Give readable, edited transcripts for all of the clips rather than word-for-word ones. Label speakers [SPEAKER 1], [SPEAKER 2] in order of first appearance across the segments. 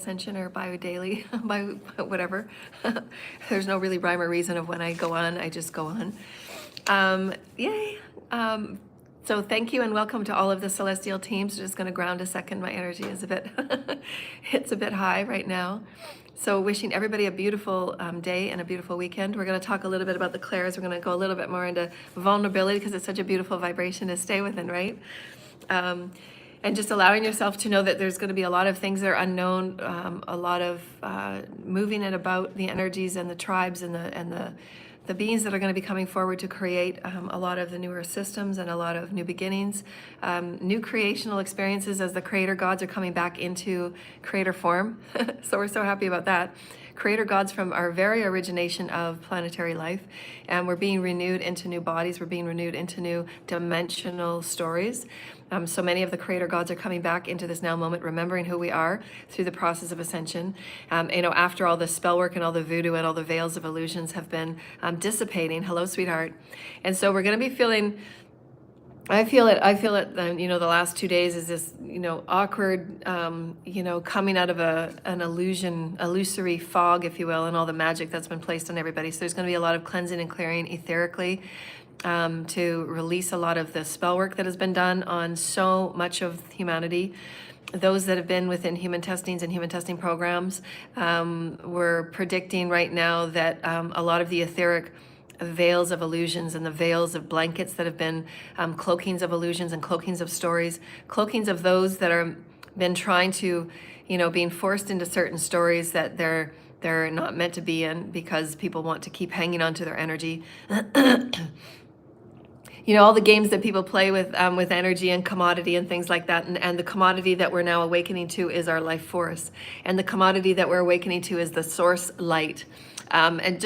[SPEAKER 1] Ascension or bio daily, by whatever. There's no really rhyme or reason of when I go on, I just go on. Yay. So thank you and welcome to all of the celestial teams. Just going to ground a second. My energy is a bit, it's a bit high right now. So wishing everybody a beautiful day and a beautiful weekend. We're going to talk a little bit about the clairs. We're going to go a little bit more into vulnerability because it's such a beautiful vibration to stay within, right? And just allowing yourself to know that there's going to be a lot of things that are unknown, a lot of moving it about the energies and the tribes and the beings that are going to be coming forward to create a lot of the newer systems and a lot of new beginnings, new creational experiences as the creator gods are coming back into creator form. So we're so happy about that. Creator gods from our very origination of planetary life, and we're being renewed into new bodies, we're being renewed into new dimensional stories. So many of the creator gods are coming back into this now moment, remembering who we are through the process of ascension. After all the spell work and all the voodoo and all the veils of illusions have been dissipating. Hello, sweetheart. And so we're going to be feeling, I feel it, the last 2 days is this, awkward, coming out of an illusory fog, if you will, and all the magic that's been placed on everybody. So there's going to be a lot of cleansing and clearing etherically to release a lot of the spell work that has been done on so much of humanity. Those that have been within human testings and human testing programs, we're predicting right now that a lot of the etheric veils of illusions and the veils of blankets that have been cloakings of illusions and cloakings of stories, cloakings of those that are been trying to, being forced into certain stories that they're not meant to be in because people want to keep hanging on to their energy. All the games that people play with energy and commodity and things like that. And the commodity that we're now awakening to is our life force. And the commodity that we're awakening to is the source light. And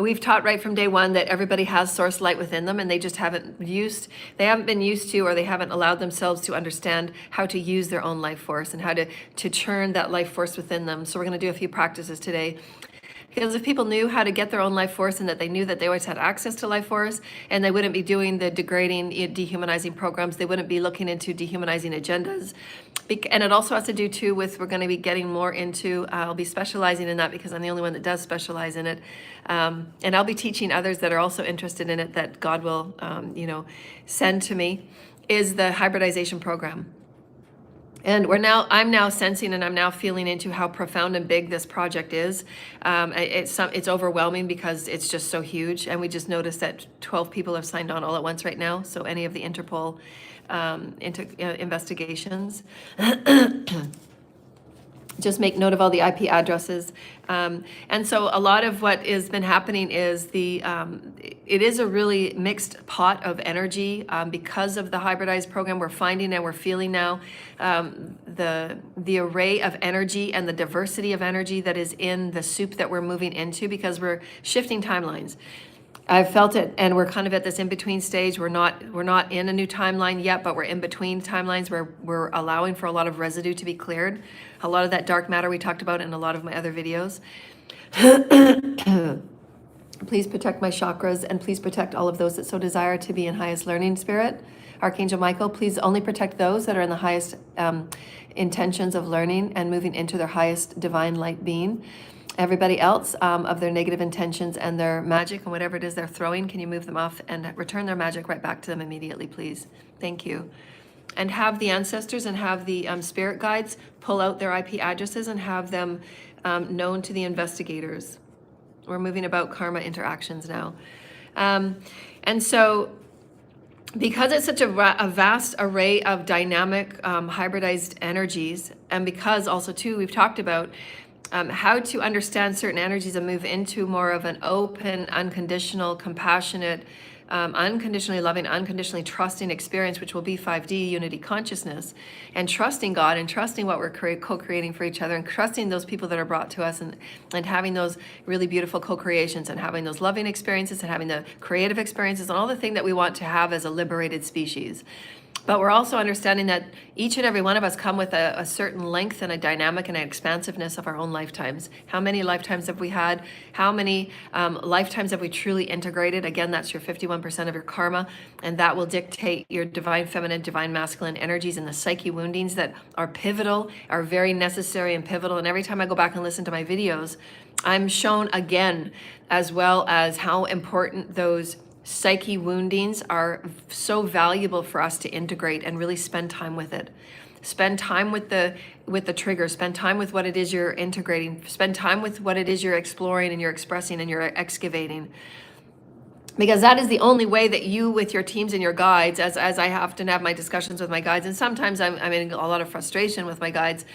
[SPEAKER 1] we've taught right from day one that everybody has source light within them, and they just haven't been used to, or they haven't allowed themselves to understand how to use their own life force and how to churn that life force within them. So we're going to do a few practices today. Because if people knew how to get their own life force and that they knew that they always had access to life force and they wouldn't be doing the degrading, dehumanizing programs, they wouldn't be looking into dehumanizing agendas. And it also has to do too with, we're going to be getting more into, I'll be specializing in that because I'm the only one that does specialize in it. And I'll be teaching others that are also interested in it that God will, send to me, is the hybridization program. And I'm now sensing and I'm now feeling into how profound and big this project is. It's overwhelming because it's just so huge. And we just noticed that 12 people have signed on all at once right now. So any of the Interpol investigations. Just make note of all the IP addresses. And so a lot of what has been happening is it is a really mixed pot of energy because of the hybridized program. We're finding and we're feeling now the array of energy and the diversity of energy that is in the soup that we're moving into because we're shifting timelines. I've felt it, and we're kind of at this in-between stage. We're not in a new timeline yet, but we're in between timelines where we're allowing for a lot of residue to be cleared. A lot of that dark matter we talked about in a lot of my other videos. Please protect my chakras, and please protect all of those that so desire to be in highest learning spirit. Archangel Michael, please only protect those that are in the highest intentions of learning and moving into their highest divine light being. Everybody else of their negative intentions and their magic and whatever it is they're throwing, can you move them off and return their magic right back to them immediately, please? Thank you. And have the ancestors and have the spirit guides pull out their IP addresses and have them known to the investigators. We're moving about karma interactions now. And so because it's such a vast array of dynamic hybridized energies, and because also too we've talked about how to understand certain energies and move into more of an open, unconditional, compassionate, unconditionally loving, unconditionally trusting experience, which will be 5D unity consciousness, and trusting God and trusting what we're co-creating for each other and trusting those people that are brought to us and having those really beautiful co-creations and having those loving experiences and having the creative experiences and all the thing that we want to have as a liberated species. But we're also understanding that each and every one of us come with a certain length and a dynamic and an expansiveness of our own lifetimes. How many lifetimes have we had? How many lifetimes have we truly integrated? Again, that's your 51% of your karma, and that will dictate your divine feminine, divine masculine energies and the psyche woundings that are pivotal, are very necessary and pivotal. And every time I go back and listen to my videos, I'm shown again, as well as how important those psyche woundings are so valuable for us to integrate and really spend time with it. Spend time with the trigger, spend time with what it is you're integrating, spend time with what it is you're exploring and you're expressing and you're excavating. Because that is the only way that you, with your teams and your guides, as I often have my discussions with my guides, and sometimes I'm in a lot of frustration with my guides,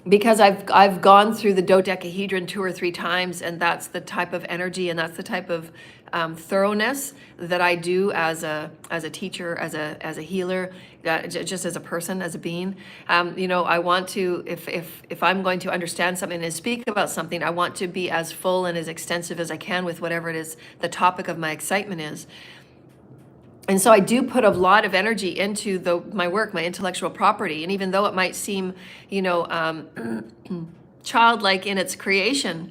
[SPEAKER 1] because I've gone through the dodecahedron 2 or 3 times, and that's the type of energy and that's the type of thoroughness that I do as a teacher, as a healer, just as a person, as a being. You know, I want to, if I'm going to understand something and speak about something, I want to be as full and as extensive as I can with whatever it is the topic of my excitement is. And so I do put a lot of energy into my work, my intellectual property. And even though it might seem, you know, childlike in its creation,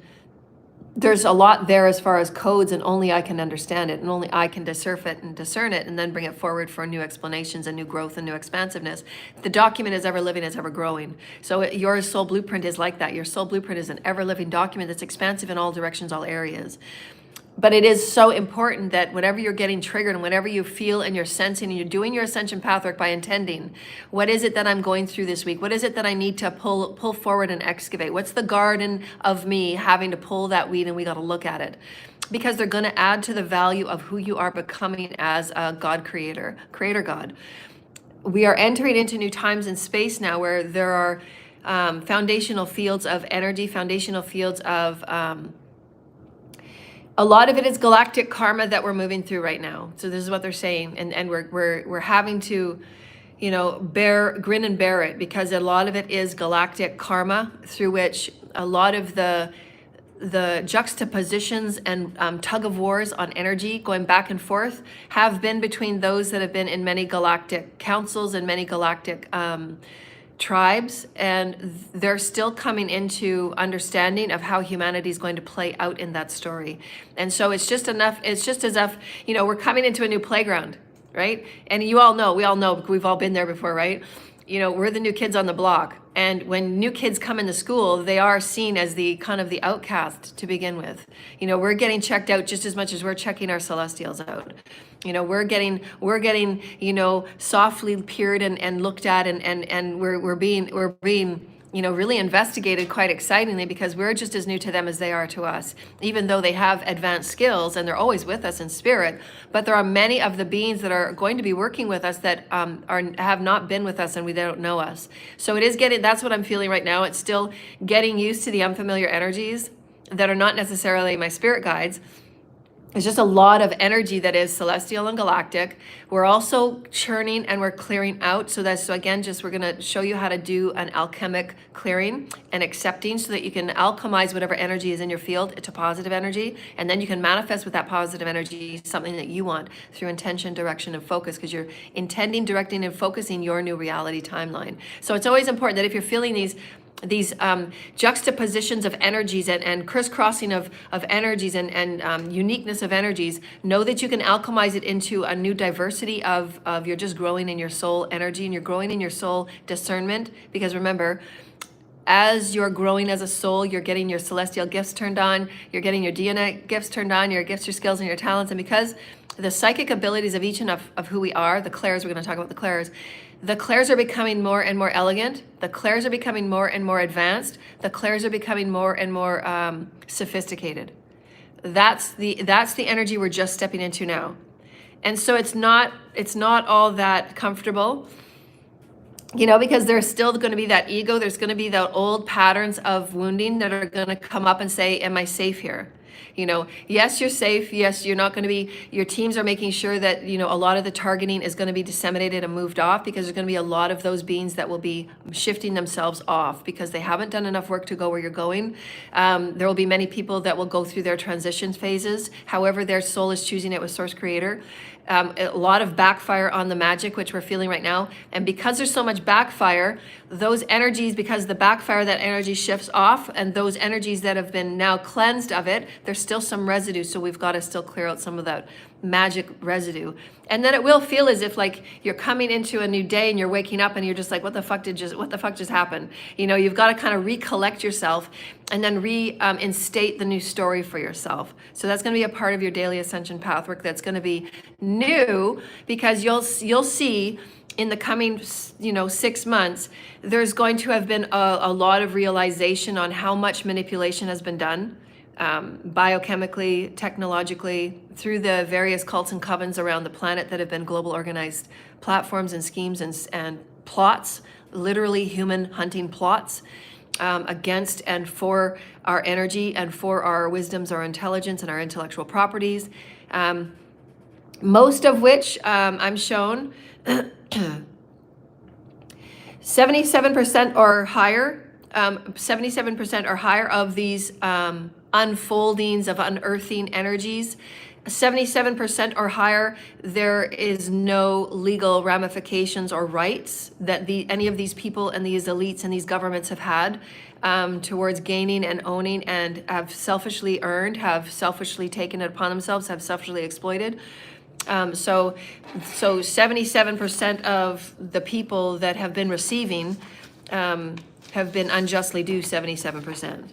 [SPEAKER 1] there's a lot there as far as codes, and only I can understand it, and only I can discern it and then bring it forward for new explanations and new growth and new expansiveness. The document is ever living, it's ever growing. So your soul blueprint is like that. Your soul blueprint is an ever living document that's expansive in all directions, all areas. But it is so important that whenever you're getting triggered and whenever you feel and you're sensing and you're doing your ascension pathwork by intending, what is it that I'm going through this week? What is it that I need to pull forward and excavate? What's the garden of me having to pull that weed, and we got to look at it? Because they're going to add to the value of who you are becoming as a God creator God. We are entering into new times and space now where there are foundational fields of energy, foundational fields of... a lot of it is galactic karma that we're moving through right now. So this is what they're saying, and we're having to, you know, grin and bear it, because a lot of it is galactic karma through which a lot of the juxtapositions and tug of wars on energy going back and forth have been between those that have been in many galactic councils and many galactic tribes, and they're still coming into understanding of how humanity is going to play out in that story. And so it's just as if, you know, we're coming into a new playground, right? And we all know, we've all been there before, right? You know, we're the new kids on the block. And when new kids come into school, they are seen as the kind of the outcast to begin with. You know, we're getting checked out just as much as we're checking our celestials out. You know, we're getting, you know, softly peered and looked at, and we're being, you know, really investigated quite excitingly, because we're just as new to them as they are to us, even though they have advanced skills and they're always with us in spirit. But there are many of the beings that are going to be working with us that have not been with us, and they don't know us. So it is that's what I'm feeling right now. It's still getting used to the unfamiliar energies that are not necessarily my spirit guides. It's just a lot of energy that is celestial and galactic. We're also churning and we're clearing out. So again, we're gonna show you how to do an alchemic clearing and accepting, so that you can alchemize whatever energy is in your field to positive energy. And then you can manifest with that positive energy something that you want through intention, direction, and focus, because you're intending, directing, and focusing your new reality timeline. So it's always important that if you're feeling these juxtapositions of energies and crisscrossing of energies and uniqueness of energies, know that you can alchemize it into a new diversity of you're just growing in your soul energy, and you're growing in your soul discernment. Because remember, as you're growing as a soul, you're getting your celestial gifts turned on, you're getting your DNA gifts turned on, your gifts, your skills, and your talents. And because the psychic abilities of each and of who we are, the clairs, we're going to talk about the clairs are becoming more and more elegant. The clairs are becoming more and more advanced. The clairs are becoming more and more sophisticated. That's the energy we're just stepping into now. And so it's not all that comfortable, you know, because there's still going to be that ego. There's going to be the old patterns of wounding that are going to come up and say, am I safe here? Yes, you're safe. Yes, you're not going to be, your teams are making sure that, a lot of the targeting is going to be disseminated and moved off, because there's going to be a lot of those beings that will be shifting themselves off because they haven't done enough work to go where you're going. There will be many people that will go through their transition phases. However, their soul is choosing it with Source Creator. A lot of backfire on the magic, which we're feeling right now. And because there's so much backfire, those energies, because the backfire, that energy shifts off, and those energies that have been now cleansed of it, there's still some residue. So we've got to still clear out some of that magic residue. And then it will feel as if like you're coming into a new day and you're waking up and you're just like, what the fuck just happened? You've got to kind of recollect yourself and then reinstate the new story for yourself. So that's going to be a part of your daily ascension pathwork. That's going to be new, because you'll see in the coming 6 months, there's going to have been a lot of realization on how much manipulation has been done, biochemically, technologically, through the various cults and covens around the planet that have been global organized platforms and schemes and plots, literally human hunting plots, against and for our energy and for our wisdoms, our intelligence, and our intellectual properties. Most of which I'm shown 77% or higher, 77% or higher of these unfoldings of unearthing energies, 77% or higher, there is no legal ramifications or rights that any of these people and these elites and these governments have had towards gaining and owning, and have selfishly earned, have selfishly taken it upon themselves, have selfishly exploited. So 77% of the people that have been receiving have been unjustly due 77%.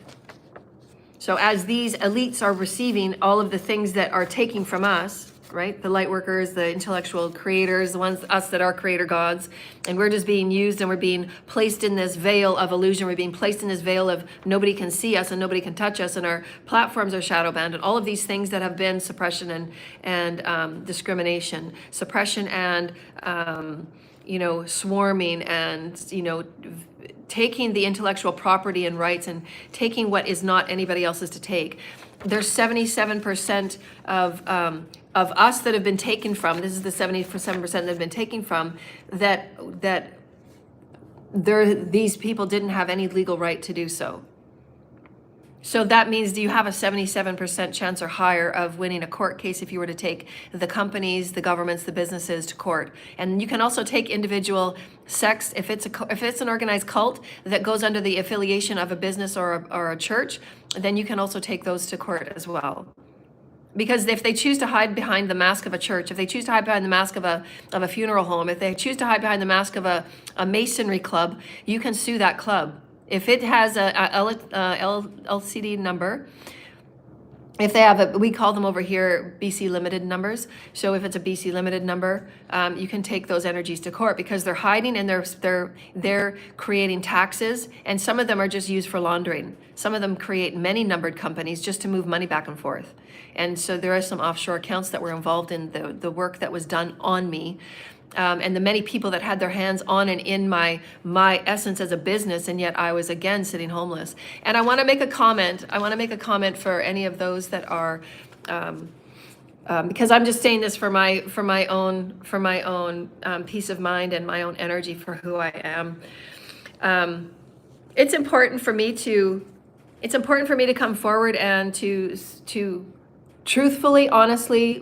[SPEAKER 1] So as these elites are receiving all of the things that are taking from us, right? The light workers, the intellectual creators, the ones, us that are creator gods, and we're just being used and we're being placed in this veil of illusion. We're being placed in this veil of nobody can see us and nobody can touch us, and our platforms are shadow banned, and all of these things that have been suppression and discrimination, suppression and swarming, and taking the intellectual property and rights and taking what is not anybody else's to take. There's 77% of us that have been taken from. This is the 77% that have been taken from. These people didn't have any legal right to do so. So that means, do you have a 77% chance or higher of winning a court case if you were to take the companies, the governments, the businesses to court? And you can also take individual sects, if it's an organized cult that goes under the affiliation of a business or a church, then you can also take those to court as well. Because if they choose to hide behind the mask of a church, if they choose to hide behind the mask of a funeral home, if they choose to hide behind the mask of a masonry club, you can sue that club. If it has a LCD number, if they have we call them over here BC limited numbers. So if it's a BC limited number, you can take those energies to court, because they're hiding and they're creating taxes, and some of them are just used for laundering. Some of them create many numbered companies just to move money back and forth. And so there are some offshore accounts that were involved in the work that was done on me. And the many people that had their hands on and in my essence as a business, and yet I was again sitting homeless. And I want to make a comment. I want to make a comment for any of those that are, because I'm just saying this for my own peace of mind and my own energy for who I am. It's important for me to come forward and to truthfully, honestly,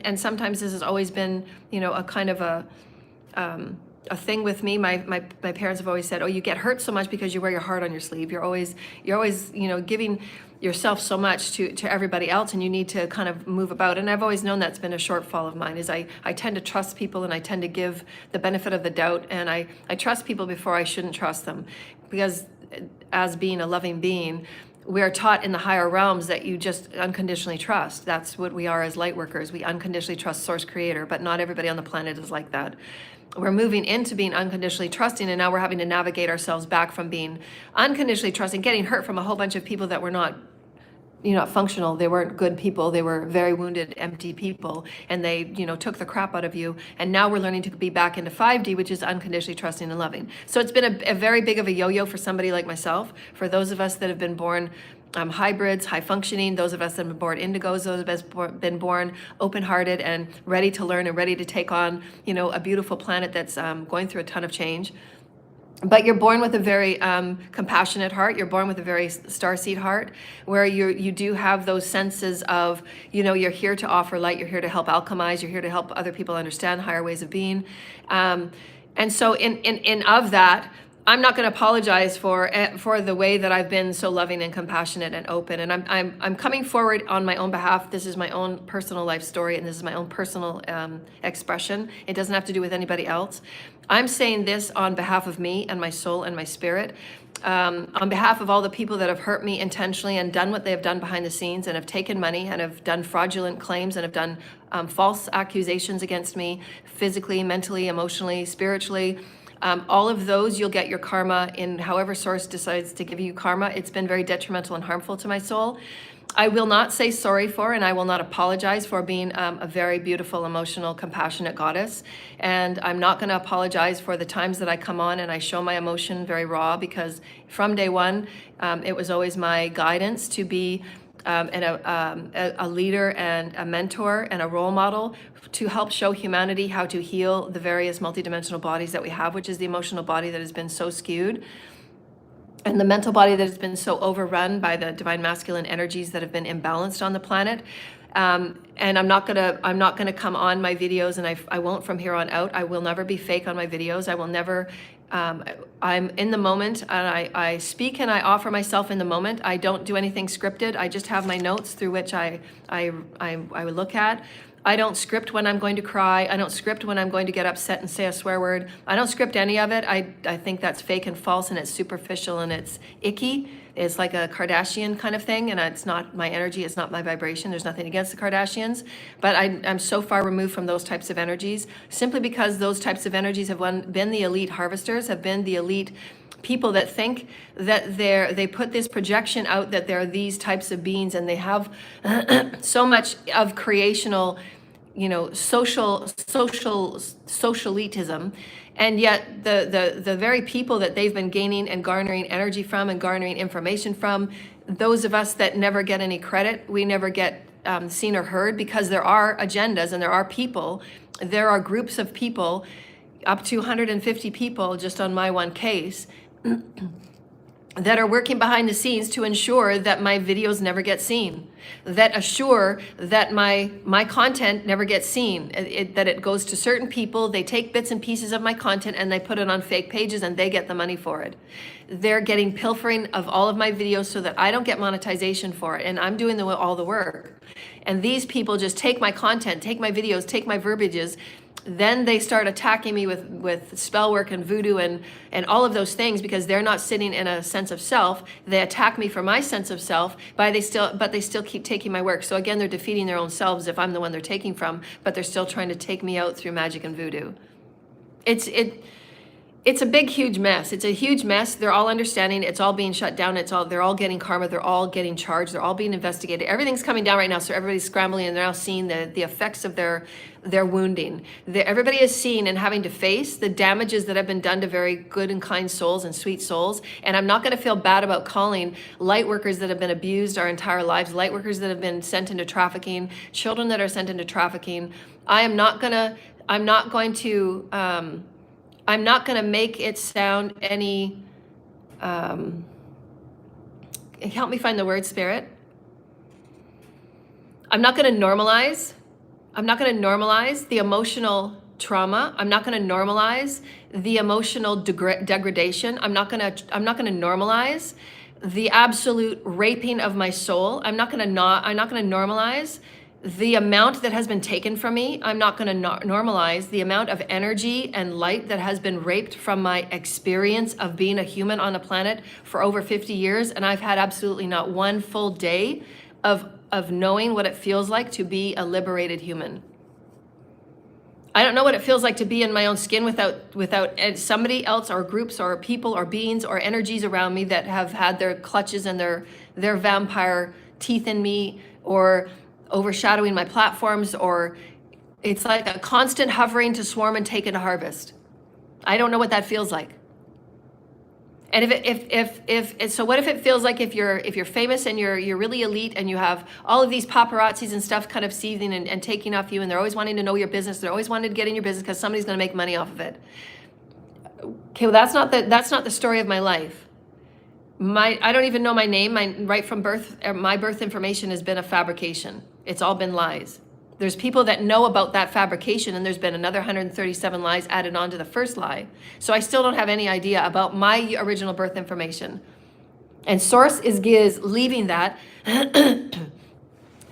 [SPEAKER 1] and sometimes this has always been, a kind of a thing with me. My parents have always said, "Oh, you get hurt so much because you wear your heart on your sleeve. You're always, giving yourself so much to everybody else, and you need to kind of move about." And I've always known that's been a shortfall of mine. Is I tend to trust people, and I tend to give the benefit of the doubt, and I trust people before I shouldn't trust them, because as being a loving being, we are taught in the higher realms that you just unconditionally trust. That's what we are as light workers. We unconditionally trust Source Creator, but not everybody on the planet is like that. We're moving into being unconditionally trusting, and now we're having to navigate ourselves back from being unconditionally trusting, getting hurt from a whole bunch of people that were not functional. They weren't good people. They were very wounded, empty people, and they, took the crap out of you. And now we're learning to be back into 5D, which is unconditionally trusting and loving. So it's been a very big of a yo-yo for somebody like myself. For those of us that have been born hybrids, high functioning, those of us that have been born indigos, those of us been born open-hearted and ready to learn and ready to take on, a beautiful planet that's going through a ton of change. But you're born with a very compassionate heart. You're born with a very starseed heart, where you do have those senses of, you're here to offer light. You're here to help alchemize. You're here to help other people understand higher ways of being. And so in of that, I'm not going to apologize for the way that I've been so loving and compassionate and open. And I'm coming forward on my own behalf. This is my own personal life story, and this is my own personal expression. It doesn't have to do with anybody else. I'm saying this on behalf of me and my soul and my spirit, on behalf of all the people that have hurt me intentionally and done what they have done behind the scenes and have taken money and have done fraudulent claims and have done false accusations against me physically, mentally, emotionally, spiritually. All of those, you'll get your karma in however source decides to give you karma. It's been very detrimental and harmful to my soul. I will not say sorry for, and I will not apologize for being a very beautiful, emotional, compassionate goddess. And I'm not going to apologize for the times that I come on and I show my emotion very raw, because from day one, it was always my guidance to be a leader and a mentor and a role model to help show humanity how to heal the various multidimensional bodies that we have, which is the emotional body that has been so skewed, and the mental body that has been so overrun by the divine masculine energies that have been imbalanced on the planet. And I'm not gonna come on my videos, and I won't from here on out. I will never be fake on my videos. I will never. I'm in the moment, and I speak and I offer myself in the moment. I don't do anything scripted. I just have my notes through which I look at. I don't script when I'm going to cry. I don't script when I'm going to get upset and say a swear word. I don't script any of it. I think that's fake and false, and it's superficial, and it's icky. It's like a Kardashian kind of thing, and it's not my energy. It's not my vibration. There's nothing against the Kardashians, but I'm so far removed from those types of energies, simply because those types of energies have been the elite harvesters, have been the elite people that think that they put this projection out that there are these types of beings, and they have so much of creational, socialitism, and yet the very people that they've been gaining and garnering energy from and garnering information from, those of us that never get any credit, we never get seen or heard, because there are agendas and there are people, there are groups of people, up to 150 people just on my one case, that are working behind the scenes to ensure that my videos never get seen, that assure that my content never gets seen, that it goes to certain people. They take bits and pieces of my content and they put it on fake pages, and they get the money for it. They're getting pilfering of all of my videos so that I don't get monetization for it, and I'm doing all the work. And these people just take my content, take my videos, take my verbiages. Then they start attacking me with spell work and voodoo and all of those things, because they're not sitting in a sense of self. They attack me for my sense of self, but they still keep taking my work. So again, they're defeating their own selves if I'm the one they're taking from, but they're still trying to take me out through magic and voodoo. It's a big, huge mess. It's a huge mess. They're all understanding. It's all being shut down. They're all getting karma. They're all getting charged. They're all being investigated. Everything's coming down right now. So everybody's scrambling, and they're now seeing the effects of their wounding. Everybody is seeing and having to face the damages that have been done to very good and kind souls and sweet souls. And I'm not going to feel bad about calling light workers that have been abused our entire lives, light workers that have been sent into trafficking, children that are sent into trafficking. I'm not going to make it sound any, help me find the word, Spirit. I'm not going to normalize the emotional trauma. I'm not going to normalize the emotional degradation. I'm not going to normalize the absolute raping of my soul. I'm not going to normalize the amount that has been taken from me. I'm not going to normalize the amount of energy and light that has been raped from my experience of being a human on the planet for over 50 years. And I've had absolutely not one full day of knowing what it feels like to be a liberated human. I don't know what it feels like to be in my own skin without somebody else or groups or people or beings or energies around me that have had their clutches and their vampire teeth in me, or overshadowing my platforms, or it's like a constant hovering to swarm and take and harvest. I don't know what that feels like. And so what if it feels like if you're famous and you're really elite and you have all of these paparazzis and stuff kind of seething and taking off you, and they're always wanting to know your business, they're always wanting to get in your business because somebody's going to make money off of it. Okay, well that's not the story of my life. I don't even know my name. Right from birth, my birth information has been a fabrication. It's all been lies. There's people that know about that fabrication, and there's been another 137 lies added on to the first lie. So I still don't have any idea about my original birth information. And Source is leaving that.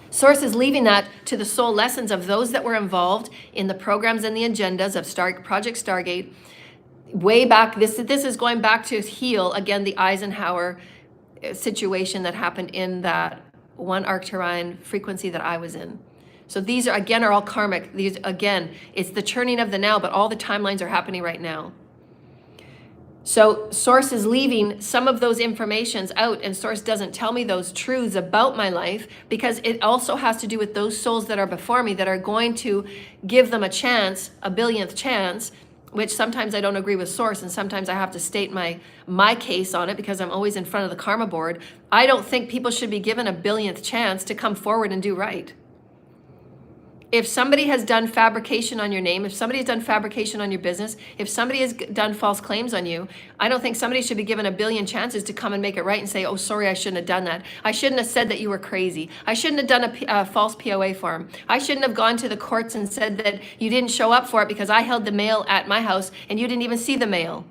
[SPEAKER 1] Source is leaving that to the soul lessons of those that were involved in the programs and the agendas of Project Stargate. Way back, this is going back to heal, again, the Eisenhower situation that happened in that one Arcturine frequency that I was in. So these are, again, are all karmic. These, again, it's the churning of the now, but all the timelines are happening right now. So Source is leaving some of those informations out, and Source doesn't tell me those truths about my life because it also has to do with those souls that are before me that are going to give them a chance, a billionth chance, which sometimes I don't agree with Source, and sometimes I have to state my case on it because I'm always in front of the karma board. I don't think people should be given a billionth chance to come forward and do right. If somebody has done fabrication on your name, if somebody has done fabrication on your business, if somebody has done false claims on you, I don't think somebody should be given a billion chances to come and make it right and say, oh, sorry, I shouldn't have done that. I shouldn't have said that you were crazy. I shouldn't have done a false POA form. I shouldn't have gone to the courts and said that you didn't show up for it because I held the mail at my house and you didn't even see the mail.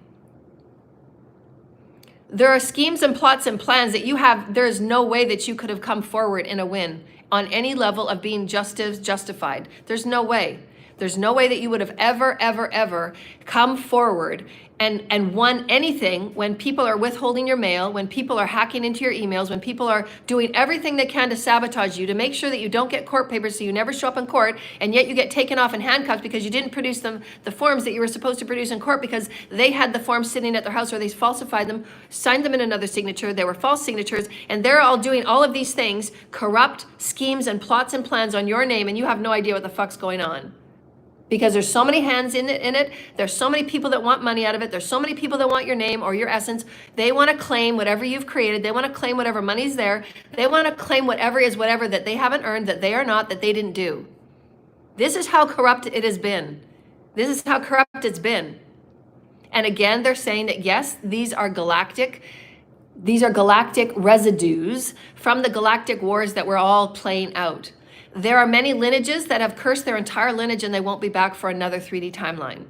[SPEAKER 1] There are schemes and plots and plans that you have. There is no way that you could have come forward in a win on any level of being justified. There's no way. There's no way that you would have ever come forward and won anything when people are withholding your mail, when people are hacking into your emails, when people are doing everything they can to sabotage you, to make sure that you don't get court papers so you never show up in court, and yet you get taken off in handcuffs because you didn't produce the forms that you were supposed to produce in court because they had the forms sitting at their house or they falsified them, signed them in another signature, they were false signatures, and they're all doing all of these things, corrupt schemes and plots and plans on your name, and you have no idea what the fuck's going on. Because there's so many hands in it. There's so many people that want money out of it. There's so many people that want your name or your essence. They want to claim whatever you've created. They want to claim whatever money's there. They want to claim whatever that they haven't earned, that they are not, that they didn't do. This is how corrupt it has been. This is how corrupt it's been. And again, they're saying that yes, these are galactic residues from the galactic wars that we're all playing out. There are many lineages that have cursed their entire lineage and they won't be back for another 3D timeline.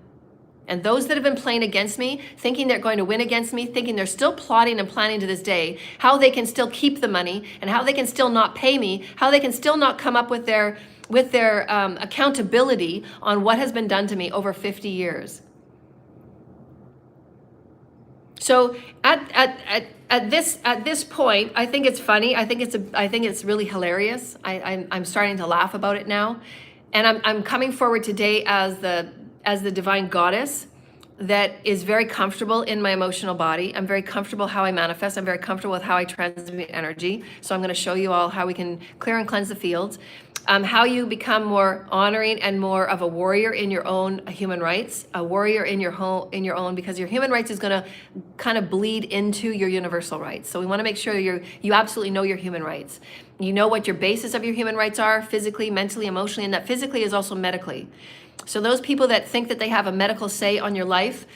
[SPEAKER 1] And those that have been playing against me, thinking they're going to win against me, thinking they're still plotting and planning to this day, how they can still keep the money and how they can still not pay me, how they can still not come up with their accountability on what has been done to me over 50 years. So at this point, I think it's funny. I think it's really hilarious. I'm starting to laugh about it now, and I'm coming forward today as the divine goddess that is very comfortable in my emotional body. I'm very comfortable how I manifest. I'm very comfortable with how I transmute energy. So I'm going to show you all how we can clear and cleanse the fields. How you become more honoring and more of a warrior in your own human rights, a warrior in your own, because your human rights is going to kind of bleed into your universal rights. So we want to make sure you absolutely know your human rights. You know what your basis of your human rights are, physically, mentally, emotionally, and that physically is also medically. So those people that think that they have a medical say on your life,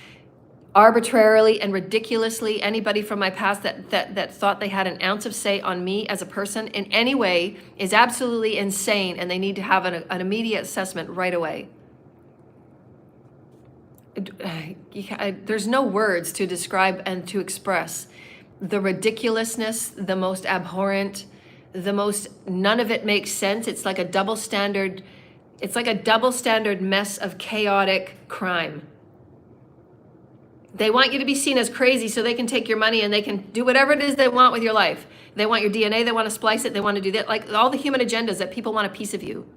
[SPEAKER 1] arbitrarily and ridiculously, anybody from my past that thought they had an ounce of say on me as a person in any way is absolutely insane, and they need to have an immediate assessment right away. There's no words to describe and to express the ridiculousness, the most abhorrent, none of it makes sense. It's like a double standard. It's like a double standard mess of chaotic crime. They want you to be seen as crazy so they can take your money and they can do whatever it is they want with your life. They want your DNA, they want to splice it, they want to do that. Like all the human agendas that people want a piece of you.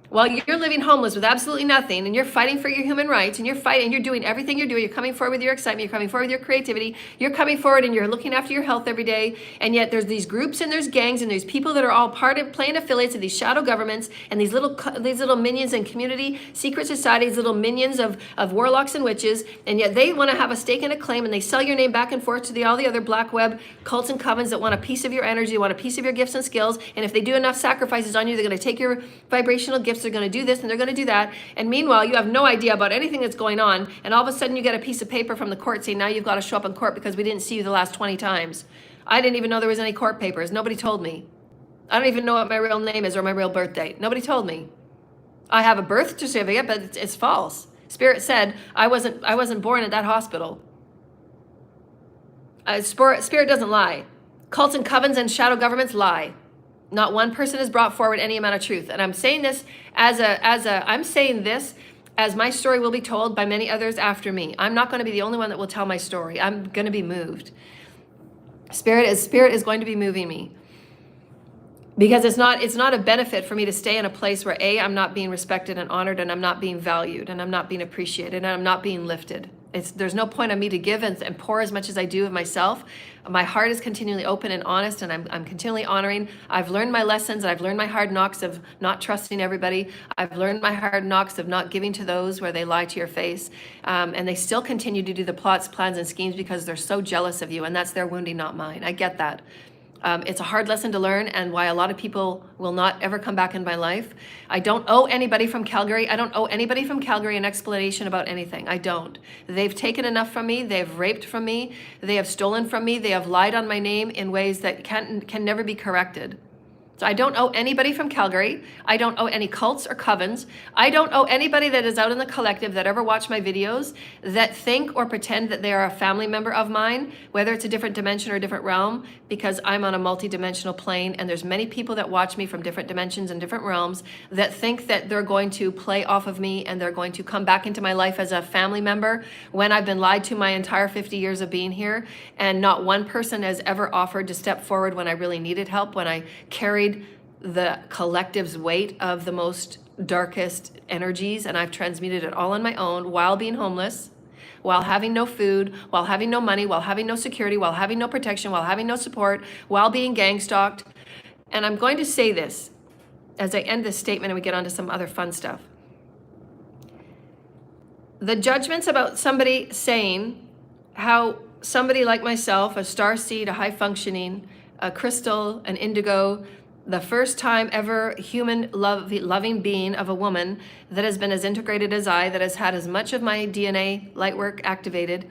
[SPEAKER 1] While you're living homeless with absolutely nothing, and you're fighting for your human rights, and you're doing everything you're doing, you're coming forward with your excitement, you're coming forward with your creativity, you're coming forward and you're looking after your health every day, and yet there's these groups and there's gangs and there's people that are all part of playing affiliates of these shadow governments and these little minions and community secret societies, little minions of warlocks and witches, and yet they want to have a stake and a claim, and they sell your name back and forth to all the other black web cults and covens that want a piece of your energy, want a piece of your gifts and skills, and if they do enough sacrifices on you, they're going to take your vibrational gifts, they're going to do this and they're going to do that, and meanwhile you have no idea about anything that's going on, and all of a sudden you get a piece of paper from the court saying now you've got to show up in court because we didn't see you the last 20 times. I didn't even know there was any court papers. Nobody told me. I don't even know what my real name is or my real birth date. Nobody told me. I have a birth certificate, but it's false. Spirit said I wasn't born at that hospital. Spirit doesn't lie. Cults and covens and shadow governments lie. Not one person has brought forward any amount of truth. And I'm saying this I'm saying this as my story will be told by many others after me. I'm not going to be the only one that will tell my story. I'm going to be moved. Spirit is going to be moving me. Because it's not a benefit for me to stay in a place where A, I'm not being respected and honored, and I'm not being valued, and I'm not being appreciated, and I'm not being lifted. There's no point on me to give and pour as much as I do of myself. My heart is continually open and honest, and I'm continually honoring. I've learned my lessons, and I've learned my hard knocks of not trusting everybody. I've learned my hard knocks of not giving to those where they lie to your face. And they still continue to do the plots, plans, and schemes because they're so jealous of you, and that's their wounding, not mine. I get that. It's a hard lesson to learn, and why a lot of people will not ever come back in my life. I don't owe anybody from Calgary. I don't owe anybody from Calgary an explanation about anything. I don't. They've taken enough from me. They've raped from me. They have stolen from me. They have lied on my name in ways that can never be corrected. So I don't owe anybody from Calgary. I don't owe any cults or covens. I don't owe anybody that is out in the collective that ever watch my videos that think or pretend that they are a family member of mine, whether it's a different dimension or a different realm, because I'm on a multi-dimensional plane, and there's many people that watch me from different dimensions and different realms that think that they're going to play off of me and they're going to come back into my life as a family member when I've been lied to my entire 50 years of being here, and not one person has ever offered to step forward when I really needed help, when I carried the collective's weight of the most darkest energies, and I've transmuted it all on my own while being homeless, while having no food, while having no money, while having no security, while having no protection, while having no support, while being gang stalked. And I'm going to say this as I end this statement and we get on to some other fun stuff. The judgments about somebody saying how somebody like myself, a starseed, a high functioning, a crystal, an indigo, the first time ever human loving being of a woman that has been as integrated as I, that has had as much of my DNA light work activated.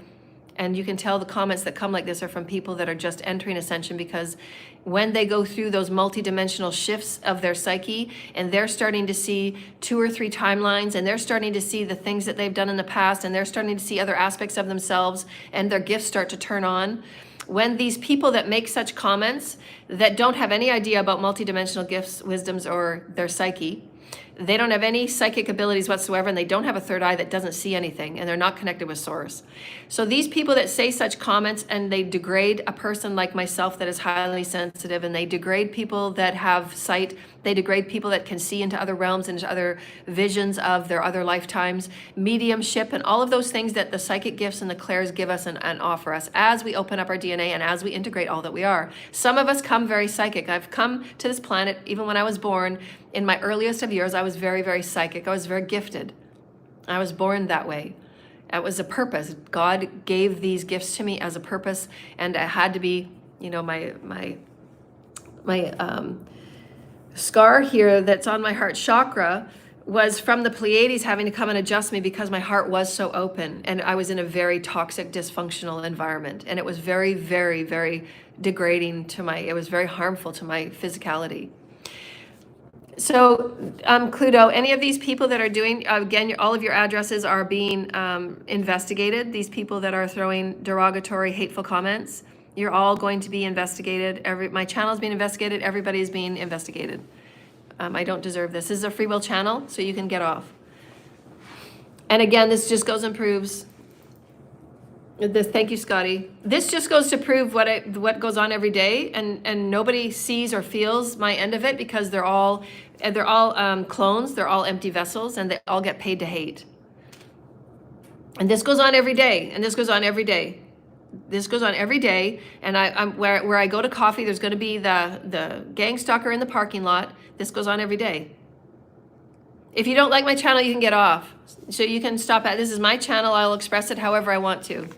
[SPEAKER 1] And you can tell the comments that come like this are from people that are just entering Ascension, because when they go through those multidimensional shifts of their psyche and they're starting to see 2 or 3 timelines, and they're starting to see the things that they've done in the past, and they're starting to see other aspects of themselves, and their gifts start to turn on. When these people that make such comments that don't have any idea about multidimensional gifts, wisdoms, or their psyche, they don't have any psychic abilities whatsoever, and they don't have a third eye that doesn't see anything, and they're not connected with source. So these people that say such comments and they degrade a person like myself that is highly sensitive, and they degrade people that have sight, they degrade people that can see into other realms and into other visions of their other lifetimes, mediumship, and all of those things that the psychic gifts and the clairs give us and offer us as we open up our DNA and as we integrate all that we are. Some of us come very psychic. I've come to this planet, even when I was born, in my earliest of years, I was very, very psychic. I was very gifted. I was born that way. It was a purpose. God gave these gifts to me as a purpose, and I had to be, you know, my scar here that's on my heart chakra was from the Pleiades having to come and adjust me because my heart was so open, and I was in a very toxic, dysfunctional environment, and it was very, very, very degrading to it was very harmful to my physicality. So, Cluedo, any of these people that are doing, again, all of your addresses are being investigated. These people that are throwing derogatory, hateful comments, you're all going to be investigated. My channel is being investigated. Everybody is being investigated. I don't deserve this. This is a free will channel, so you can get off. And again, this just goes and proves Thank you, Scotty. This just goes to prove what goes on every day, and nobody sees or feels my end of it because they're all clones. They're all empty vessels, and they all get paid to hate. And this goes on every day, and this goes on every day. This goes on every day, and I'm where I go to coffee. There's going to be the gang stalker in the parking lot. This goes on every day. If you don't like my channel, you can get off. So you can stop at, this is my channel. I'll express it however I want to.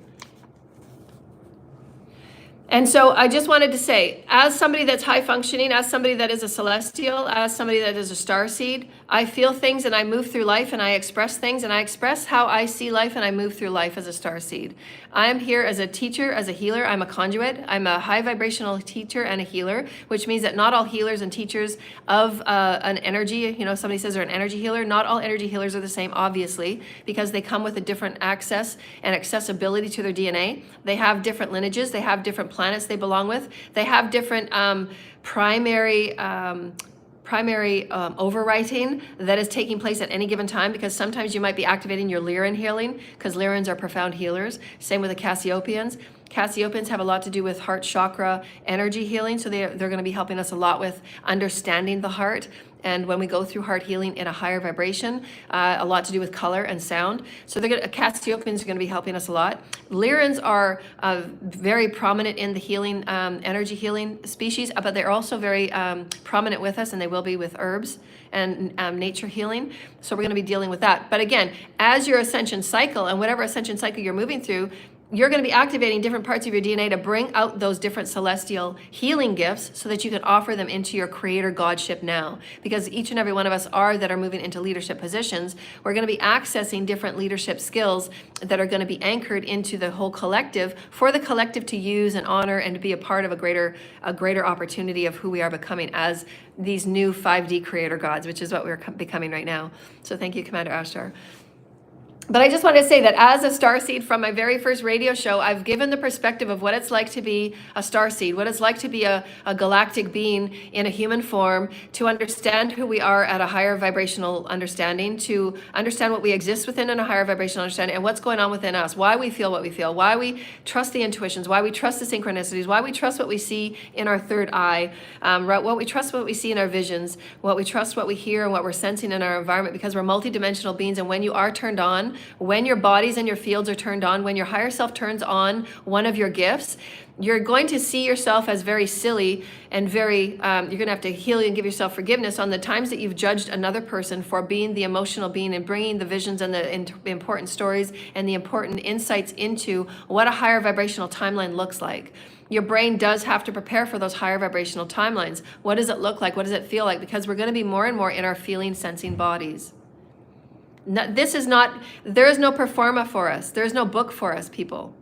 [SPEAKER 1] And so I just wanted to say, as somebody that's high functioning, as somebody that is a celestial, as somebody that is a starseed, I feel things and I move through life and I express things and I express how I see life and I move through life as a starseed. I'm here as a teacher, as a healer. I'm a conduit. I'm a high vibrational teacher and a healer, which means that not all healers and teachers of an energy, somebody says they're an energy healer. Not all energy healers are the same, obviously, because they come with a different access and accessibility to their DNA. They have different lineages. They have different planets they belong with. They have different primary overwriting that is taking place at any given time, because sometimes you might be activating your Lyran healing, because Lyrans are profound healers. Same with the Cassiopeians. Cassiopeians have a lot to do with heart chakra energy healing, so they're going to be helping us a lot with understanding the heart. And when we go through heart healing in a higher vibration, a lot to do with color and sound. So Cassiopeians are going to be helping us a lot. Lyrans are very prominent in the healing, energy healing species, but they're also very prominent with us, and they will be with herbs and nature healing. So we're going to be dealing with that. But again, as your ascension cycle and whatever ascension cycle you're moving through, you're going to be activating different parts of your DNA to bring out those different celestial healing gifts so that you can offer them into your creator godship now. Because each and every one of us that are moving into leadership positions, we're going to be accessing different leadership skills that are going to be anchored into the whole collective, for the collective to use and honor and to be a part of a greater opportunity of who we are becoming as these new 5D creator gods, which is what we're becoming right now. So thank you, Commander Ashtar. But I just want to say that as a starseed from my very first radio show, I've given the perspective of what it's like to be a starseed, what it's like to be a galactic being in a human form, to understand who we are at a higher vibrational understanding, to understand what we exist within in a higher vibrational understanding, and what's going on within us, why we feel what we feel, why we trust the intuitions, why we trust the synchronicities, why we trust what we see in our third eye, what we trust what we see in our visions, what we trust what we hear and what we're sensing in our environment, because we're multidimensional beings. And when you are turned on, when your bodies and your fields are turned on, when your higher self turns on one of your gifts, you're going to see yourself as very silly and very, you're going to have to heal and give yourself forgiveness on the times that you've judged another person for being the emotional being and bringing the visions and the important stories and the important insights into what a higher vibrational timeline looks like. Your brain does have to prepare for those higher vibrational timelines. What does it look like? What does it feel like? Because we're going to be more and more in our feeling, sensing bodies. There is no performa for us. There is no book for us, people.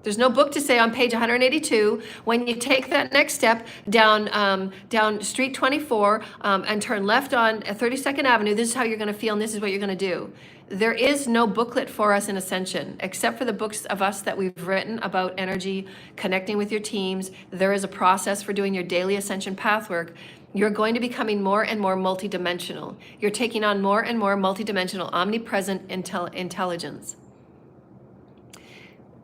[SPEAKER 1] There's no book to say on page 182, when you take that next step down Street 24 and turn left on 32nd Avenue, this is how you're going to feel and this is what you're going to do. There is no booklet for us in Ascension, except for the books of us that we've written about energy, connecting with your teams. There is a process for doing your daily Ascension pathwork. You're going to be becoming more and more multidimensional. You're taking on more and more multidimensional, omnipresent intelligence.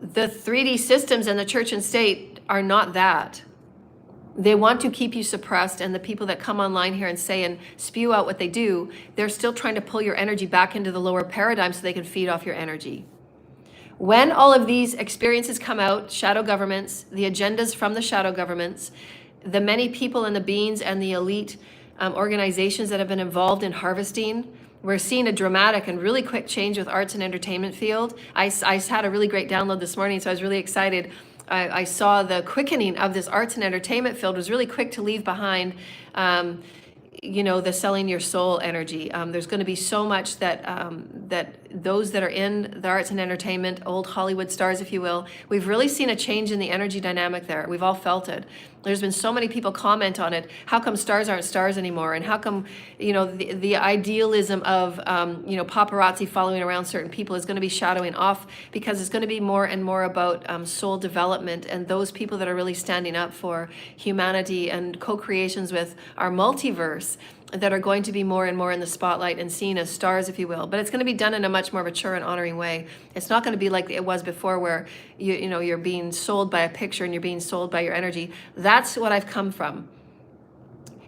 [SPEAKER 1] The 3D systems and the church and state are not that. They want to keep you suppressed, and the people that come online here and say and spew out what they do, they're still trying to pull your energy back into the lower paradigm so they can feed off your energy. When all of these experiences come out, shadow governments, the agendas from the shadow governments, the many people and the beings and the elite organizations that have been involved in harvesting, we're seeing a dramatic and really quick change with arts and entertainment field. I had a really great download this morning, so I was really excited. I saw the quickening of this arts and entertainment field was really quick to leave behind, the selling your soul energy. There's going to be so much that those that are in the arts and entertainment, old Hollywood stars, if you will, we've really seen a change in the energy dynamic there. We've all felt it. There's been so many people comment on it. How come stars aren't stars anymore? And how come, the idealism of, paparazzi following around certain people is going to be shadowing off, because it's going to be more and more about soul development and those people that are really standing up for humanity and co-creations with our multiverse. that are going to be more and more in the spotlight and seen as stars, if you will. But it's going to be done in a much more mature and honoring way. It's not going to be like it was before, where you're being sold by a picture and you're being sold by your energy. That's what I've come from.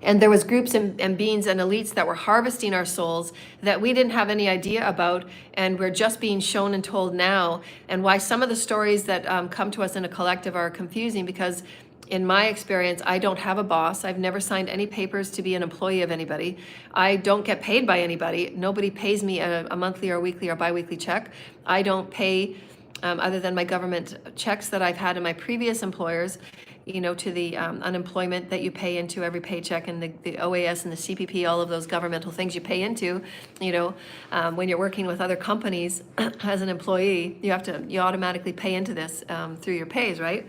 [SPEAKER 1] And there was groups and beings and elites that were harvesting our souls that we didn't have any idea about, and we're just being shown and told now. And why some of the stories that come to us in a collective are confusing, because in my experience, I don't have a boss. I've never signed any papers to be an employee of anybody. I don't get paid by anybody. Nobody pays me a monthly or weekly or biweekly check. I don't pay, other than my government checks that I've had in my previous employers, to the unemployment that you pay into every paycheck, and the OAS and the CPP, all of those governmental things you pay into, when you're working with other companies as an employee, you automatically pay into this through your pays, right?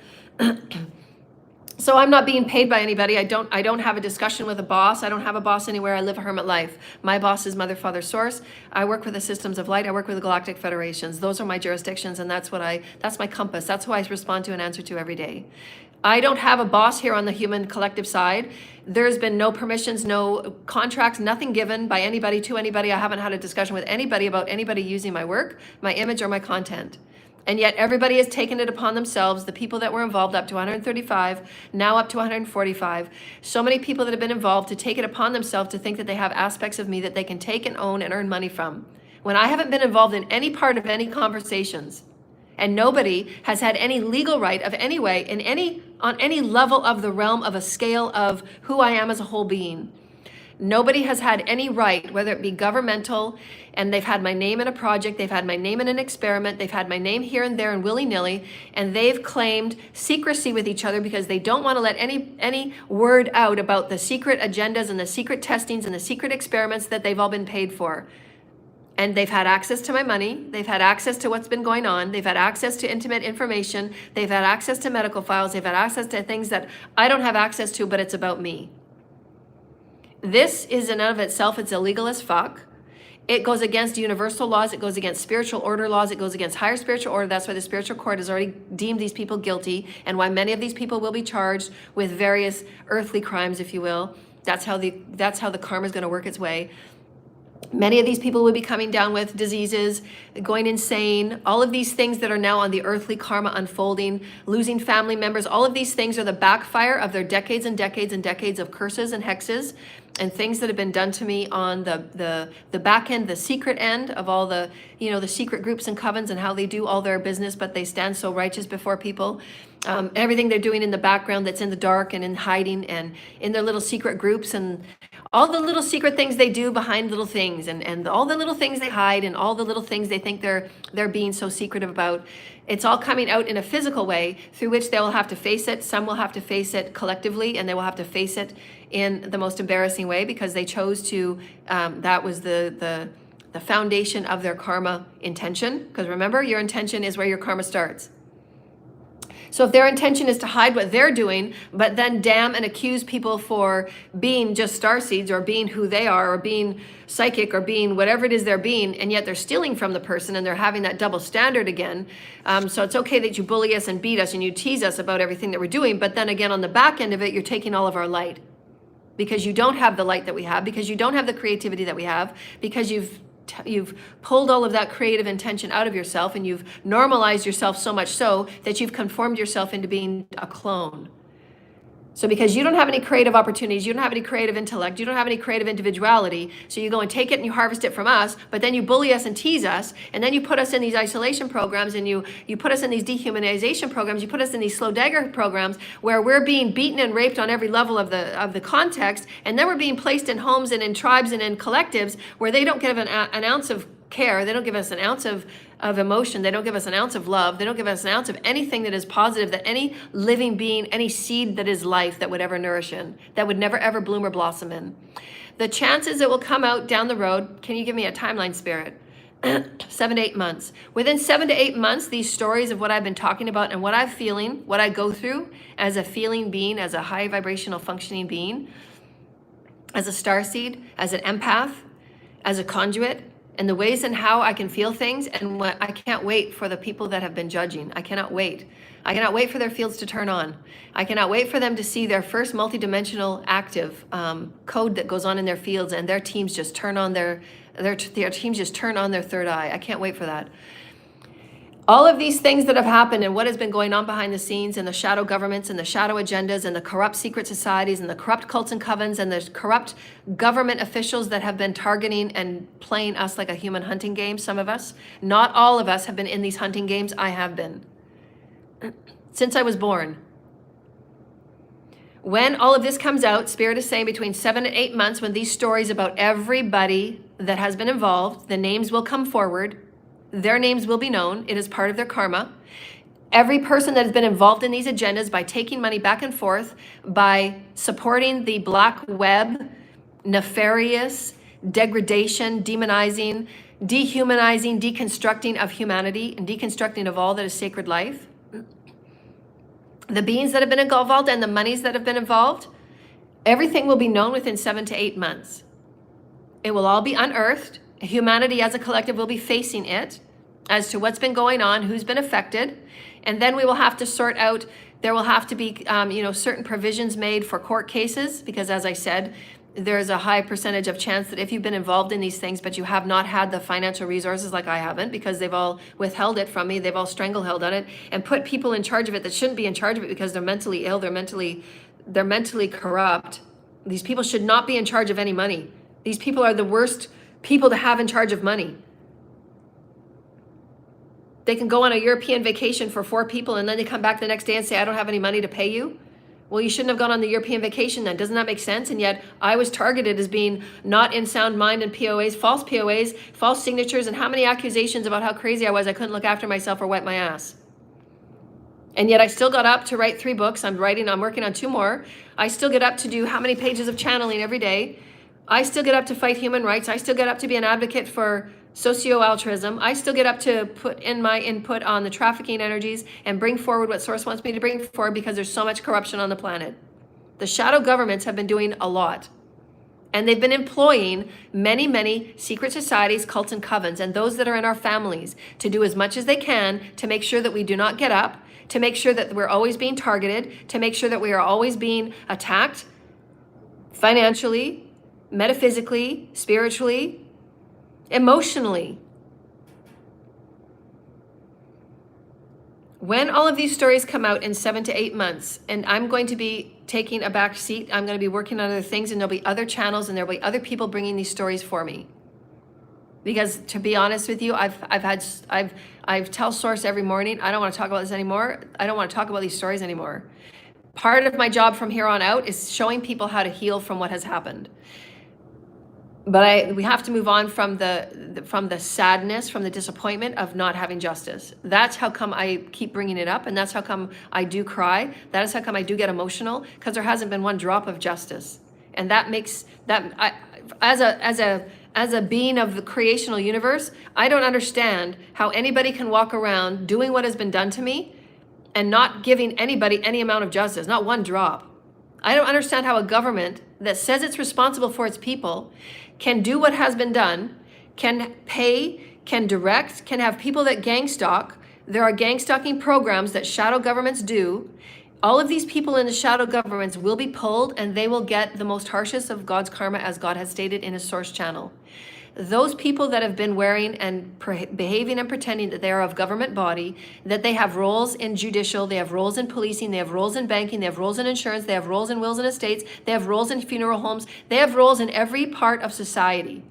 [SPEAKER 1] So I'm not being paid by anybody. I don't have a discussion with a boss. I don't have a boss anywhere. I live a hermit life. My boss is Mother, Father, Source. I work with the systems of light. I work with the Galactic Federations. Those are my jurisdictions, and that's my compass. That's who I respond to and answer to every day. I don't have a boss here on the human collective side. There's been no permissions, no contracts, nothing given by anybody to anybody. I haven't had a discussion with anybody about anybody using my work, my image, or my content. And yet everybody has taken it upon themselves, the people that were involved, up to 135, now up to 145. So many people that have been involved, to take it upon themselves to think that they have aspects of me that they can take and own and earn money from, when I haven't been involved in any part of any conversations. And nobody has had any legal right of any way on any level of the realm of a scale of who I am as a whole being. Nobody has had any right, whether it be governmental, and they've had my name in a project, they've had my name in an experiment, they've had my name here and there and willy-nilly, and they've claimed secrecy with each other because they don't want to let any word out about the secret agendas and the secret testings and the secret experiments that they've all been paid for. And they've had access to my money. They've had access to what's been going on. They've had access to intimate information. They've had access to medical files. They've had access to things that I don't have access to, but it's about me. This is in and of itself, it's illegal as fuck. It goes against universal laws. It goes against spiritual order laws. It goes against higher spiritual order. That's why the spiritual court has already deemed these people guilty, and why many of these people will be charged with various earthly crimes, if you will. That's how the karma is going to work its way. Many of these people will be coming down with diseases, going insane, all of these things that are now on the earthly karma unfolding, losing family members. All of these things are the backfire of their decades and decades and decades of curses and hexes and things that have been done to me on the back end, the secret end of all the, the secret groups and covens and how they do all their business, but they stand so righteous before people. Everything they're doing in the background that's in the dark and in hiding and in their little secret groups, and all the little secret things they do behind little things, and all the little things they hide, and all the little things they think they're being so secretive about. It's all coming out in a physical way through which they will have to face it. Some will have to face it collectively, and they will have to face it in the most embarrassing way because they chose to, that was the foundation of their karma intention. Because remember, your intention is where your karma starts. So if their intention is to hide what they're doing, but then damn and accuse people for being just starseeds or being who they are or being psychic or being whatever it is they're being, and yet they're stealing from the person and they're having that double standard again. So it's okay that you bully us and beat us and you tease us about everything that we're doing, but then again on the back end of it, you're taking all of our light because you don't have the light that we have, because you don't have the creativity that we have, because you've pulled all of that creative intention out of yourself, and you've normalized yourself so much so that you've conformed yourself into being a clone. So because you don't have any creative opportunities, you don't have any creative intellect, you don't have any creative individuality, so you go and take it and you harvest it from us, but then you bully us and tease us, and then you put us in these isolation programs, and you put us in these dehumanization programs, you put us in these slow dagger programs where we're being beaten and raped on every level of the context, and then we're being placed in homes and in tribes and in collectives where they don't give an ounce of care, they don't give us an ounce of emotion, they don't give us an ounce of love, they don't give us an ounce of anything that is positive, that any living being, any seed that is life that would ever nourish in, that would never ever bloom or blossom in. The chances it will come out down the road, can you give me a timeline, Spirit? 7 to 8 months. Within 7 to 8 months, these stories of what I've been talking about and what I'm feeling, what I go through as a feeling being, as a high vibrational functioning being, as a starseed, as an empath, as a conduit, and the ways and how I can feel things. And what I can't wait for the people that have been judging. I cannot wait. I cannot wait for their fields to turn on. I cannot wait for them to see their first multidimensional active code that goes on in their fields, and their teams just turn on their teams just turn on their third eye. I can't wait for that. All of these things that have happened and what has been going on behind the scenes, and the shadow governments and the shadow agendas and the corrupt secret societies and the corrupt cults and covens and the corrupt government officials that have been targeting and playing us like a human hunting game, some of us. Not all of us have been in these hunting games. I have been. Since I was born. When all of this comes out, Spirit is saying between 7 and 8 months, when these stories about everybody that has been involved, the names will come forward. Their names will be known. It is part of their karma. Every person that has been involved in these agendas by taking money back and forth, by supporting the black web, nefarious, degradation, demonizing, dehumanizing, deconstructing of humanity, and deconstructing of all that is sacred life. The beings that have been involved and the monies that have been involved, everything will be known within 7 to 8 months. It will all be unearthed. Humanity as a collective will be facing it as to what's been going on, who's been affected. And then we will have to sort out, there will have to be, certain provisions made for court cases, because as I said, there's a high percentage of chance that if you've been involved in these things, but you have not had the financial resources like I haven't, because they've all withheld it from me, they've all strangleheld on it and put people in charge of it that shouldn't be in charge of it because they're mentally ill, they're mentally corrupt. These people should not be in charge of any money. These people are the worst people to have in charge of money. They can go on a European vacation for 4 people and then they come back the next day and say, I don't have any money to pay you. Well, you shouldn't have gone on the European vacation then. Doesn't that make sense? And yet I was targeted as being not in sound mind, and POAs, false signatures, and how many accusations about how crazy I was. I couldn't look after myself or wipe my ass. And yet I still got up to write 3 books. I'm working on 2 more. I still get up to do how many pages of channeling every day. I still get up to fight human rights. I still get up to be an advocate for socio-altruism. I still get up to put in my input on the trafficking energies and bring forward what Source wants me to bring forward, because there's so much corruption on the planet. The shadow governments have been doing a lot. And they've been employing many, many secret societies, cults, and covens, and those that are in our families to do as much as they can to make sure that we do not get up, to make sure that we're always being targeted, to make sure that we are always being attacked financially, metaphysically, spiritually, emotionally. When all of these stories come out in 7 to 8 months, and I'm going to be taking a back seat, I'm going to be working on other things, and there'll be other channels and there'll be other people bringing these stories for me. Because to be honest with you, I've tell Source every morning, I don't want to talk about this anymore. I don't want to talk about these stories anymore. Part of my job from here on out is showing people how to heal from what has happened. But we have to move on from the sadness, from the disappointment of not having justice. That's how come I keep bringing it up, and that's how come I do cry. That is how come I do get emotional, because there hasn't been one drop of justice. And that makes that as a being of the creational universe, I don't understand how anybody can walk around doing what has been done to me and not giving anybody any amount of justice, not one drop. I don't understand how a government that says it's responsible for its people can do what has been done, can pay, can direct, can have people that gang stalk. There are gang stalking programs that shadow governments do. All of these people in the shadow governments will be pulled, and they will get the most harshest of God's karma, as God has stated in his Source channel. Those people that have been wearing and behaving and pretending that they are of government body, that they have roles in judicial, they have roles in policing, they have roles in banking, they have roles in insurance, they have roles in wills and estates, they have roles in funeral homes, they have roles in every part of society.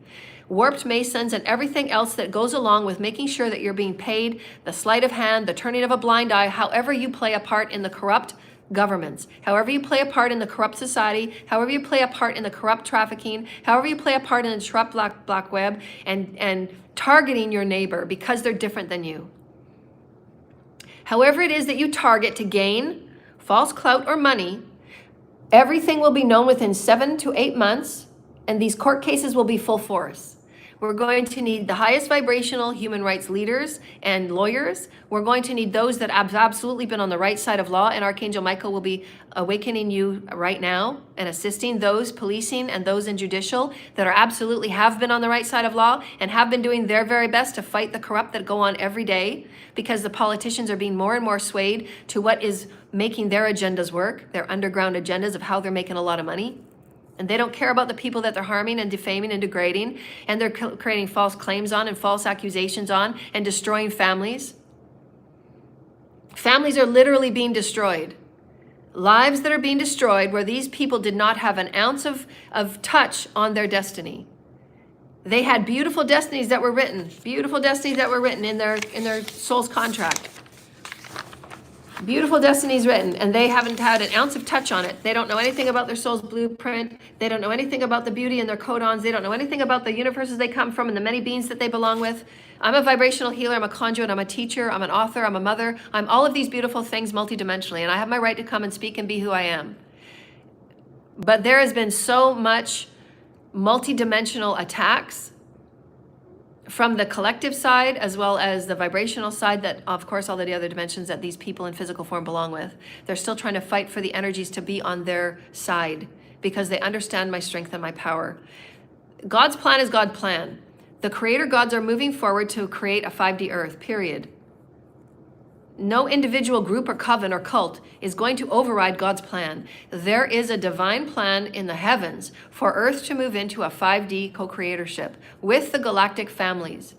[SPEAKER 1] Warped Masons and everything else that goes along with making sure that you're being paid, the sleight of hand, the turning of a blind eye, however you play a part in the corrupt governments, however you play a part in the corrupt society, however you play a part in the corrupt trafficking, however you play a part in the corrupt black web, and targeting your neighbor because they're different than you. However it is that you target to gain false clout or money, everything will be known within 7 to 8 months, and these court cases will be full force. We're going to need the highest vibrational human rights leaders and lawyers. We're going to need those that have absolutely been on the right side of law, and Archangel Michael will be awakening you right now and assisting those policing and those in judicial that are absolutely have been on the right side of law and have been doing their very best to fight the corrupt that go on every day, because the politicians are being more and more swayed to what is making their agendas work, their underground agendas of how they're making a lot of money. And they don't care about the people that they're harming and defaming and degrading, and they're creating false claims on and false accusations on and destroying families. Families are literally being destroyed. Lives that are being destroyed where these people did not have an ounce of touch on their destiny. They had beautiful destinies that were written in their soul's contract. Beautiful destinies written, and they haven't had an ounce of touch on it. They don't know anything about their soul's blueprint. They don't know anything about the beauty in their codons. They don't know anything about the universes they come from and the many beings that they belong with. I'm a vibrational healer. I'm a conduit. I'm a teacher. I'm an author. I'm a mother. I'm all of these beautiful things multidimensionally, and I have my right to come and speak and be who I am. But there has been so much multidimensional attacks from the collective side as well as the vibrational side, that of course all of the other dimensions that these people in physical form belong with. They're still trying to fight for the energies to be on their side because they understand my strength and my power. God's plan is God's plan. The creator gods are moving forward to create a 5D earth, period. No individual group or coven or cult is going to override God's plan. There is a divine plan in the heavens for Earth to move into a 5D co-creatorship with the galactic families.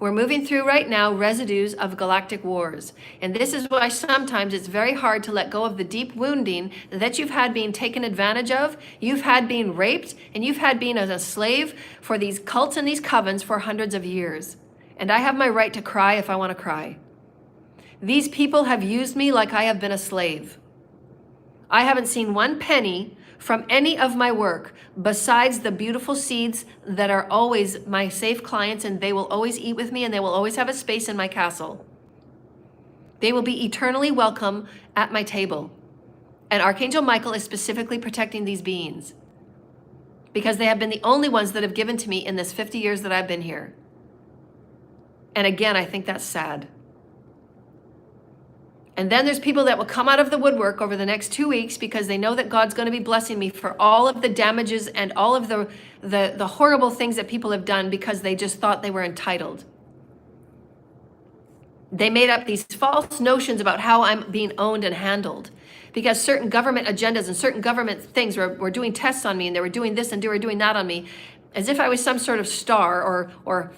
[SPEAKER 1] We're moving through right now residues of galactic wars. And this is why sometimes it's very hard to let go of the deep wounding that you've had being taken advantage of, you've had being raped, and you've had being as a slave for these cults and these covens for hundreds of years. And I have my right to cry if I want to cry. These people have used me like I have been a slave. I haven't seen one penny from any of my work besides the beautiful seeds that are always my safe clients, and they will always eat with me and they will always have a space in my castle. They will be eternally welcome at my table. And Archangel Michael is specifically protecting these beings because they have been the only ones that have given to me in this 50 years that I've been here. And again, I think that's sad. And then there's people that will come out of the woodwork over the next 2 weeks because they know that God's going to be blessing me for all of the damages and all of the horrible things that people have done because they just thought they were entitled. They made up these false notions about how I'm being owned and handled because certain government agendas and certain government things were doing tests on me, and they were doing this and they were doing that on me as if I was some sort of star or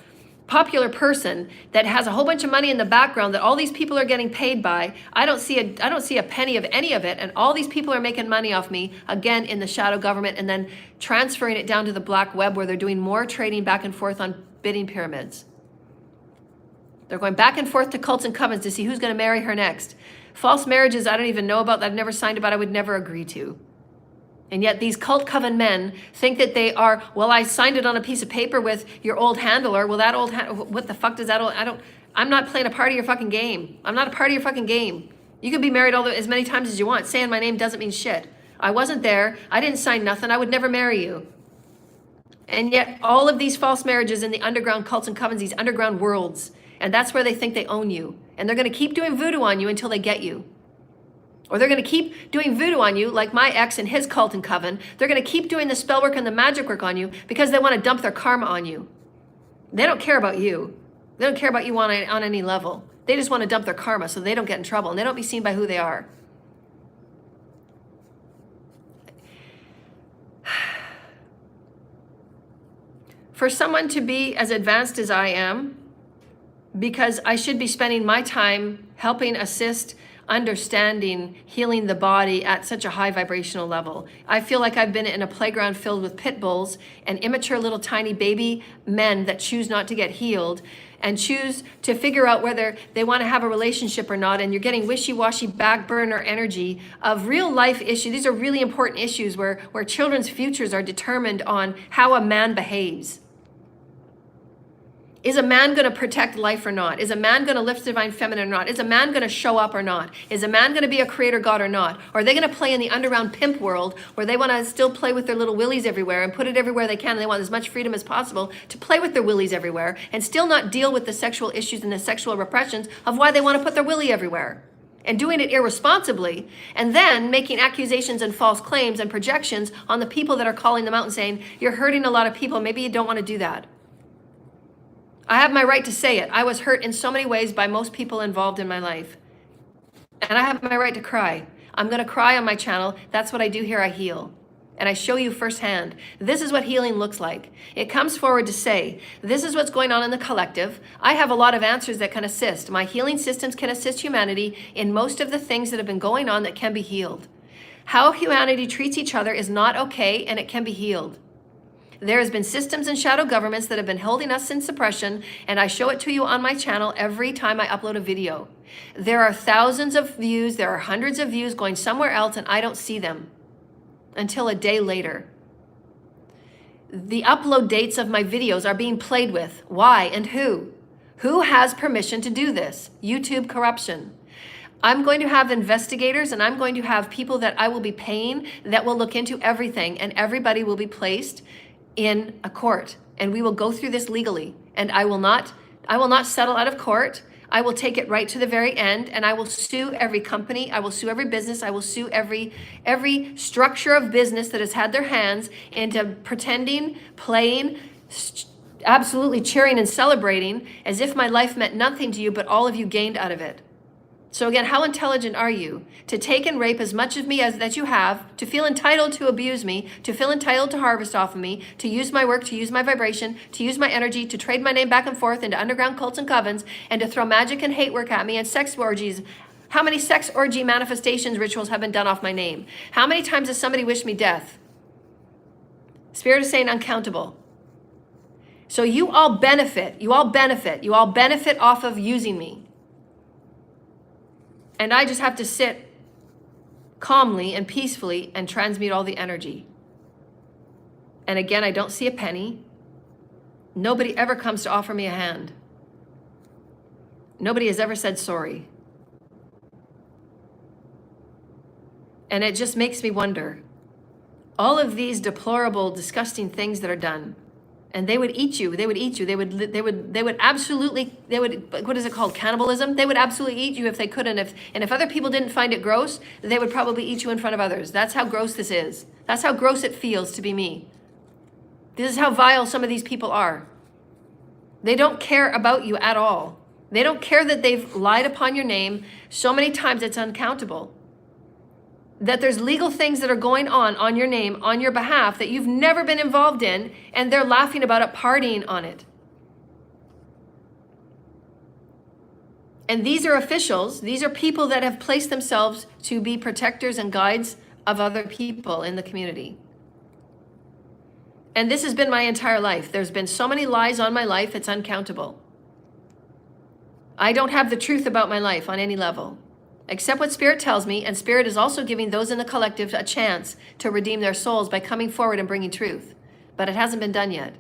[SPEAKER 1] popular person that has a whole bunch of money in the background that all these people are getting paid by. I don't see a penny of any of it, and all these people are making money off me, again, in the shadow government, and then transferring it down to the black web where they're doing more trading back and forth on bidding pyramids. They're going back and forth to cults and covens to see who's going to marry her next. False marriages I don't even know about, that I've never signed about, I would never agree to. And yet these cult coven men think that they are, well, I signed it on a piece of paper with your old handler. Well, that old, what the fuck does that old, I'm not playing a part of your fucking game. I'm not a part of your fucking game. You can be married as many times as you want. Saying my name doesn't mean shit. I wasn't there. I didn't sign nothing. I would never marry you. And yet all of these false marriages in the underground cults and covens, these underground worlds, and that's where they think they own you. And they're going to keep doing voodoo on you until they get you. Or they're going to keep doing voodoo on you, like my ex and his cult and coven. They're going to keep doing the spell work and the magic work on you because they want to dump their karma on you. They don't care about you. They don't care about you on any level. They just want to dump their karma so they don't get in trouble and they don't be seen by who they are. For someone to be as advanced as I am, because I should be spending my time helping assist, understanding, healing the body at such a high vibrational level. I feel like I've been in a playground filled with pit bulls and immature little tiny baby men that choose not to get healed and choose to figure out whether they want to have a relationship or not. And you're getting wishy-washy back burner energy of real life issues. These are really important issues where children's futures are determined on how a man behaves. Is a man going to protect life or not? Is a man going to lift divine feminine or not? Is a man going to show up or not? Is a man going to be a creator god or not? Or are they going to play in the underground pimp world where they want to still play with their little willies everywhere and put it everywhere they can, and they want as much freedom as possible to play with their willies everywhere and still not deal with the sexual issues and the sexual repressions of why they want to put their willy everywhere? And doing it irresponsibly, and then making accusations and false claims and projections on the people that are calling them out and saying, you're hurting a lot of people, maybe you don't want to do that. I have my right to say it. I was hurt in so many ways by most people involved in my life. And I have my right to cry. I'm going to cry on my channel. That's what I do here. I heal. And I show you firsthand. This is what healing looks like. It comes forward to say, this is what's going on in the collective. I have a lot of answers that can assist. My healing systems can assist humanity in most of the things that have been going on that can be healed. How humanity treats each other is not okay, and it can be healed. There has been systems and shadow governments that have been holding us in suppression, and I show it to you on my channel every time I upload a video. There are thousands of views, there are hundreds of views going somewhere else, and I don't see them until a day later. The upload dates of my videos are being played with. Why and who? Who has permission to do this? YouTube corruption. I'm going to have investigators, and I'm going to have people that I will be paying that will look into everything, and everybody will be placed in a court, and we will go through this legally. And I will not settle out of court. I will take it right to the very end, and I will sue every company. I will sue every business. I will sue every structure of business that has had their hands into pretending, playing, absolutely cheering and celebrating as if my life meant nothing to you, but all of you gained out of it. So again, how intelligent are you to take and rape as much of me as that you have, to feel entitled to abuse me, to feel entitled to harvest off of me, to use my work, to use my vibration, to use my energy, to trade my name back and forth into underground cults and covens, and to throw magic and hate work at me and sex orgies? How many sex orgy manifestations rituals have been done off my name? How many times has somebody wished me death? Spirit is saying uncountable. So you all benefit off of using me. And I just have to sit calmly and peacefully and transmute all the energy. And again, I don't see a penny. Nobody ever comes to offer me a hand. Nobody has ever said sorry. And it just makes me wonder, all of these deplorable, disgusting things that are done, and they would eat you. They would eat you. They would absolutely, what is it called? Cannibalism? They would absolutely eat you if they could. And if other people didn't find it gross, they would probably eat you in front of others. That's how gross this is. That's how gross it feels to be me. This is how vile some of these people are. They don't care about you at all. They don't care that they've lied upon your name so many times it's uncountable. That there's legal things that are going on your name, on your behalf, that you've never been involved in, and they're laughing about it, partying on it. And these are officials, these are people that have placed themselves to be protectors and guides of other people in the community. And this has been my entire life. There's been so many lies on my life, it's uncountable. I don't have the truth about my life on any level. Accept what Spirit tells me, and Spirit is also giving those in the collective a chance to redeem their souls by coming forward and bringing truth. But it hasn't been done yet.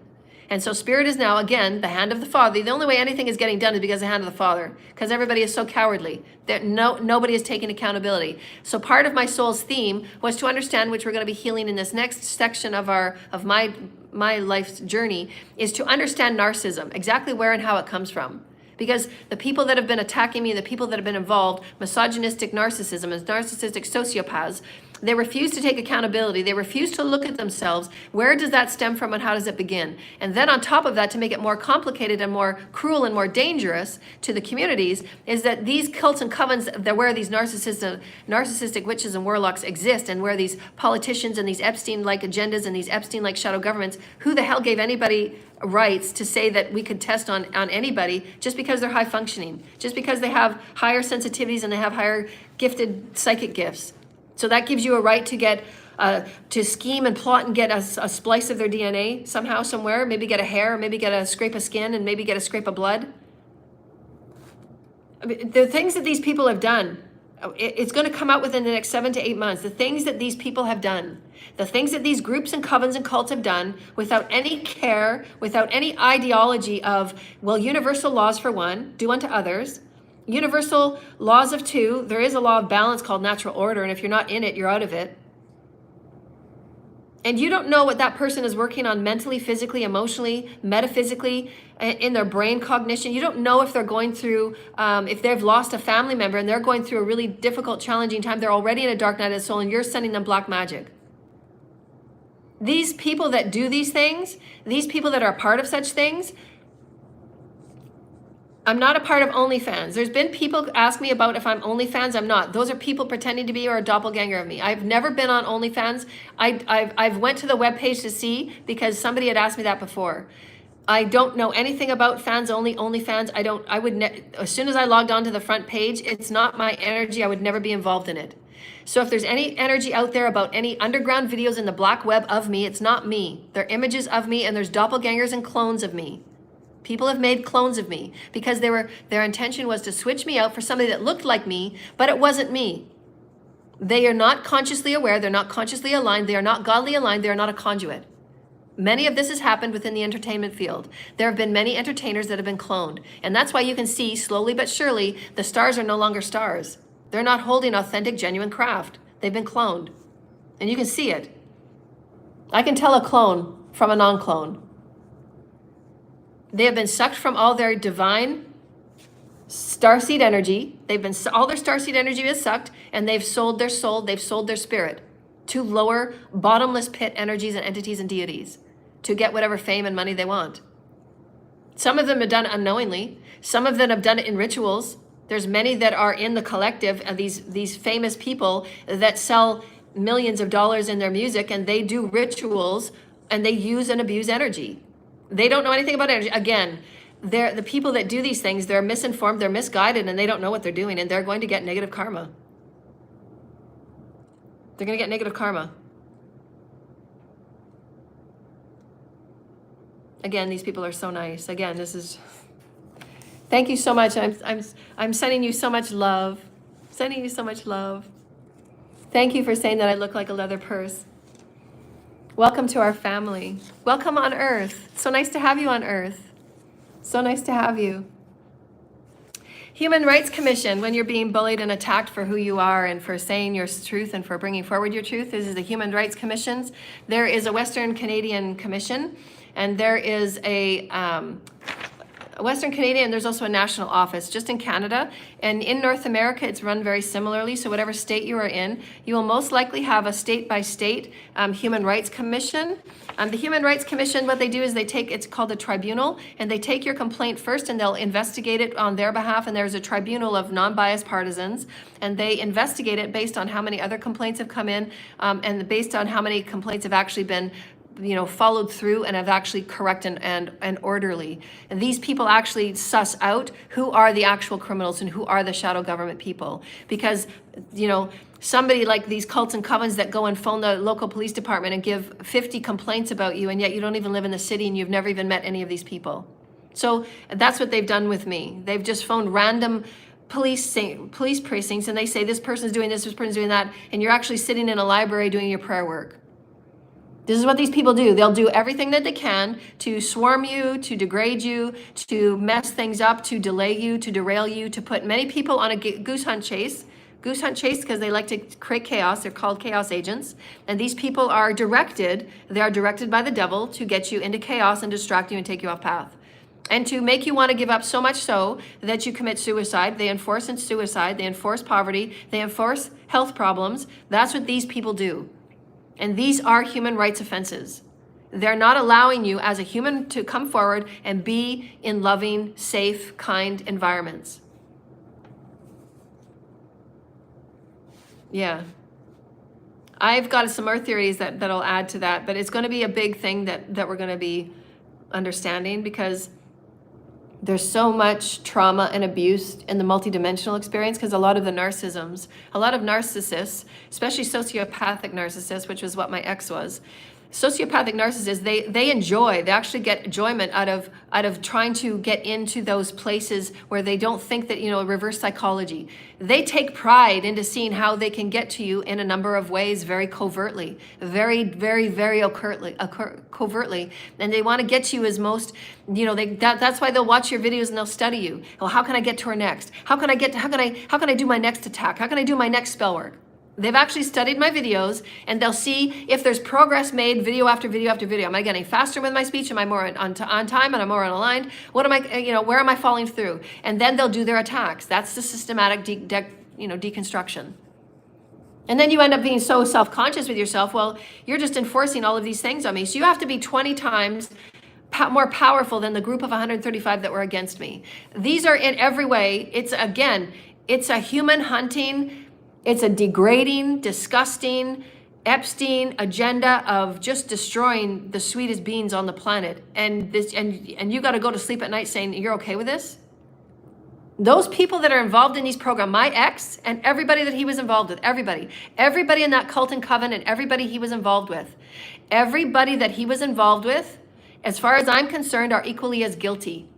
[SPEAKER 1] And so Spirit is now, again, the hand of the Father. The only way anything is getting done is because of the hand of the Father, because everybody is so cowardly that nobody is taking accountability. So part of my soul's theme was to understand, which we're going to be healing in this next section of my life's journey, is to understand narcissism, exactly where and how it comes from. Because the people that have been attacking me, the people that have been involved, misogynistic narcissism and narcissistic sociopaths, they refuse to take accountability. They refuse to look at themselves. Where does that stem from and how does it begin? And then on top of that, to make it more complicated and more cruel and more dangerous to the communities, is that these cults and covens, that where these narcissistic witches and warlocks exist, and where these politicians and these Epstein-like agendas and these Epstein-like shadow governments, who the hell gave anybody rights to say that we could test on anybody just because they're high functioning, just because they have higher sensitivities and they have higher gifted psychic gifts? So that gives you a right to get, to scheme and plot and get a splice of their DNA somehow, somewhere, maybe get a hair, maybe get a scrape of skin, and maybe get a scrape of blood. I mean, the things that these people have done It's going to come out within the next 7 to 8 months. The things that these people have done, the things that these groups and covens and cults have done without any care, without any ideology of, well, universal laws for one, do unto others. Universal laws of two, there is a law of balance called natural order, and if you're not in it, you're out of it. And you don't know what that person is working on mentally, physically, emotionally, metaphysically, in their brain cognition. You don't know if they're going through, if they've lost a family member and they're going through a really difficult, challenging time. They're already in a dark night of the soul and you're sending them black magic. These people that do these things, these people that are a part of such things, I'm not a part of OnlyFans. There's been people ask me about if I'm OnlyFans. I'm not. Those are people pretending to be or a doppelganger of me. I've never been on OnlyFans. I've went to the webpage to see because somebody had asked me that before. I don't know anything about fans only, OnlyFans. As soon as I logged on to the front page, it's not my energy. I would never be involved in it. So if there's any energy out there about any underground videos in the black web of me, it's not me. They're images of me and there's doppelgangers and clones of me. People have made clones of me because their intention was to switch me out for somebody that looked like me, but it wasn't me. They are not consciously aware. They're not consciously aligned. They are not godly aligned. They are not a conduit. Many of this has happened within the entertainment field. There have been many entertainers that have been cloned. And that's why you can see slowly but surely the stars are no longer stars. They're not holding authentic, genuine craft. They've been cloned. And you can see it. I can tell a clone from a non-clone. They have been sucked from all their divine starseed energy. All their starseed energy is sucked, and they've sold their soul, they've sold their spirit to lower bottomless pit energies and entities and deities to get whatever fame and money they want. Some of them have done it unknowingly. Some of them have done it in rituals. There's many that are in the collective of these famous people that sell millions of dollars in their music, and they do rituals and they use and abuse energy. They don't know anything about energy. Again, the people that do these things, they're misinformed, they're misguided, and they don't know what they're doing, and they're going to get negative karma. They're going to get negative karma. Again, these people are so nice. Again, this is... Thank you so much. I'm sending you so much love. Sending you so much love. Thank you for saying that I look like a leather purse. Welcome to our family. Welcome on Earth. So nice to have you on Earth. So nice to have you. Human Rights Commission, when you're being bullied and attacked for who you are and for saying your truth and for bringing forward your truth, this is the Human Rights Commissions. There is a Western Canadian Commission, and there is a Western Canadian, there's also a national office just in Canada. And in North America, it's run very similarly. So whatever state you are in, you will most likely have a state-by-state Human Rights Commission. The Human Rights Commission, what they do is it's called a tribunal, and they take your complaint first and they'll investigate it on their behalf. And there's a tribunal of non-biased partisans, and they investigate it based on how many other complaints have come in and based on how many complaints have actually been followed through and have actually correct and orderly. And these people actually suss out who are the actual criminals and who are the shadow government people. Because, somebody like these cults and covens that go and phone the local police department and give 50 complaints about you, and yet you don't even live in the city and you've never even met any of these people. So that's what they've done with me. They've just phoned random police precincts and they say this person's doing this person's doing that, and you're actually sitting in a library doing your prayer work. This is what these people do. They'll do everything that they can to swarm you, to degrade you, to mess things up, to delay you, to derail you, to put many people on a goose hunt chase. Goose hunt chase because they like to create chaos. They're called chaos agents. And these people are directed by the devil to get you into chaos and distract you and take you off path. And to make you want to give up so much so that you commit suicide. They enforce suicide. They enforce poverty. They enforce health problems. That's what these people do. And these are human rights offenses. They're not allowing you as a human to come forward and be in loving, safe, kind environments. Yeah. I've got some more theories that'll add to that, but it's going to be a big thing that we're going to be understanding because there's so much trauma and abuse in the multidimensional experience because a lot of narcissists, especially sociopathic narcissists, which was what my ex was, Sociopathic narcissists, they actually get enjoyment out of trying to get into those places where they don't think that, reverse psychology. They take pride into seeing how they can get to you in a number of ways, very covertly, very, very, very covertly. And they want to get you as most, that's why they'll watch your videos and they'll study you. Well, how can I get to her next? How can I do my next attack? How can I do my next spell work? They've actually studied my videos and they'll see if there's progress made video after video after video. Am I getting faster with my speech? Am I more on time? And I'm more aligned? What am I, where am I falling through? And then they'll do their attacks. That's the systematic deconstruction. And then you end up being so self-conscious with yourself. Well, you're just enforcing all of these things on me. So you have to be 20 times more powerful than the group of 135 that were against me. These are in every way. It's a human hunting. It's a degrading, disgusting, Epstein agenda of just destroying the sweetest beings on the planet. And you got to go to sleep at night saying, you're okay with this? Those people that are involved in these programs, my ex and everybody that he was involved with, everybody in that cult and coven and everybody he was involved with, everybody that he was involved with, as far as I'm concerned, are equally as guilty.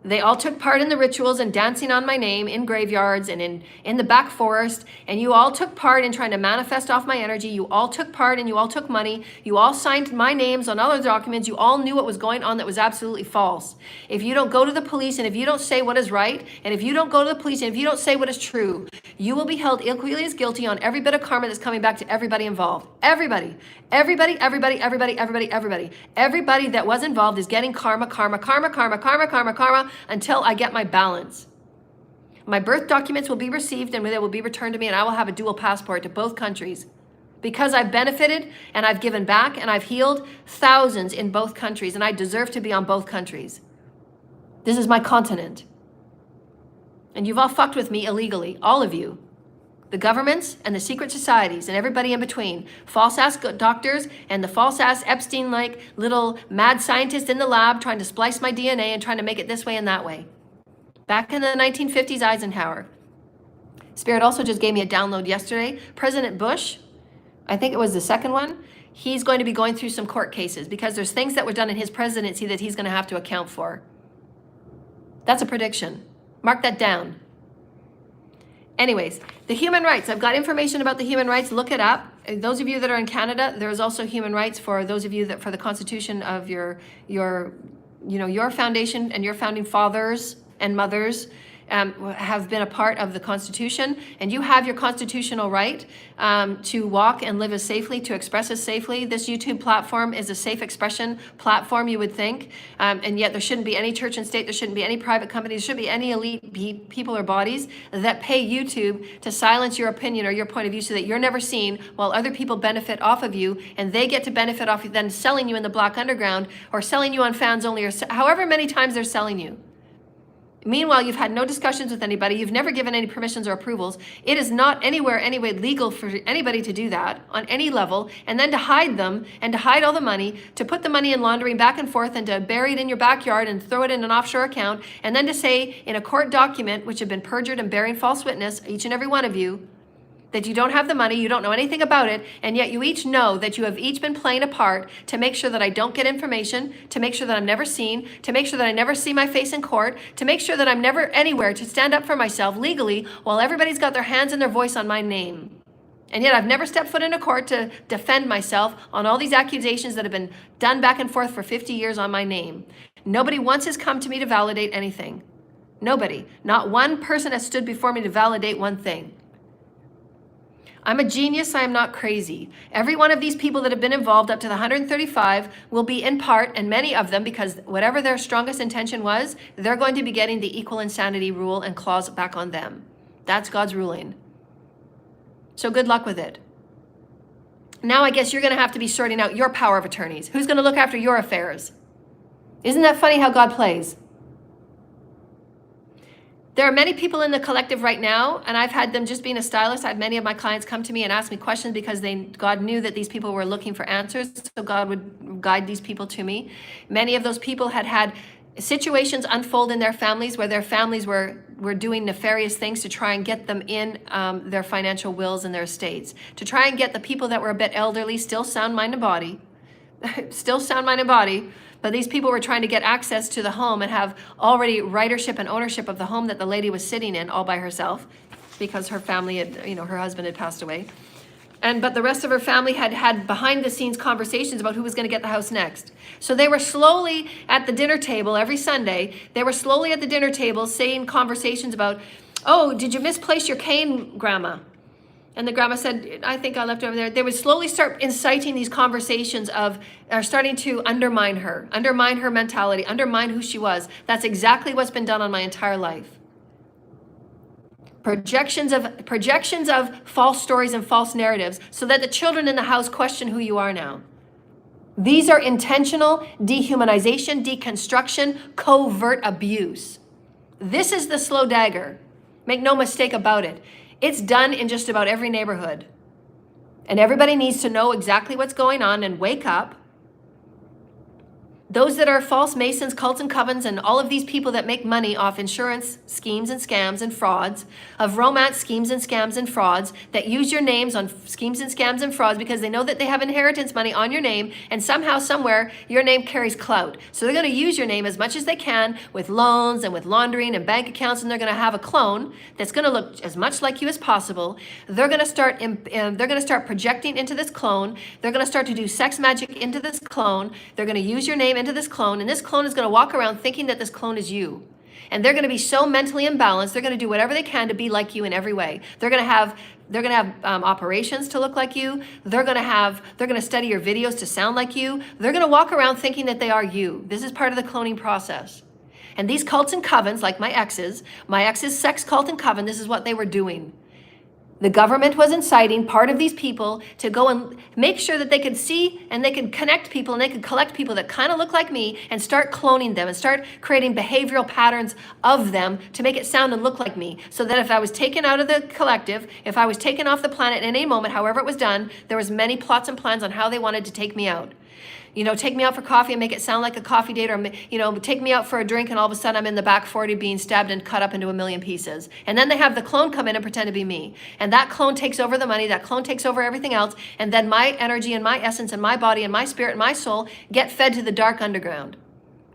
[SPEAKER 1] They all took part in the rituals and dancing on my name in graveyards and in the back forest. And you all took part in trying to manifest off my energy. You all took part and you all took money. You all signed my names on other documents. You all knew what was going on that was absolutely false. If you don't go to the police and if you don't say what is right, and if you don't go to the police and if you don't say what is true, you will be held equally as guilty on every bit of karma that's coming back to everybody involved. Everybody that was involved is getting karma until I get my balance. My birth documents will be received and they will be returned to me, and I will have a dual passport to both countries because I've benefited and I've given back and I've healed thousands in both countries, and I deserve to be on both countries. This is my continent. And you've all fucked with me illegally, all of you. The governments and the secret societies and everybody in between, false-ass doctors and the false-ass Epstein-like little mad scientist in the lab trying to splice my DNA and trying to make it this way and that way. Back in the 1950s, Eisenhower. Spirit also just gave me a download yesterday. President Bush, I think it was the second one, he's going to be going through some court cases because there's things that were done in his presidency that he's going to have to account for. That's a prediction. Mark that down. Anyways, the human rights. I've got information about the human rights. Look it up. Those of you that are in Canada, there is also human rights for those of you that for the constitution of your foundation and your founding fathers and mothers have been a part of the Constitution, and you have your constitutional right to walk and live as safely, to express as safely. This YouTube platform is a safe expression platform, you would think, and yet there shouldn't be any church and state, there shouldn't be any private companies, there shouldn't be any elite people or bodies that pay YouTube to silence your opinion or your point of view so that you're never seen while other people benefit off of you, and they get to benefit off of then selling you in the black underground or selling you on fans only or however many times they're selling you. Meanwhile, you've had no discussions with anybody. You've never given any permissions or approvals. It is not anywhere, anyway, legal for anybody to do that on any level, and then to hide them and to hide all the money, to put the money in laundering back and forth and to bury it in your backyard and throw it in an offshore account, and then to say in a court document, which have been perjured and bearing false witness, each and every one of you, that you don't have the money, you don't know anything about it, and yet you each know that you have each been playing a part to make sure that I don't get information, to make sure that I'm never seen, to make sure that I never see my face in court, to make sure that I'm never anywhere to stand up for myself legally while everybody's got their hands and their voice on my name. And yet I've never stepped foot in a court to defend myself on all these accusations that have been done back and forth for 50 years on my name. Nobody once has come to me to validate anything. Nobody. Not one person has stood before me to validate one thing. I'm a genius, I am not crazy. Every one of these people that have been involved up to the 135 will be in part, and many of them, because whatever their strongest intention was, they're going to be getting the equal insanity rule and clause back on them. That's God's ruling. So good luck with it. Now I guess you're going to have to be sorting out your power of attorneys. Who's going to look after your affairs? Isn't that funny how God plays? There are many people in the collective right now, and I've had them just being a stylist. I had many of my clients come to me and ask me questions because God knew that these people were looking for answers, so God would guide these people to me. Many of those people had situations unfold in their families where their families were doing nefarious things to try and get them in their financial wills and their estates, to try and get the people that were a bit elderly, still sound mind and body, still sound, mind, and body, but these people were trying to get access to the home and have already ridership and ownership of the home that the lady was sitting in all by herself because her family had, her husband had passed away. But the rest of her family had behind the scenes conversations about who was going to get the house next. So they were slowly at the dinner table every Sunday. They were slowly at the dinner table saying conversations about, oh, did you misplace your cane, Grandma? And the grandma said, I think I left it over there. They would slowly start inciting these conversations starting to undermine her mentality, undermine who she was. That's exactly what's been done on my entire life. Projections of false stories and false narratives so that the children in the house question who you are now. These are intentional dehumanization, deconstruction, covert abuse. This is the slow dagger. Make no mistake about it. It's done in just about every neighborhood. And everybody needs to know exactly what's going on and wake up. Those that are false masons, cults and covens, and all of these people that make money off insurance schemes and scams and frauds, of romance schemes and scams and frauds, that use your names on schemes and scams and frauds because they know that they have inheritance money on your name, and somehow, somewhere, your name carries clout. So they're going to use your name as much as they can with loans and with laundering and bank accounts, and they're going to have a clone that's going to look as much like you as possible. They're going to start projecting into this clone. They're going to start to do sex magic into this clone. They're going to use your name into this clone, and this clone is going to walk around thinking that this clone is you. And they're going to be so mentally imbalanced, they're going to do whatever they can to be like you in every way. They're going to have operations to look like you. They're going to study your videos to sound like you. They're going to walk around thinking that they are you. This is part of the cloning process. And these cults and covens, like my ex's sex cult and coven, this is what they were doing. The government was inciting part of these people to go and make sure that they could see and they could connect people and they could collect people that kind of look like me and start cloning them and start creating behavioral patterns of them to make it sound and look like me. So that if I was taken out of the collective, if I was taken off the planet in any moment, however it was done, there was many plots and plans on how they wanted to take me out. Take me out for coffee and make it sound like a coffee date, or, take me out for a drink and all of a sudden I'm in the back 40 being stabbed and cut up into a million pieces. And then they have the clone come in and pretend to be me. And that clone takes over the money, that clone takes over everything else, and then my energy and my essence and my body and my spirit and my soul get fed to the dark underground.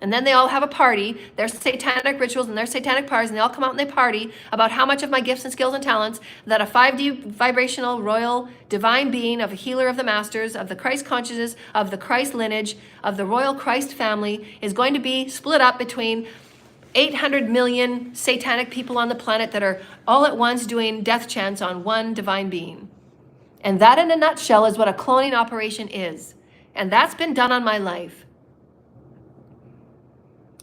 [SPEAKER 1] And then they all have a party, their satanic rituals and their satanic parties, and they all come out and they party about how much of my gifts and skills and talents that a 5D vibrational royal divine being of a healer of the masters, of the Christ consciousness, of the Christ lineage, of the royal Christ family is going to be split up between 800 million satanic people on the planet that are all at once doing death chants on one divine being. And that in a nutshell is what a cloning operation is. And that's been done on my life.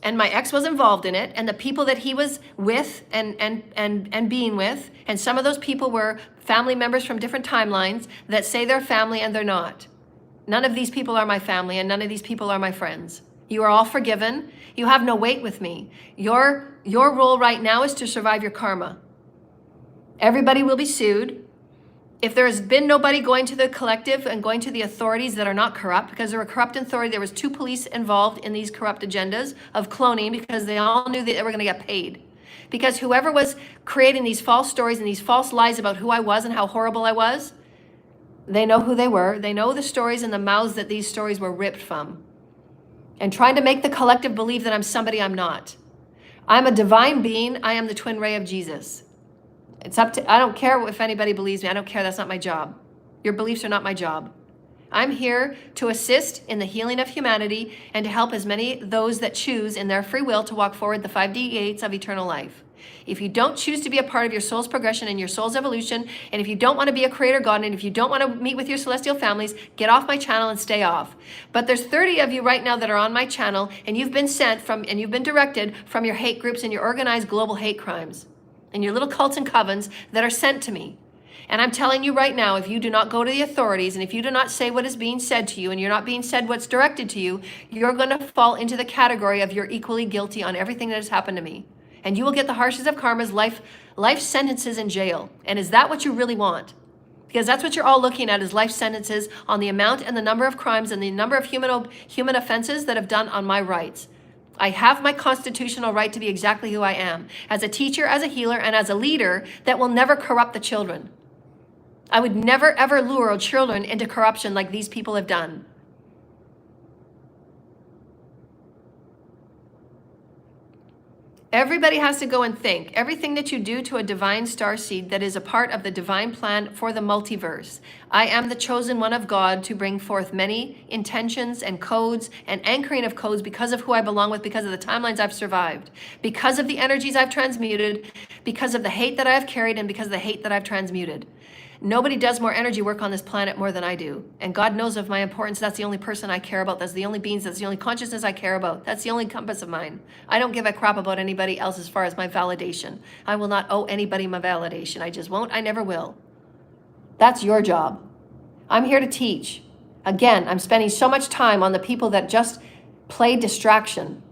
[SPEAKER 1] And my ex was involved in it, and the people that he was with and being with, and some of those people were family members from different timelines that say they're family and they're not. None of these people are my family, and none of these people are my friends. You are all forgiven. You have no weight with me. Your role right now is to survive your karma. Everybody will be sued. If there has been nobody going to the collective and going to the authorities that are not corrupt, because there were corrupt authorities, there was 2 police involved in these corrupt agendas of cloning because they all knew that they were going to get paid. Because whoever was creating these false stories and these false lies about who I was and how horrible I was, they know who they were. They know the stories and the mouths that these stories were ripped from. And trying to make the collective believe that I'm somebody I'm not. I'm a divine being. I am the twin ray of Jesus. It's up to, I don't care if anybody believes me. I don't care. That's not my job. Your beliefs are not my job. I'm here to assist in the healing of humanity and to help as many those that choose in their free will to walk forward the 5D gates of eternal life. If you don't choose to be a part of your soul's progression and your soul's evolution, and if you don't want to be a creator God, and if you don't want to meet with your celestial families, get off my channel and stay off. But there's 30 of you right now that are on my channel, and you've been sent from, and you've been directed from your hate groups and your organized global hate crimes. And your little cults and covens that are sent to me. And I'm telling you right now, if you do not go to the authorities and if you do not say what is being said to you and you're not being said what's directed to you, you're going to fall into the category of you're equally guilty on everything that has happened to me. And you will get the harshest of karmas, life sentences in jail. And is that what you really want? Because that's what you're all looking at is life sentences on the amount and the number of crimes and the number of human offenses that have done on my rights. I have my constitutional right to be exactly who I am, as a teacher, as a healer, and as a leader that will never corrupt the children. I would never, ever lure children into corruption like these people have done. Everybody has to go and think. Everything that you do to a divine starseed that is a part of the divine plan for the multiverse. I am the chosen one of God to bring forth many intentions and codes and anchoring of codes because of who I belong with, because of the timelines I've survived, because of the energies I've transmuted, because of the hate that I've carried, and because of the hate that I've transmuted. Nobody does more energy work on this planet more than I do. And God knows of my importance. That's the only person I care about. That's the only beings. That's the only consciousness I care about. That's the only compass of mine. I don't give a crap about anybody else as far as my validation. I will not owe anybody my validation. I just won't. I never will. That's your job. I'm here to teach. Again, I'm spending so much time on the people that just play distraction.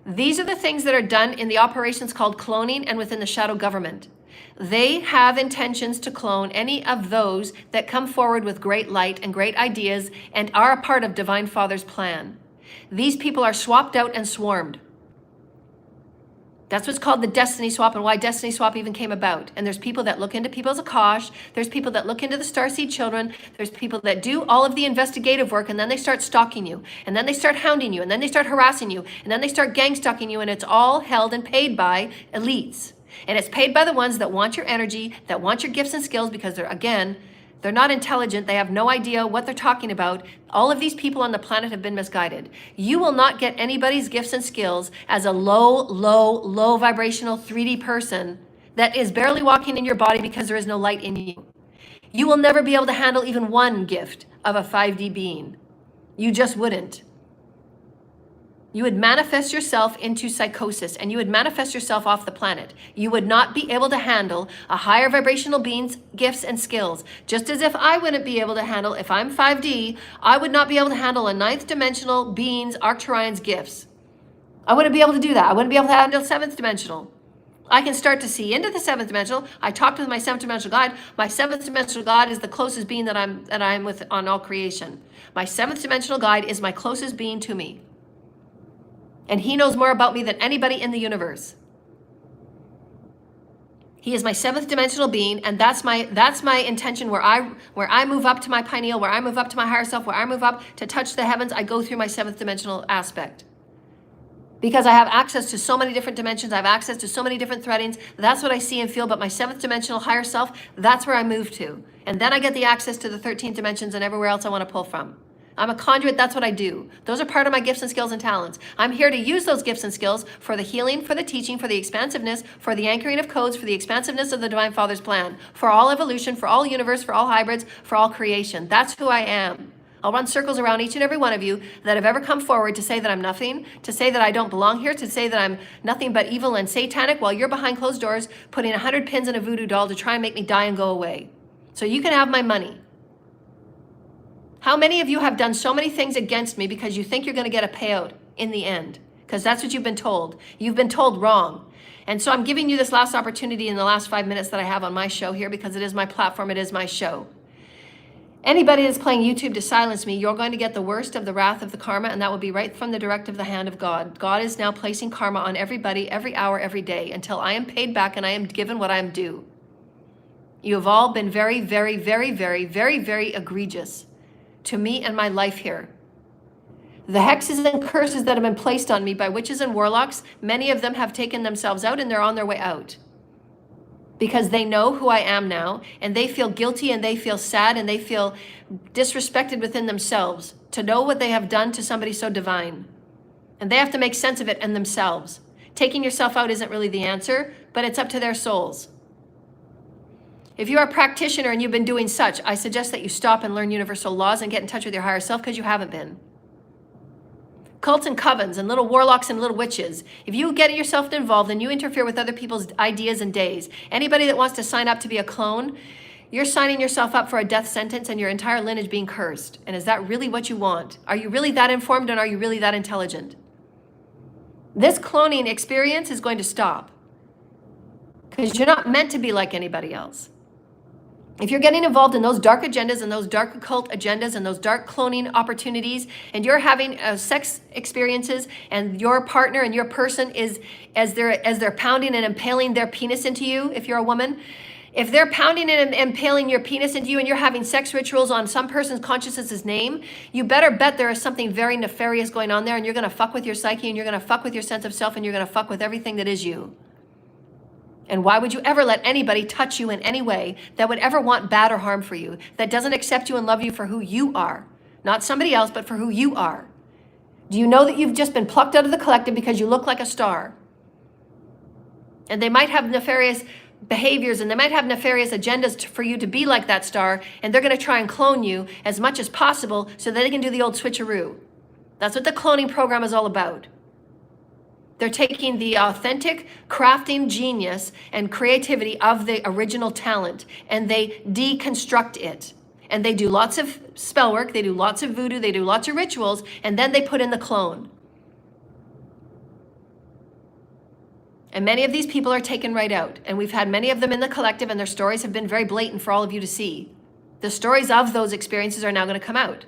[SPEAKER 1] These are the things that are done in the operations called cloning and within the shadow government. They have intentions to clone any of those that come forward with great light and great ideas and are a part of Divine Father's plan. These people are swapped out and swarmed. That's what's called the destiny swap and why destiny swap even came about. And there's people that look into people's Akash. There's people that look into the Starseed children. There's people that do all of the investigative work, and then they start stalking you. And then they start hounding you. And then they start harassing you. And then they start gang stalking you. And it's all held and paid by elites. And it's paid by the ones that want your energy, that want your gifts and skills, because they're not intelligent. They have no idea what they're talking about. All of these people on the planet have been misguided. You will not get anybody's gifts and skills as a low vibrational 3D person that is barely walking in your body because there is no light in you. You will never be able to handle even one gift of a 5D being. You just wouldn't. You would manifest yourself into psychosis, and you would manifest yourself off the planet. You would not be able to handle a higher vibrational being's gifts and skills. Just as if I wouldn't be able to handle, if I'm 5D, I would not be able to handle a 9th dimensional being's Arcturion's gifts. I wouldn't be able to do that. I wouldn't be able to handle 7th dimensional. I can start to see into the 7th dimensional. I talked with my 7th dimensional guide. My 7th dimensional guide is the closest being that I'm with on all creation. My 7th dimensional guide is my closest being to me. And he knows more about me than anybody in the universe. He is my 7th dimensional being, and that's my intention where I move up to my pineal, where I move up to my higher self, where I move up to touch the heavens. I go through my 7th dimensional aspect. Because I have access to so many different dimensions, I have access to so many different threadings. That's what I see and feel, but my 7th dimensional higher self, that's where I move to. And then I get the access to the 13th dimensions and everywhere else I want to pull from. I'm a conduit, that's what I do. Those are part of my gifts and skills and talents. I'm here to use those gifts and skills for the healing, for the teaching, for the expansiveness, for the anchoring of codes, for the expansiveness of the Divine Father's plan, for all evolution, for all universe, for all hybrids, for all creation. That's who I am. I'll run circles around each and every one of you that have ever come forward to say that I'm nothing, to say that I don't belong here, to say that I'm nothing but evil and satanic, while you're behind closed doors putting 100 pins in a voodoo doll to try and make me die and go away. So you can have my money. How many of you have done so many things against me because you think you're going to get a payout in the end? Because that's what you've been told. You've been told wrong. And so I'm giving you this last opportunity in the last 5 minutes that I have on my show here, because it is my platform, it is my show. Anybody that's playing YouTube to silence me, you're going to get the worst of the wrath of the karma, and that will be right from the direct of the hand of God. God is now placing karma on everybody, every hour, every day, until I am paid back and I am given what I am due. You have all been very, very, very, very, very, very egregious to me and my life here. The hexes and curses that have been placed on me by witches and warlocks, many of them have taken themselves out and they're on their way out. Because they know who I am now, and they feel guilty and they feel sad and they feel disrespected within themselves to know what they have done to somebody so divine. And they have to make sense of it in themselves. Taking yourself out isn't really the answer, but it's up to their souls. If you are a practitioner and you've been doing such, I suggest that you stop and learn universal laws and get in touch with your higher self, because you haven't been. Cults and covens and little warlocks and little witches, if you get yourself involved and you interfere with other people's ideas and days, anybody that wants to sign up to be a clone, you're signing yourself up for a death sentence and your entire lineage being cursed. And is that really what you want? Are you really that informed, and are you really that intelligent? This cloning experience is going to stop, because you're not meant to be like anybody else. If you're getting involved in those dark agendas and those dark occult agendas and those dark cloning opportunities, and you're having sex experiences, and your partner and your person is, as they're pounding and impaling their penis into you, if you're a woman, If they're pounding and impaling your penis into you and you're having sex rituals on some person's consciousness's name, you better bet there is something very nefarious going on there, and you're going to fuck with your psyche, and you're going to fuck with your sense of self, and you're going to fuck with everything that is you. And why would you ever let anybody touch you in any way that would ever want bad or harm for you, that doesn't accept you and love you for who you are? Not somebody else, but for who you are. Do you know that you've just been plucked out of the collective because you look like a star? And they might have nefarious behaviors and they might have nefarious agendas for you to be like that star, and they're going to try and clone you as much as possible so that they can do the old switcheroo. That's what the cloning program is all about. They're taking the authentic crafting genius and creativity of the original talent, and they deconstruct it. And they do lots of spell work, they do lots of voodoo, they do lots of rituals, and then they put in the clone. And many of these people are taken right out. And we've had many of them in the collective, and their stories have been very blatant for all of you to see. The stories of those experiences are now going to come out.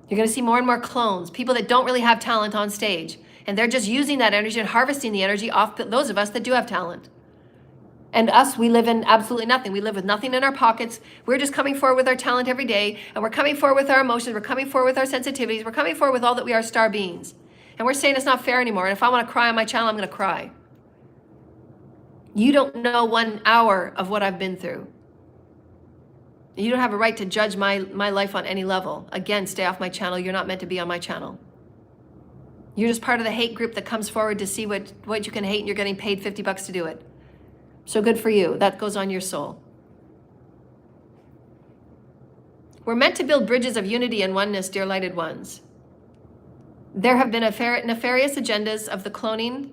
[SPEAKER 1] You're going to see more and more clones, people that don't really have talent on stage. And they're just using that energy and harvesting the energy off those of us that do have talent. And us, we live in absolutely nothing. We live with nothing in our pockets. We're just coming forward with our talent every day. And we're coming forward with our emotions. We're coming forward with our sensitivities. We're coming forward with all that we are, star beings. And we're saying it's not fair anymore. And if I want to cry on my channel, I'm going to cry. You don't know 1 hour of what I've been through. You don't have a right to judge my life on any level. Again, stay off my channel. You're not meant to be on my channel. You're just part of the hate group that comes forward to see what you can hate, and you're getting paid $50 to do it. So good for you. That goes on your soul. We're meant to build bridges of unity and oneness, dear lighted ones. There have been nefarious agendas of the cloning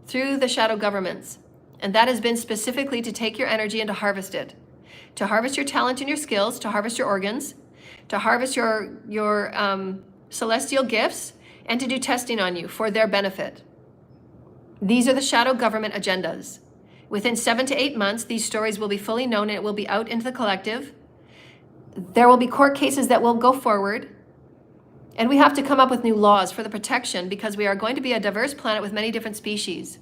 [SPEAKER 1] through the shadow governments. And that has been specifically to take your energy and to harvest it. To harvest your talent and your skills, to harvest your organs, to harvest your celestial gifts, and to do testing on you for their benefit. These are the shadow government agendas. Within 7 to 8 months, these stories will be fully known and it will be out into the collective. There will be court cases that will go forward. And we have to come up with new laws for the protection, because we are going to be a diverse planet with many different species.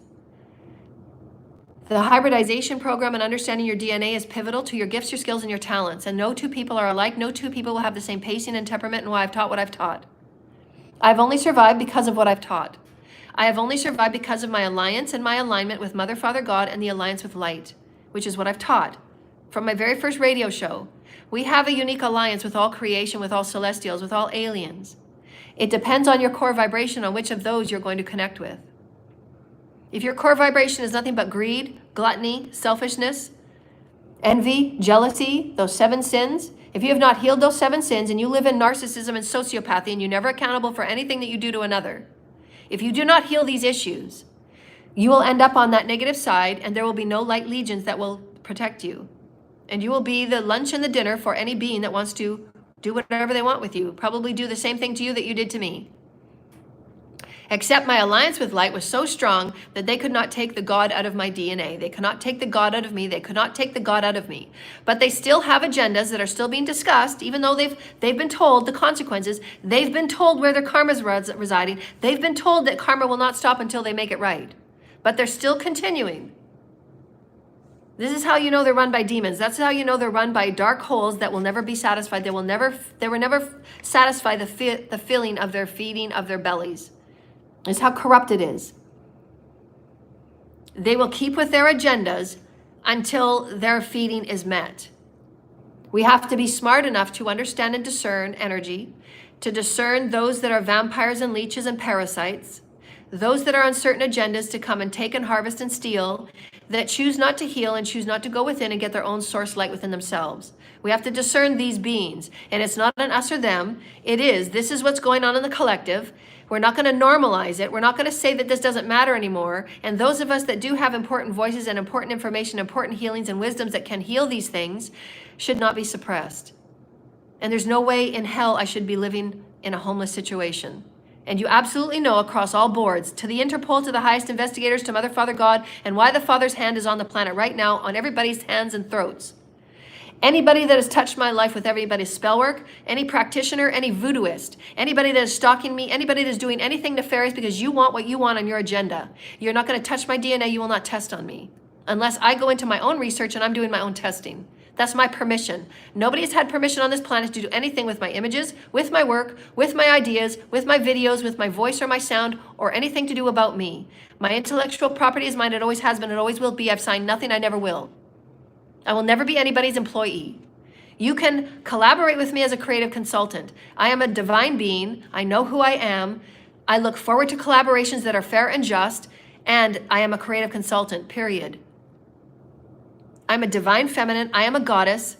[SPEAKER 1] The hybridization program and understanding your DNA is pivotal to your gifts, your skills, and your talents. And no two people are alike. No two people will have the same pacing and temperament, and why I've taught what I've taught. I've only survived because of what I've taught. I have only survived because of my alliance and my alignment with Mother, Father, God, and the alliance with light, which is what I've taught. From my very first radio show, we have a unique alliance with all creation, with all celestials, with all aliens. It depends on your core vibration on which of those you're going to connect with. If your core vibration is nothing but greed, gluttony, selfishness, envy, jealousy, those 7 sins, if you have not healed those 7 sins and you live in narcissism and sociopathy and you're never accountable for anything that you do to another, if you do not heal these issues, you will end up on that negative side, and there will be no light legions that will protect you. And you will be the lunch and the dinner for any being that wants to do whatever they want with you, probably do the same thing to you that you did to me. Except my alliance with light was so strong that they could not take the God out of my DNA. They could not take the God out of me. They could not take the God out of me. But they still have agendas that are still being discussed, even though they've been told the consequences. They've been told where their karma is residing. They've been told that karma will not stop until they make it right. But they're still continuing. This is how you know they're run by demons. That's how you know they're run by dark holes that will never be satisfied. They will never satisfy the feeling of their feeding of their bellies. It's how corrupt it is. They will keep with their agendas until their feeding is met. We have to be smart enough to understand and discern energy, to discern those that are vampires and leeches and parasites, those that are on certain agendas to come and take and harvest and steal, that choose not to heal and choose not to go within and get their own source light within themselves. We have to discern these beings, and it's not an us or them. This is what's going on in the collective. We're not going to normalize it. We're not going to say that this doesn't matter anymore. And those of us that do have important voices and important information, important healings and wisdoms that can heal these things should not be suppressed. And there's no way in hell I should be living in a homeless situation. And you absolutely know across all boards, to the Interpol, to the highest investigators, to Mother, Father, God, and why the Father's hand is on the planet right now, on everybody's hands and throats. Anybody that has touched my life with everybody's spell work, any practitioner, any voodooist, anybody that is stalking me, anybody that is doing anything nefarious because you want what you want on your agenda, you're not going to touch my DNA, you will not test on me. unless I go into my own research and I'm doing my own testing. That's my permission. Nobody has had permission on this planet to do anything with my images, with my work, with my ideas, with my videos, with my voice or my sound, or anything to do about me. My intellectual property is mine. It always has been. It always will be. I've signed nothing. I never will. I will never be anybody's employee. You can collaborate with me as a creative consultant. I am a divine being. I know who I am. I look forward to collaborations that are fair and just, and I am a creative consultant, period. I'm a divine feminine. I am a goddess.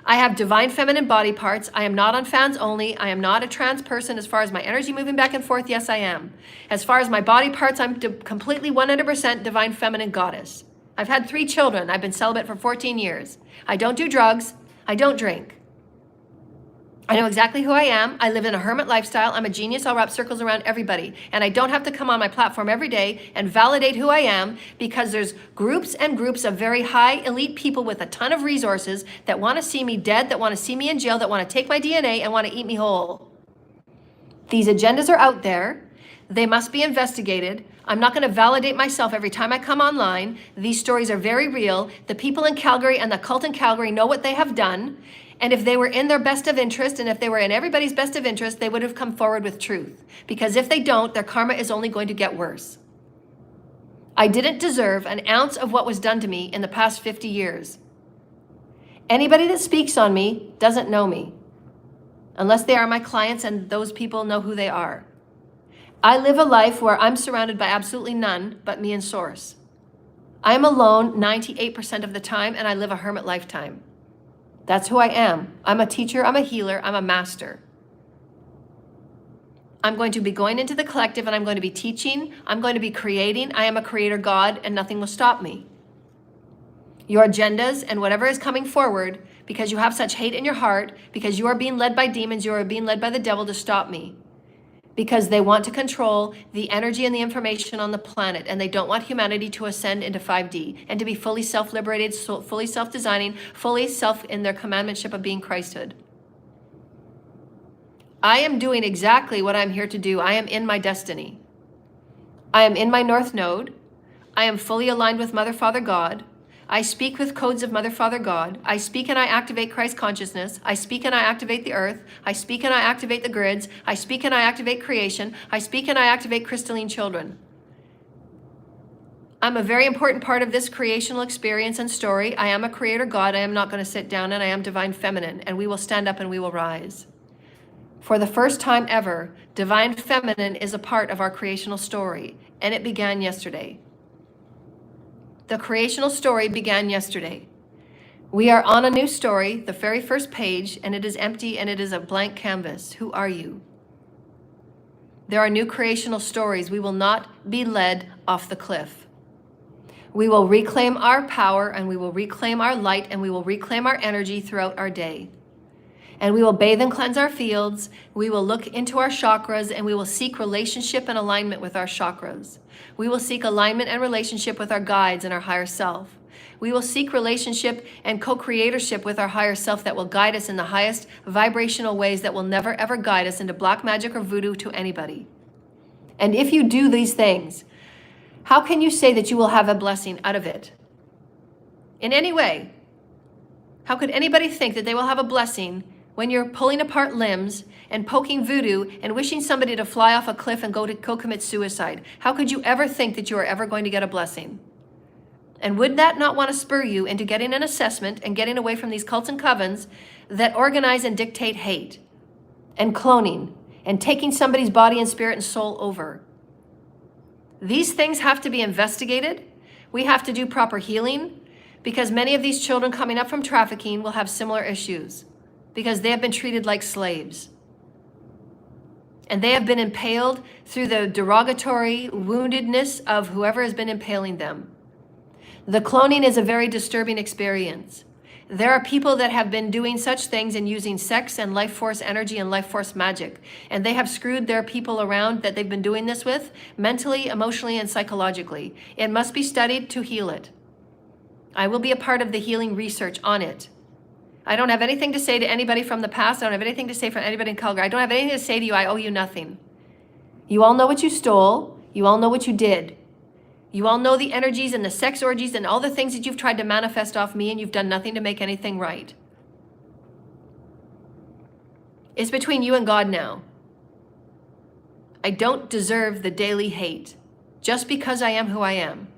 [SPEAKER 1] I have divine feminine body parts. I am not on fans only. I am not a trans person. As far as my energy moving back and forth, yes, I am. As far as my body parts, I'm completely 100% divine feminine goddess. I've had 3 children. I've been celibate for 14 years. I don't do drugs. I don't drink. I know exactly who I am. I live in a hermit lifestyle. I'm a genius. I'll wrap circles around everybody. And I don't have to come on my platform every day and validate who I am, because there's groups and groups of very high elite people with a ton of resources that want to see me dead, that want to see me in jail, that want to take my DNA and want to eat me whole. These agendas are out there. They must be investigated. I'm not going to validate myself every time I come online. These stories are very real. The people in Calgary and the cult in Calgary know what they have done. And if they were in their best of interest, and if they were in everybody's best of interest, they would have come forward with truth. Because if they don't, their karma is only going to get worse. I didn't deserve an ounce of what was done to me in the past 50 years. Anybody that speaks on me doesn't know me, unless they are my clients and those people know who they are. I live a life where I'm surrounded by absolutely none but me and Source. I'm alone 98% of the time, and I live a hermit lifetime. That's who I am. I'm a teacher, I'm a healer, I'm a master. I'm going to be going into the collective, and I'm going to be teaching, I'm going to be creating. I am a creator God, and nothing will stop me. Your agendas and whatever is coming forward, because you have such hate in your heart, because you are being led by demons, you are being led by the devil to stop me. Because they want to control the energy and the information on the planet, and they don't want humanity to ascend into 5D and to be fully self-liberated, fully self-designing, fully self in their commandmentship of being Christhood. I am doing exactly what I'm here to do. I am in my destiny. I am in my North Node. I am fully aligned with Mother, Father, God. I speak with codes of Mother, Father, God. I speak and I activate Christ consciousness. I speak and I activate the earth. I speak and I activate the grids. I speak and I activate creation. I speak and I activate crystalline children. I'm a very important part of this creational experience and story. I am a creator God. I am not going to sit down, and I am divine feminine, and we will stand up and we will rise. For the first time ever, divine feminine is a part of our creational story, and it began yesterday. The creational story began yesterday. We are on a new story, the very first page, and it is empty and it is a blank canvas. Who are you? There are new creational stories. We will not be led off the cliff. We will reclaim our power, and we will reclaim our light, and we will reclaim our energy throughout our day. And we will bathe and cleanse our fields. We will look into our chakras, and we will seek relationship and alignment with our chakras. We will seek alignment and relationship with our guides and our higher self. We will seek relationship and co-creatorship with our higher self that will guide us in the highest vibrational ways that will never ever guide us into black magic or voodoo to anybody. And if you do these things, how can you say that you will have a blessing out of it? In any way. How could anybody think that they will have a blessing when you're pulling apart limbs and poking voodoo and wishing somebody to fly off a cliff and go commit suicide? How could you ever think that you are ever going to get a blessing? And would that not want to spur you into getting an assessment and getting away from these cults and covens that organize and dictate hate and cloning and taking somebody's body and spirit and soul over? These things have to be investigated. We have to do proper healing, because many of these children coming up from trafficking will have similar issues, because they have been treated like slaves. And they have been impaled through the derogatory woundedness of whoever has been impaling them. The cloning is a very disturbing experience. There are people that have been doing such things and using sex and life force energy and life force magic. And they have screwed their people around that they've been doing this with, mentally, emotionally, and psychologically. It must be studied to heal it. I will be a part of the healing research on it. I don't have anything to say to anybody from the past. I don't have anything to say for anybody in Calgary. I don't have anything to say to you. I owe you nothing. You all know what you stole. You all know what you did. You all know the energies and the sex orgies and all the things that you've tried to manifest off me, and you've done nothing to make anything right. It's between you and God now. I don't deserve the daily hate just because I am who I am.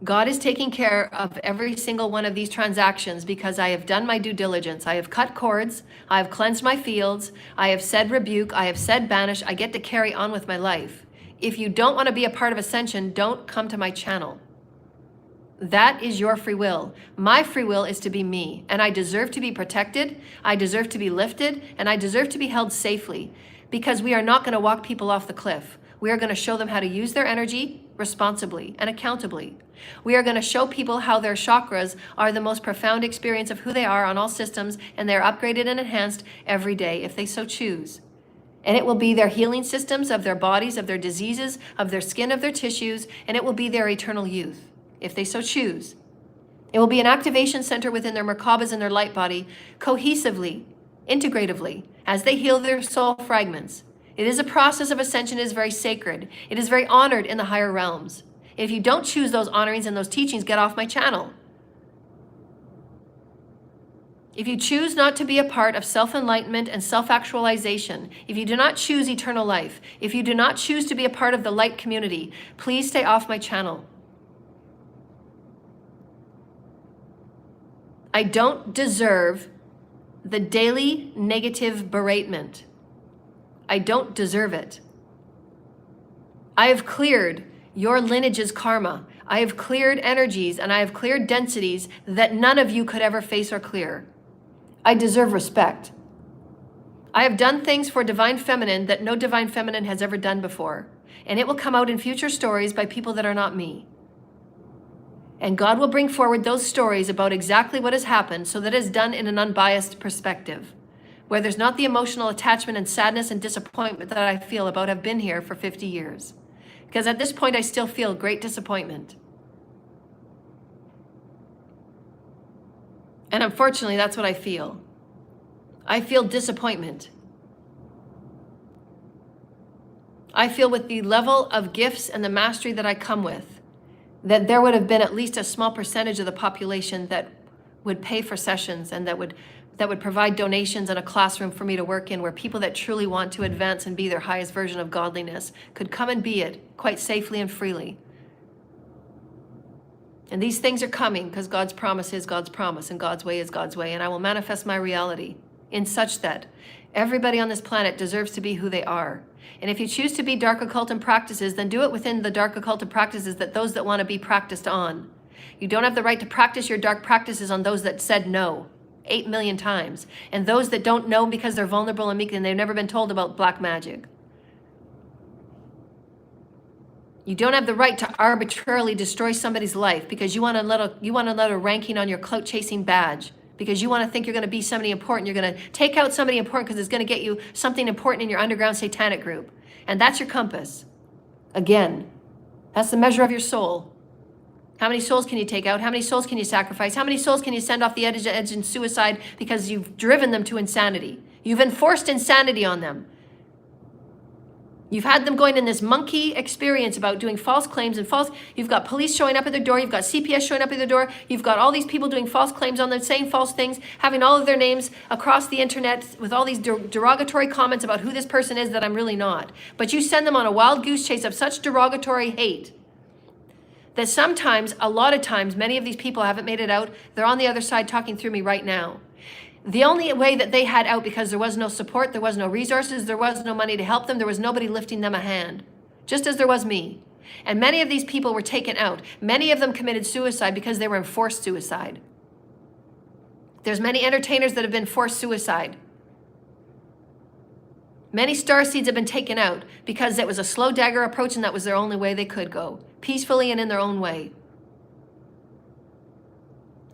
[SPEAKER 1] God is taking care of every single one of these transactions because I have done my due diligence. I have cut cords. I have cleansed my fields. I have said rebuke. I have said banish. I get to carry on with my life. If you don't want to be a part of Ascension, don't come to my channel. That is your free will. My free will is to be me, and I deserve to be protected. I deserve to be lifted, and I deserve to be held safely because we are not going to walk people off the cliff. We are going to show them how to use their energy responsibly and accountably. We are going to show people how their chakras are the most profound experience of who they are on all systems, and they're upgraded and enhanced every day if they so choose. And it will be their healing systems of their bodies, of their diseases, of their skin, of their tissues, and it will be their eternal youth if they so choose. It will be an activation center within their Merkabas and their light body, cohesively, integratively, as they heal their soul fragments. It is a process of ascension. It is very sacred. It is very honored in the higher realms. If you don't choose those honorings and those teachings, get off my channel. If you choose not to be a part of self-enlightenment and self-actualization, if you do not choose eternal life, if you do not choose to be a part of the light community, please stay off my channel. I don't deserve the daily negative beratement. I don't deserve it. I have cleared your lineage's karma. I have cleared energies and I have cleared densities that none of you could ever face or clear. I deserve respect. I have done things for Divine Feminine that no Divine Feminine has ever done before. And it will come out in future stories by people that are not me. And God will bring forward those stories about exactly what has happened so that it is done in an unbiased perspective, where there's not the emotional attachment and sadness and disappointment that I feel about have been here for 50 years. Because at this point, I still feel great disappointment. And unfortunately, that's what I feel. I feel disappointment. I feel with the level of gifts and the mastery that I come with, that there would have been at least a small percentage of the population that would pay for sessions and that would provide donations and a classroom for me to work in, where people that truly want to advance and be their highest version of godliness could come and be it quite safely and freely. And these things are coming because God's promise is God's promise and God's way is God's way. And I will manifest my reality in such that everybody on this planet deserves to be who they are. And if you choose to be dark occultic practices, then do it within the dark occultic practices that those that want to be practiced on. You don't have the right to practice your dark practices on those that said no 8 million times. And those that don't know because they're vulnerable and meek and they've never been told about black magic. You don't have the right to arbitrarily destroy somebody's life because you want a ranking on your clout chasing badge, because you want to think you're going to be somebody important. You're going to take out somebody important because it's going to get you something important in your underground satanic group. And that's your compass. Again, that's the measure of your soul. How many souls can you take out? How many souls can you sacrifice? How many souls can you send off the edge in suicide because you've driven them to insanity? You've enforced insanity on them. You've had them going in this monkey experience about doing false claims and you've got police showing up at their door. You've got CPS showing up at their door. You've got all these people doing false claims on them, saying false things, having all of their names across the internet with all these derogatory comments about who this person is that I'm really not. But you send them on a wild goose chase of such derogatory hate that sometimes, a lot of times, many of these people haven't made it out. They're on the other side talking through me right now. The only way that they had out, because there was no support, there was no resources, there was no money to help them, there was nobody lifting them a hand, just as there was me. And many of these people were taken out. Many of them committed suicide because they were in forced suicide. There's many entertainers that have been forced suicide. Many starseeds have been taken out because it was a slow dagger approach and that was their only way they could go, peacefully and in their own way.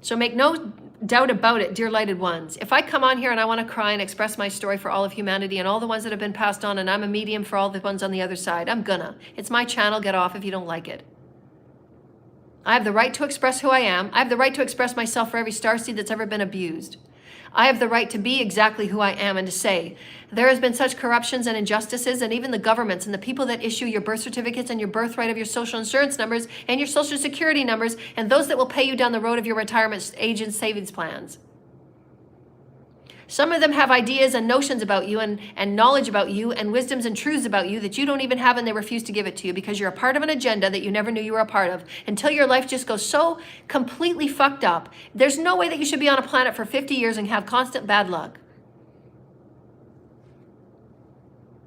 [SPEAKER 1] So make no doubt about it, dear lighted ones. If I come on here and I want to cry and express my story for all of humanity and all the ones that have been passed on, and I'm a medium for all the ones on the other side, I'm gonna. It's my channel. Get off if you don't like it. I have the right to express who I am. I have the right to express myself for every starseed that's ever been abused. I have the right to be exactly who I am and to say, there has been such corruptions and injustices, and even the governments and the people that issue your birth certificates and your birthright of your social insurance numbers and your social security numbers, and those that will pay you down the road of your retirement age and savings plans. Some of them have ideas and notions about you and knowledge about you and wisdoms and truths about you that you don't even have, and they refuse to give it to you because you're a part of an agenda that you never knew you were a part of until your life just goes so completely fucked up. There's no way that you should be on a planet for 50 years and have constant bad luck.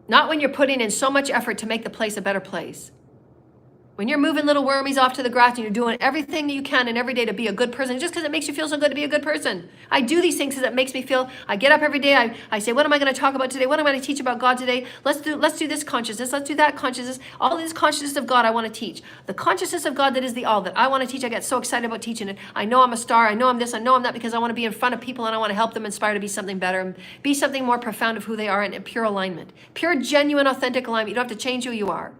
[SPEAKER 1] Not when you're putting in so much effort to make the place a better place. When you're moving little wormies off to the grass and you're doing everything that you can and every day to be a good person, just because it makes you feel so good to be a good person. I do these things because it makes me feel, I get up every day, I say, what am I going to talk about today? What am I going to teach about God today? Let's do this consciousness, let's do that consciousness. All this consciousness of God I want to teach. The consciousness of God that is the all that I want to teach. I get so excited about teaching it. I know I'm a star, I know I'm this, I know I'm that, because I want to be in front of people and I want to help them inspire to be something better and be something more profound of who they are in pure alignment. Pure, genuine, authentic alignment. You don't have to change who you are.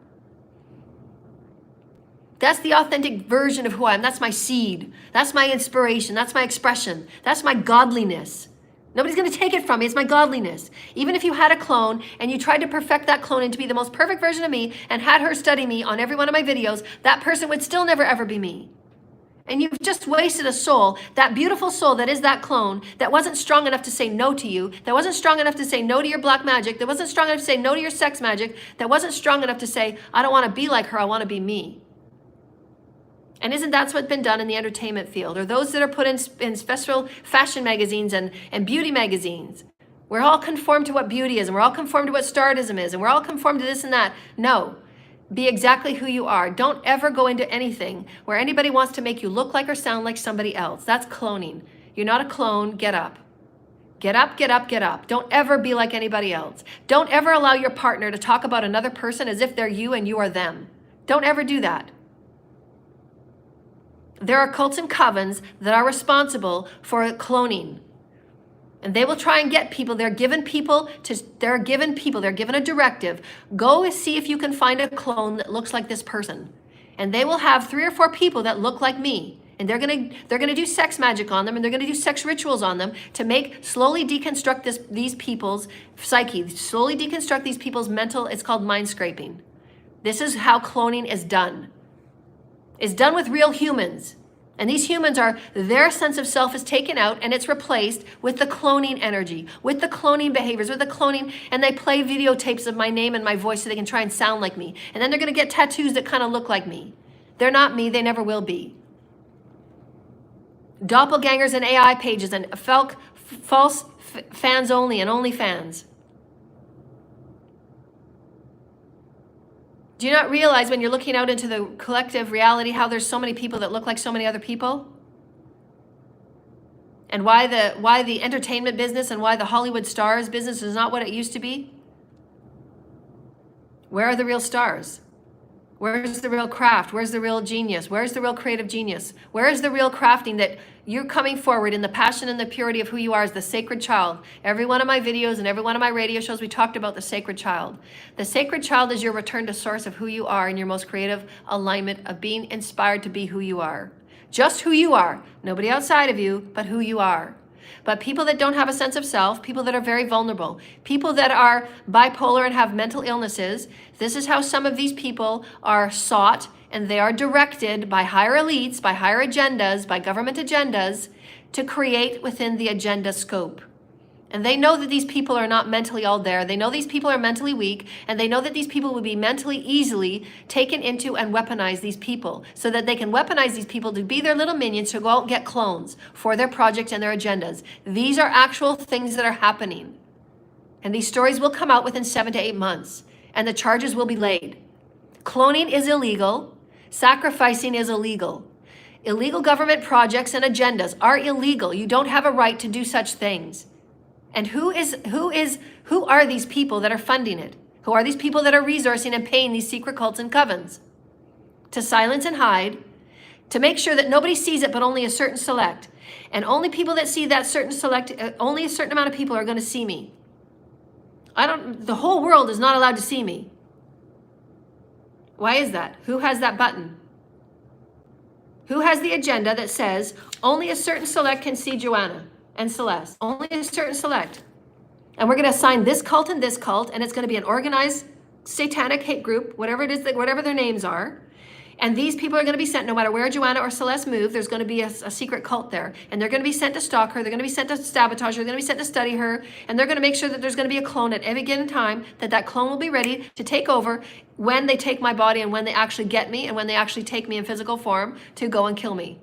[SPEAKER 1] That's the authentic version of who I am. That's my seed. That's my inspiration. That's my expression. That's my godliness. Nobody's going to take it from me. It's my godliness. Even if you had a clone and you tried to perfect that clone into be the most perfect version of me and had her study me on every one of my videos, that person would still never ever be me. And you've just wasted a soul, that beautiful soul that is that clone, that wasn't strong enough to say no to you, that wasn't strong enough to say no to your black magic, that wasn't strong enough to say no to your sex magic, that wasn't strong enough to say, I don't want to be like her, I want to be me. And isn't that what's been done in the entertainment field? Or those that are put in special fashion magazines and beauty magazines? We're all conformed to what beauty is, and we're all conformed to what stardom is, and we're all conformed to this and that. No, be exactly who you are. Don't ever go into anything where anybody wants to make you look like or sound like somebody else. That's cloning. You're not a clone, get up. Get up, get up, get up. Don't ever be like anybody else. Don't ever allow your partner to talk about another person as if they're you and you are them. Don't ever do that. There are cults and covens that are responsible for cloning. And they will try and get people. They're given a directive. Go and see if you can find a clone that looks like this person. And they will have 3 or 4 people that look like me. And they're gonna do sex magic on them, and they're gonna do sex rituals on them to slowly deconstruct these people's psyche, slowly deconstruct these people's mental, it's called mind scraping. This is how cloning is done. Is done with real humans. And these humans their sense of self is taken out and it's replaced with the cloning energy, with the cloning behaviors, with the cloning, and they play videotapes of my name and my voice so they can try and sound like me. And then they're gonna get tattoos that kind of look like me. They're not me, they never will be. Doppelgangers and AI pages and false fans only and only fans. Do you not realize when you're looking out into the collective reality how there's so many people that look like so many other people? And why the entertainment business and why the Hollywood stars business is not what it used to be? Where are the real stars? Where's the real craft? Where's the real genius? Where's the real creative genius? Where is the real crafting that you're coming forward in the passion and the purity of who you are as the sacred child? Every one of my videos and every one of my radio shows, we talked about the sacred child. The sacred child is your return to source of who you are in your most creative alignment of being inspired to be who you are. Just who you are. Nobody outside of you, but who you are. But people that don't have a sense of self, people that are very vulnerable, people that are bipolar and have mental illnesses, this is how some of these people are sought, and they are directed by higher elites, by higher agendas, by government agendas to create within the agenda scope. And they know that these people are not mentally all there. They know these people are mentally weak, and they know that these people will be mentally easily taken into and weaponize these people so that they can weaponize these people to be their little minions to go out and get clones for their project and their agendas. These are actual things that are happening. And these stories will come out within 7 to 8 months, and the charges will be laid. Cloning is illegal. Sacrificing is illegal. Illegal government projects and agendas are illegal. You don't have a right to do such things. And who are these people that are funding it? Who are these people that are resourcing and paying these secret cults and covens? To silence and hide, to make sure that nobody sees it but only a certain select. And only people that see that certain select, only a certain amount of people are going to see me. The whole world is not allowed to see me. Why is that? Who has that button? Who has the agenda that says only a certain select can see Joanna? and Celeste, only a certain select. And we're going to assign this cult, and it's going to be an organized satanic hate group, whatever it is, whatever their names are. And these people are going to be sent, no matter where Joanna or Celeste move, there's going to be a secret cult there. And they're going to be sent to stalk her. They're going to be sent to sabotage her. They're going to be sent to study her. And they're going to make sure that there's going to be a clone at every given time, that clone will be ready to take over when they take my body and when they actually get me and when they actually take me in physical form to go and kill me.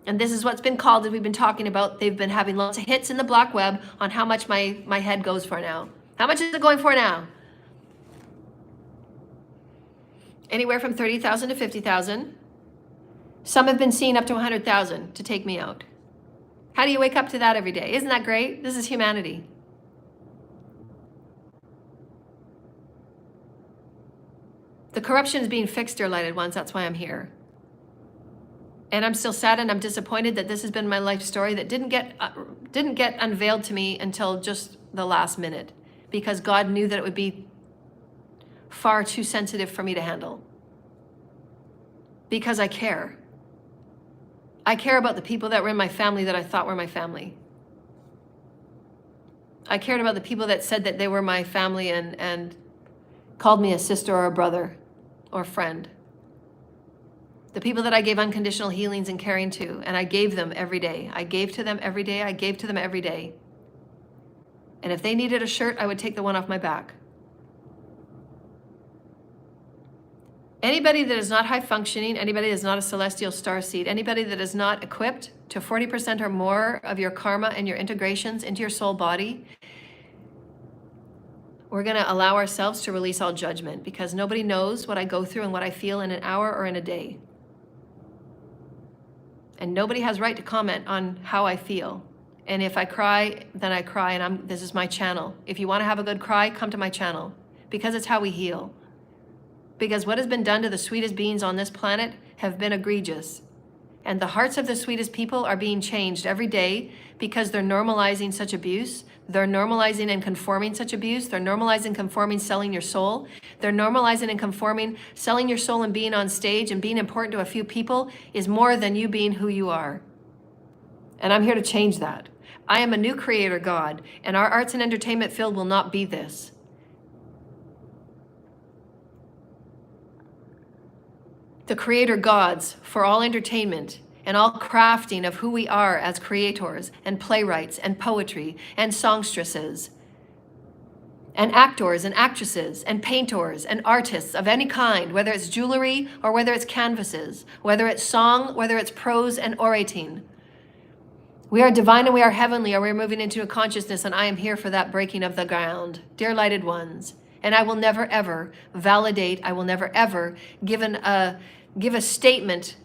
[SPEAKER 1] And this is what's been called, as we've been talking about, they've been having lots of hits in the black web on how much my head goes for now. How much is it going for now? Anywhere from 30,000 to 50,000. Some have been seeing up to 100,000 to take me out. How do you wake up to that every day? Isn't that great? This is humanity. The corruption is being fixed, dear lighted ones. That's why I'm here. And I'm still sad and I'm disappointed that this has been my life story that didn't get unveiled to me until just the last minute, because God knew that it would be far too sensitive for me to handle. Because I care. I care about the people that were in my family that I thought were my family. I cared about the people that said that they were my family and called me a sister or a brother or a friend. The people that I gave unconditional healings and caring to, and I gave them every day. I gave to them every day. I gave to them every day. And if they needed a shirt, I would take the one off my back. Anybody that is not high functioning, anybody that is not a celestial starseed, anybody that is not equipped to 40% or more of your karma and your integrations into your soul body, we're going to allow ourselves to release all judgment, because nobody knows what I go through and what I feel in an hour or in a day. And nobody has right to comment on how I feel. And if I cry, then I cry, and this is my channel. If you want to have a good cry, come to my channel, because it's how we heal. Because what has been done to the sweetest beings on this planet have been egregious. And the hearts of the sweetest people are being changed every day because they're normalizing such abuse. They're normalizing and conforming such abuse. They're normalizing, conforming, selling your soul. They're normalizing and conforming, selling your soul and being on stage and being important to a few people is more than you being who you are. And I'm here to change that. I am a new creator God, and our arts and entertainment field will not be this. The creator gods for all entertainment and all crafting of who we are as creators and playwrights and poetry and songstresses and actors and actresses and painters and artists of any kind, whether it's jewelry or whether it's canvases, whether it's song, whether it's prose and orating. We are divine and we are heavenly, or we're moving into a consciousness, and I am here for that breaking of the ground. Dear lighted ones, and I will never ever validate, I will never ever give a statement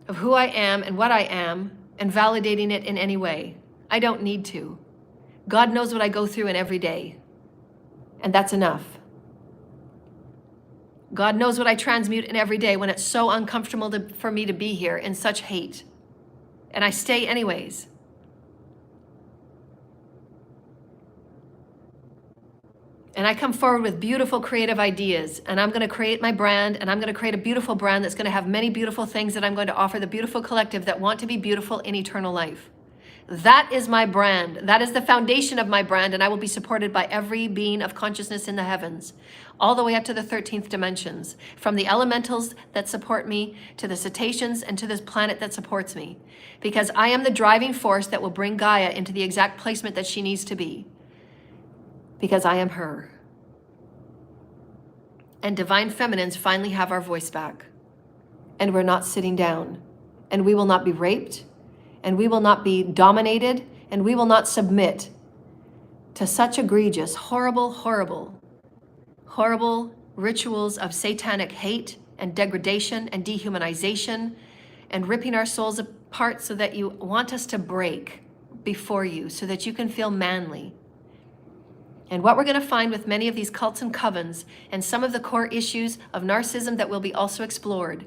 [SPEAKER 1] of who I am and what I am and validating it in any way. I don't need to. God knows what I go through in every day, and that's enough. God knows what I transmute in every day when it's so uncomfortable for me to be here in such hate, and I stay anyways. And I come forward with beautiful creative ideas, and I'm going to create my brand, and I'm going to create a beautiful brand that's going to have many beautiful things that I'm going to offer the beautiful collective that want to be beautiful in eternal life. That is my brand. That is the foundation of my brand, and I will be supported by every being of consciousness in the heavens, all the way up to the 13th dimensions, from the elementals that support me to the cetaceans and to this planet that supports me, because I am the driving force that will bring Gaia into the exact placement that she needs to be. Because I am her. And divine feminines finally have our voice back. And we're not sitting down. And we will not be raped. And we will not be dominated. And we will not submit to such egregious, horrible, horrible, horrible rituals of satanic hate and degradation and dehumanization and ripping our souls apart so that you want us to break before you so that you can feel manly. And what we're going to find with many of these cults and covens and some of the core issues of narcissism that will be also explored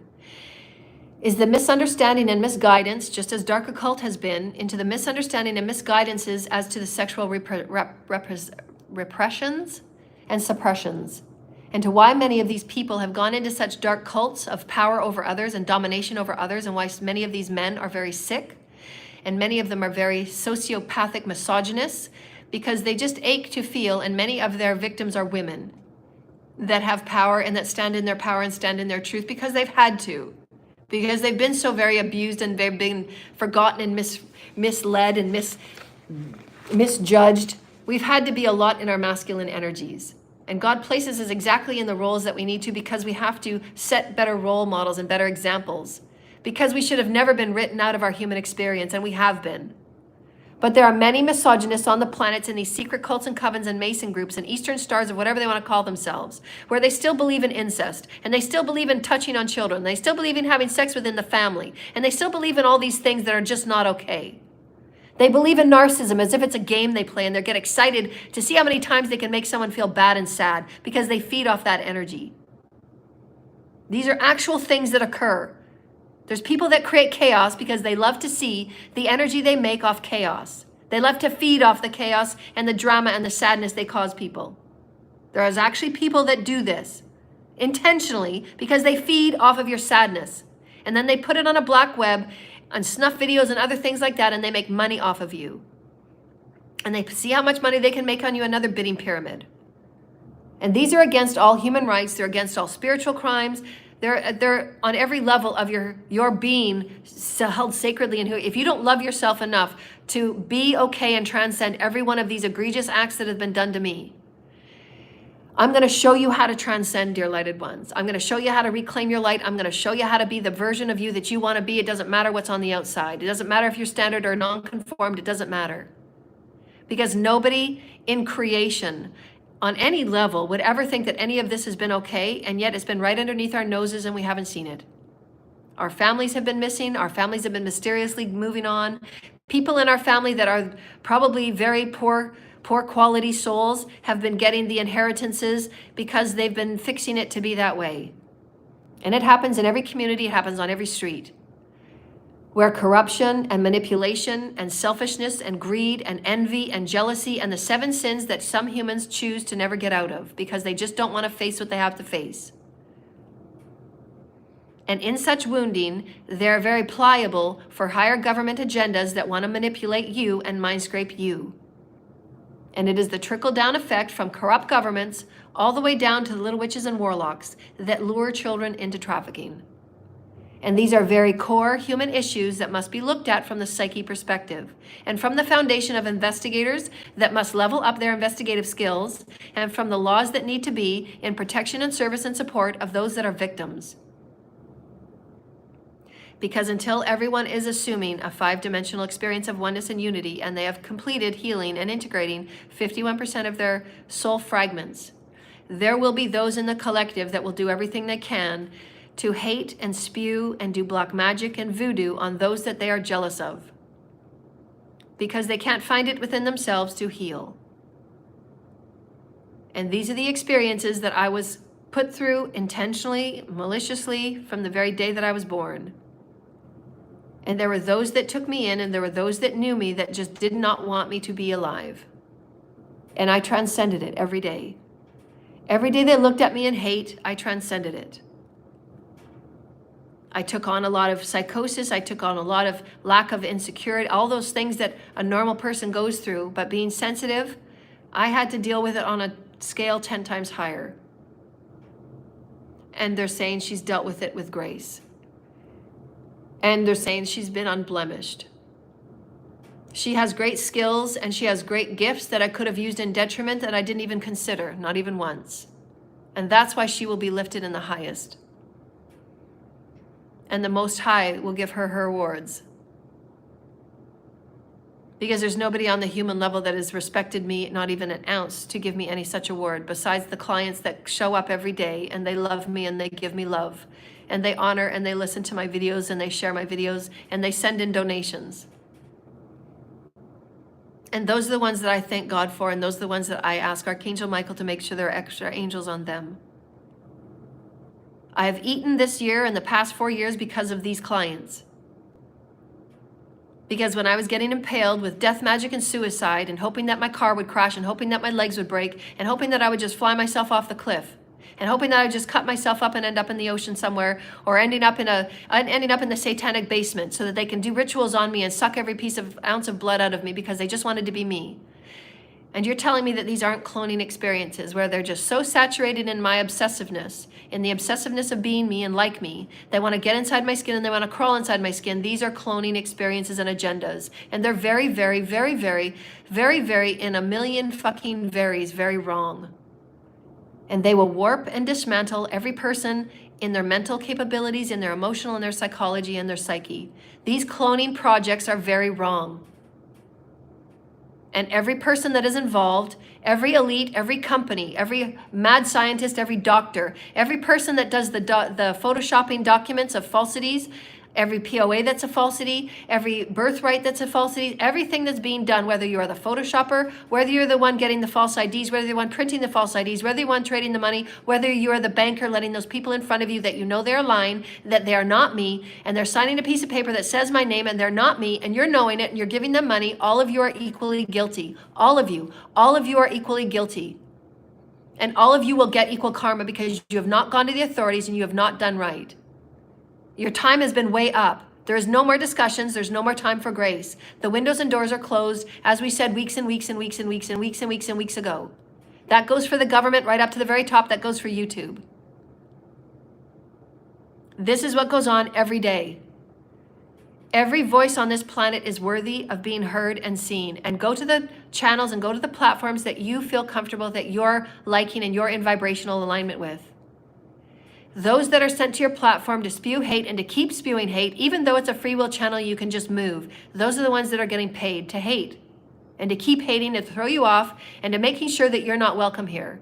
[SPEAKER 1] is the misunderstanding and misguidance, just as dark occult has been, into the misunderstanding and misguidances as to the sexual repressions and suppressions, and to why many of these people have gone into such dark cults of power over others and domination over others, and why many of these men are very sick and many of them are very sociopathic misogynists because they just ache to feel, and many of their victims are women that have power and that stand in their power and stand in their truth because they've had to, because they've been so very abused and they've been forgotten and misled and misjudged. We've had to be a lot in our masculine energies. And God places us exactly in the roles that we need to, because we have to set better role models and better examples, because we should have never been written out of our human experience, and we have been. But there are many misogynists on the planets in these secret cults and covens and Mason groups and Eastern Stars, or whatever they want to call themselves, where they still believe in incest, and they still believe in touching on children, they still believe in having sex within the family, and they still believe in all these things that are just not okay. They believe in narcissism as if it's a game they play, and they get excited to see how many times they can make someone feel bad and sad because they feed off that energy. These are actual things that occur. There's people that create chaos because they love to see the energy they make off chaos. They love to feed off the chaos and the drama and the sadness they cause people. There is actually people that do this intentionally because they feed off of your sadness. And then they put it on a black web and snuff videos and other things like that, and they make money off of you. And they see how much money they can make on you, another bidding pyramid. And these are against all human rights. They're against all spiritual crimes. They're on every level of your being held sacredly. And if you don't love yourself enough to be okay and transcend every one of these egregious acts that have been done to me, I'm going to show you how to transcend, dear lighted ones. I'm going to show you how to reclaim your light. I'm going to show you how to be the version of you that you want to be. It doesn't matter what's on the outside. It doesn't matter if you're standard or non-conformed. It doesn't matter. Because nobody in creation on any level would ever think that any of this has been okay, and yet it's been right underneath our noses and we haven't seen it. Our families have been missing. Our families have been mysteriously moving on. People in our family that are probably very poor quality souls have been getting the inheritances because they've been fixing it to be that way. And it happens in every community. It happens on every street, where corruption and manipulation and selfishness and greed and envy and jealousy and the 7 sins that some humans choose to never get out of because they just don't want to face what they have to face. And in such wounding, they're very pliable for higher government agendas that want to manipulate you and mind scrape you. And it is the trickle-down effect from corrupt governments all the way down to the little witches and warlocks that lure children into trafficking. And these are very core human issues that must be looked at from the psyche perspective, and from the foundation of investigators that must level up their investigative skills, and from the laws that need to be in protection and service and support of those that are victims. Because until everyone is assuming a 5-dimensional experience of oneness and unity, and they have completed healing and integrating 51% of their soul fragments, there will be those in the collective that will do everything they can to hate and spew and do black magic and voodoo on those that they are jealous of, because they can't find it within themselves to heal. And these are the experiences that I was put through intentionally, maliciously, from the very day that I was born. And there were those that took me in, and there were those that knew me that just did not want me to be alive. And I transcended it every day. Every day they looked at me in hate, I transcended it. I took on a lot of psychosis. I took on a lot of lack of insecurity, all those things that a normal person goes through. But being sensitive, I had to deal with it on a scale 10 times higher. And they're saying she's dealt with it with grace. And they're saying she's been unblemished. She has great skills and she has great gifts that I could have used in detriment that I didn't even consider, not even once. And that's why she will be lifted in the highest. And the Most High will give her her rewards. Because there's nobody on the human level that has respected me, not even an ounce, to give me any such award, besides the clients that show up every day and they love me and they give me love. And they honor and they listen to my videos and they share my videos and they send in donations. And those are the ones that I thank God for, and those are the ones that I ask Archangel Michael to make sure there are extra angels on them. I have eaten this year and the past 4 years because of these clients. Because when I was getting impaled with death magic and suicide and hoping that my car would crash and hoping that my legs would break and hoping that I would just fly myself off the cliff, and hoping that I just cut myself up and end up in the ocean somewhere, or ending up in the satanic basement so that they can do rituals on me and suck every ounce of blood out of me because they just wanted to be me. And you're telling me that these aren't cloning experiences where they're just so saturated in my obsessiveness, in the obsessiveness of being me and like me, they want to get inside my skin and they want to crawl inside my skin. These are cloning experiences and agendas. And they're very, very, very, very, very, very, in a million fucking varies, very wrong. And they will warp and dismantle every person in their mental capabilities, in their emotional and their psychology and their psyche. These cloning projects are very wrong. And every person that is involved, every elite, every company, every mad scientist, every doctor, every person that does the photoshopping documents of falsities, every POA that's a falsity, every birthright that's a falsity, everything that's being done, whether you are the photoshopper, whether you're the one getting the false IDs, whether you're the one printing the false IDs, whether you're the one trading the money, whether you are the banker letting those people in front of you that you know they're lying, that they are not me, and they're signing a piece of paper that says my name and they're not me, and you're knowing it and you're giving them money, all of you are equally guilty. All of you are equally guilty. And all of you will get equal karma because you have not gone to the authorities and you have not done right. Your time has been way up. There is no more discussions. There's no more time for grace. The windows and doors are closed, as we said weeks and weeks and weeks and weeks and weeks and weeks and weeks ago. That goes for the government right up to the very top. That goes for YouTube. This is what goes on every day. Every voice on this planet is worthy of being heard and seen. And go to the channels and go to the platforms that you feel comfortable, that you're liking and you're in vibrational alignment with. Those that are sent to your platform to spew hate and to keep spewing hate, even though it's a free will channel, you can just move. Those are the ones that are getting paid to hate and to keep hating, to throw you off, and to making sure that you're not welcome here.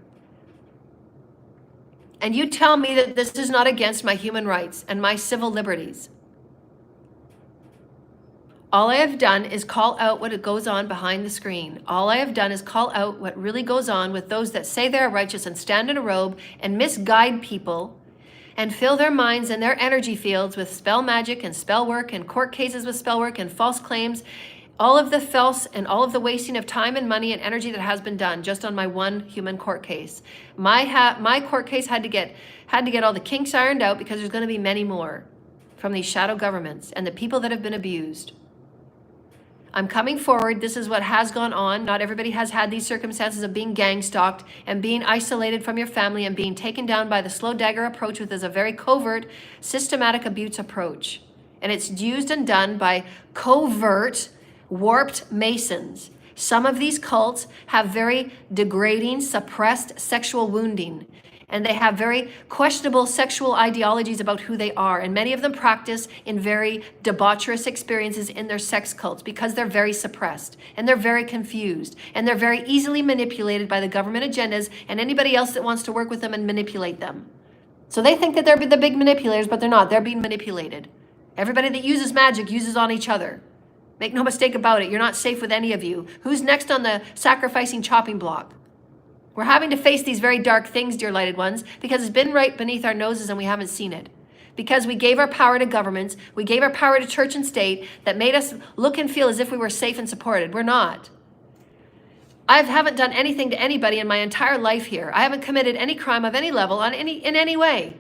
[SPEAKER 1] And you tell me that this is not against my human rights and my civil liberties. All I have done is call out what goes on behind the screen. All I have done is call out what really goes on with those that say they are righteous and stand in a robe and misguide people and fill their minds and their energy fields with spell magic and spell work and court cases with spell work and false claims, all of the false and all of the wasting of time and money and energy that has been done just on my one human court case. My court case had to get all the kinks ironed out because there's going to be many more from these shadow governments and the people that have been abused. I'm coming forward. This is what has gone on. Not everybody has had these circumstances of being gang stalked and being isolated from your family and being taken down by the slow dagger approach, which is a very covert, systematic abuse approach. And it's used and done by covert, warped Masons. Some of these cults have very degrading, suppressed sexual wounding. And they have very questionable sexual ideologies about who they are. And many of them practice in very debaucherous experiences in their sex cults because they're very suppressed and they're very confused and they're very easily manipulated by the government agendas and anybody else that wants to work with them and manipulate them. So they think that they're the big manipulators, but they're not. They're being manipulated. Everybody that uses magic uses on each other. Make no mistake about it. You're not safe with any of you. Who's next on the sacrificing chopping block? We're having to face these very dark things, dear lighted ones, because it's been right beneath our noses and we haven't seen it. Because we gave our power to governments, we gave our power to church and state that made us look and feel as if we were safe and supported. We're not. I haven't done anything to anybody in my entire life here. I haven't committed any crime of any level in any way.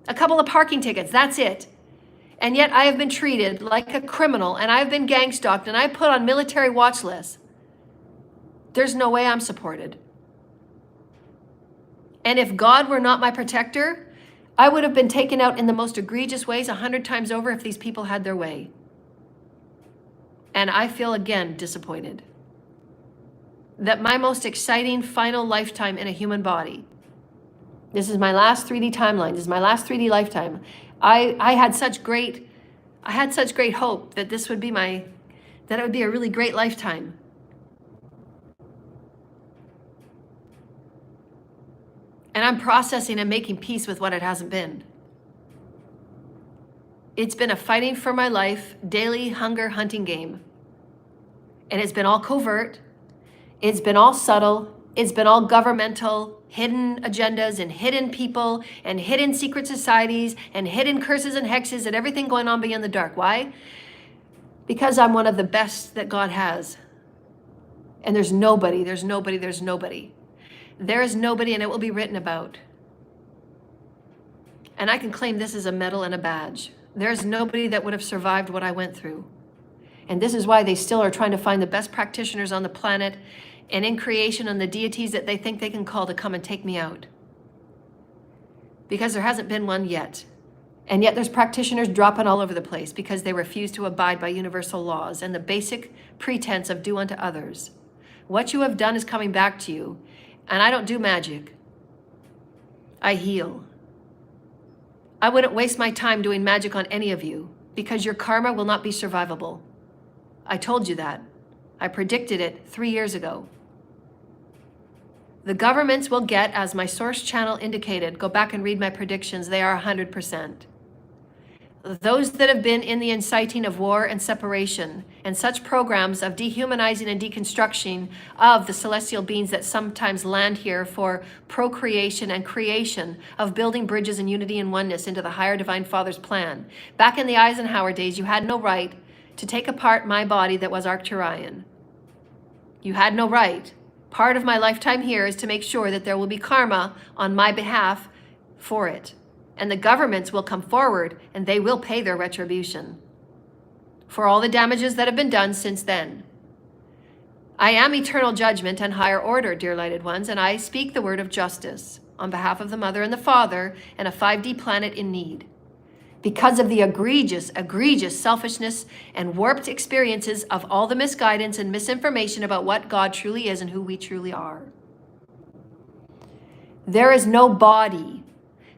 [SPEAKER 1] A couple of parking tickets, that's it. And yet I have been treated like a criminal and I've been gang stalked and I put on military watch lists. There's no way I'm supported. And if God were not my protector, I would have been taken out in the most egregious ways 100 times over if these people had their way. And I feel again disappointed that my most exciting final lifetime in a human body, this is my last 3D timeline, this is my last 3D lifetime. I had such great hope that this would be that it would be a really great lifetime. And I'm processing and making peace with what it hasn't been. It's been a fighting for my life, daily hunger hunting game. And it's been all covert. It's been all subtle. It's been all governmental, hidden agendas and hidden people and hidden secret societies and hidden curses and hexes and everything going on beyond the dark. Why? Because I'm one of the best that God has. And there's nobody. There is nobody, and it will be written about. And I can claim this as a medal and a badge. There's nobody that would have survived what I went through. And this is why they still are trying to find the best practitioners on the planet and in creation and the deities that they think they can call to come and take me out. Because there hasn't been one yet. And yet there's practitioners dropping all over the place because they refuse to abide by universal laws and the basic pretense of do unto others. What you have done is coming back to you. And I don't do magic. I heal. I wouldn't waste my time doing magic on any of you because your karma will not be survivable. I told you that. I predicted it 3 years ago. The governments will get, as my source channel indicated, go back and read my predictions, they are 100%. Those that have been in the inciting of war and separation and such programs of dehumanizing and deconstruction of the celestial beings that sometimes land here for procreation and creation of building bridges and unity and oneness into the higher divine Father's plan. Back in the Eisenhower days, you had no right to take apart my body that was Arcturian. You had no right. Part of my lifetime here is to make sure that there will be karma on my behalf for it. And the governments will come forward and they will pay their retribution for all the damages that have been done since then. I am eternal judgment and higher order, dear lighted ones, and I speak the word of justice on behalf of the Mother and the Father and a 5D planet in need. Because of the egregious selfishness and warped experiences of all the misguidance and misinformation about what God truly is and who we truly are. There is no body.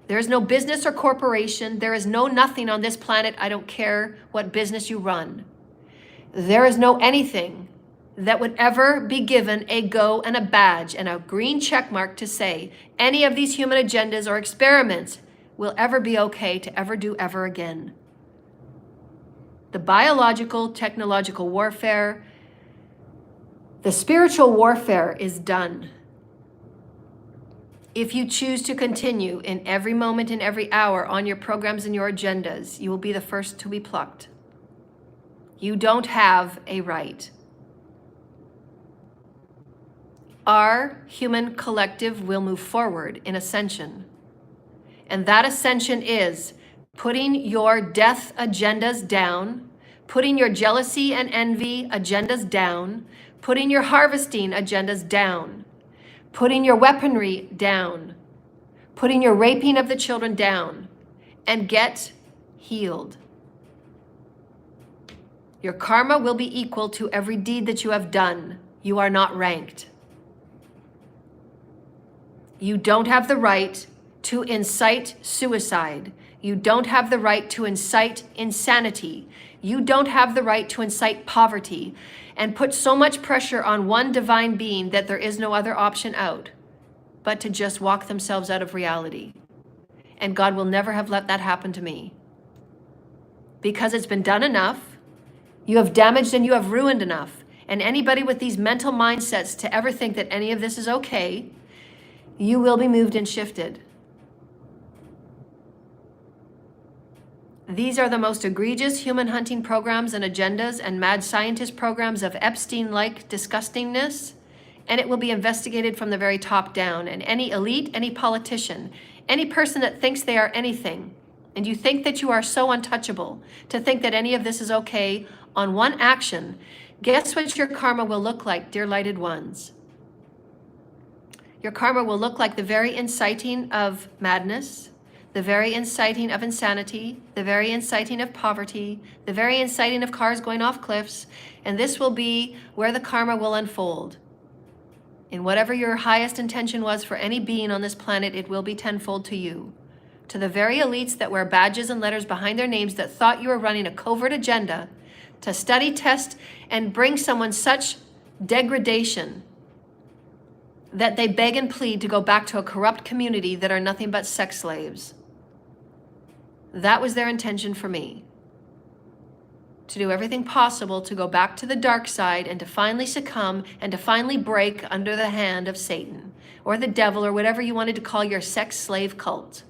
[SPEAKER 1] There is no business or corporation. There is no nothing on this planet. I don't care what business you run. There is no anything that would ever be given a go and a badge and a green check mark to say any of these human agendas or experiments will ever be okay to ever do ever again. The biological, technological warfare, the spiritual warfare is done. If you choose to continue in every moment and every hour on your programs and your agendas, you will be the first to be plucked. You don't have a right. Our human collective will move forward in ascension. And that ascension is putting your death agendas down, putting your jealousy and envy agendas down, putting your harvesting agendas down, putting your weaponry down, putting your raping of the children down, and get healed. Your karma will be equal to every deed that you have done. You are not ranked. You don't have the right to incite suicide. You don't have the right to incite insanity. You don't have the right to incite poverty and put so much pressure on one divine being that there is no other option out but to just walk themselves out of reality. And God will never have let that happen to me. Because it's been done enough. You have damaged and you have ruined enough. And anybody with these mental mindsets to ever think that any of this is okay, you will be moved and shifted. These are the most egregious human hunting programs and agendas and mad scientist programs of Epstein-like disgustingness, and it will be investigated from the very top down. And any elite, any politician, any person that thinks they are anything, and you think that you are so untouchable to think that any of this is okay on one action, guess what your karma will look like, dear lighted ones? Your karma will look like the very inciting of madness, the very inciting of insanity, the very inciting of poverty, the very inciting of cars going off cliffs, and this will be where the karma will unfold. In whatever your highest intention was for any being on this planet, it will be tenfold to you. To the very elites that wear badges and letters behind their names that thought you were running a covert agenda to study, test, and bring someone such degradation that they beg and plead to go back to a corrupt community that are nothing but sex slaves. That was their intention for me. To do everything possible to go back to the dark side and to finally succumb and to finally break under the hand of Satan or the devil or whatever you wanted to call your sex slave cult.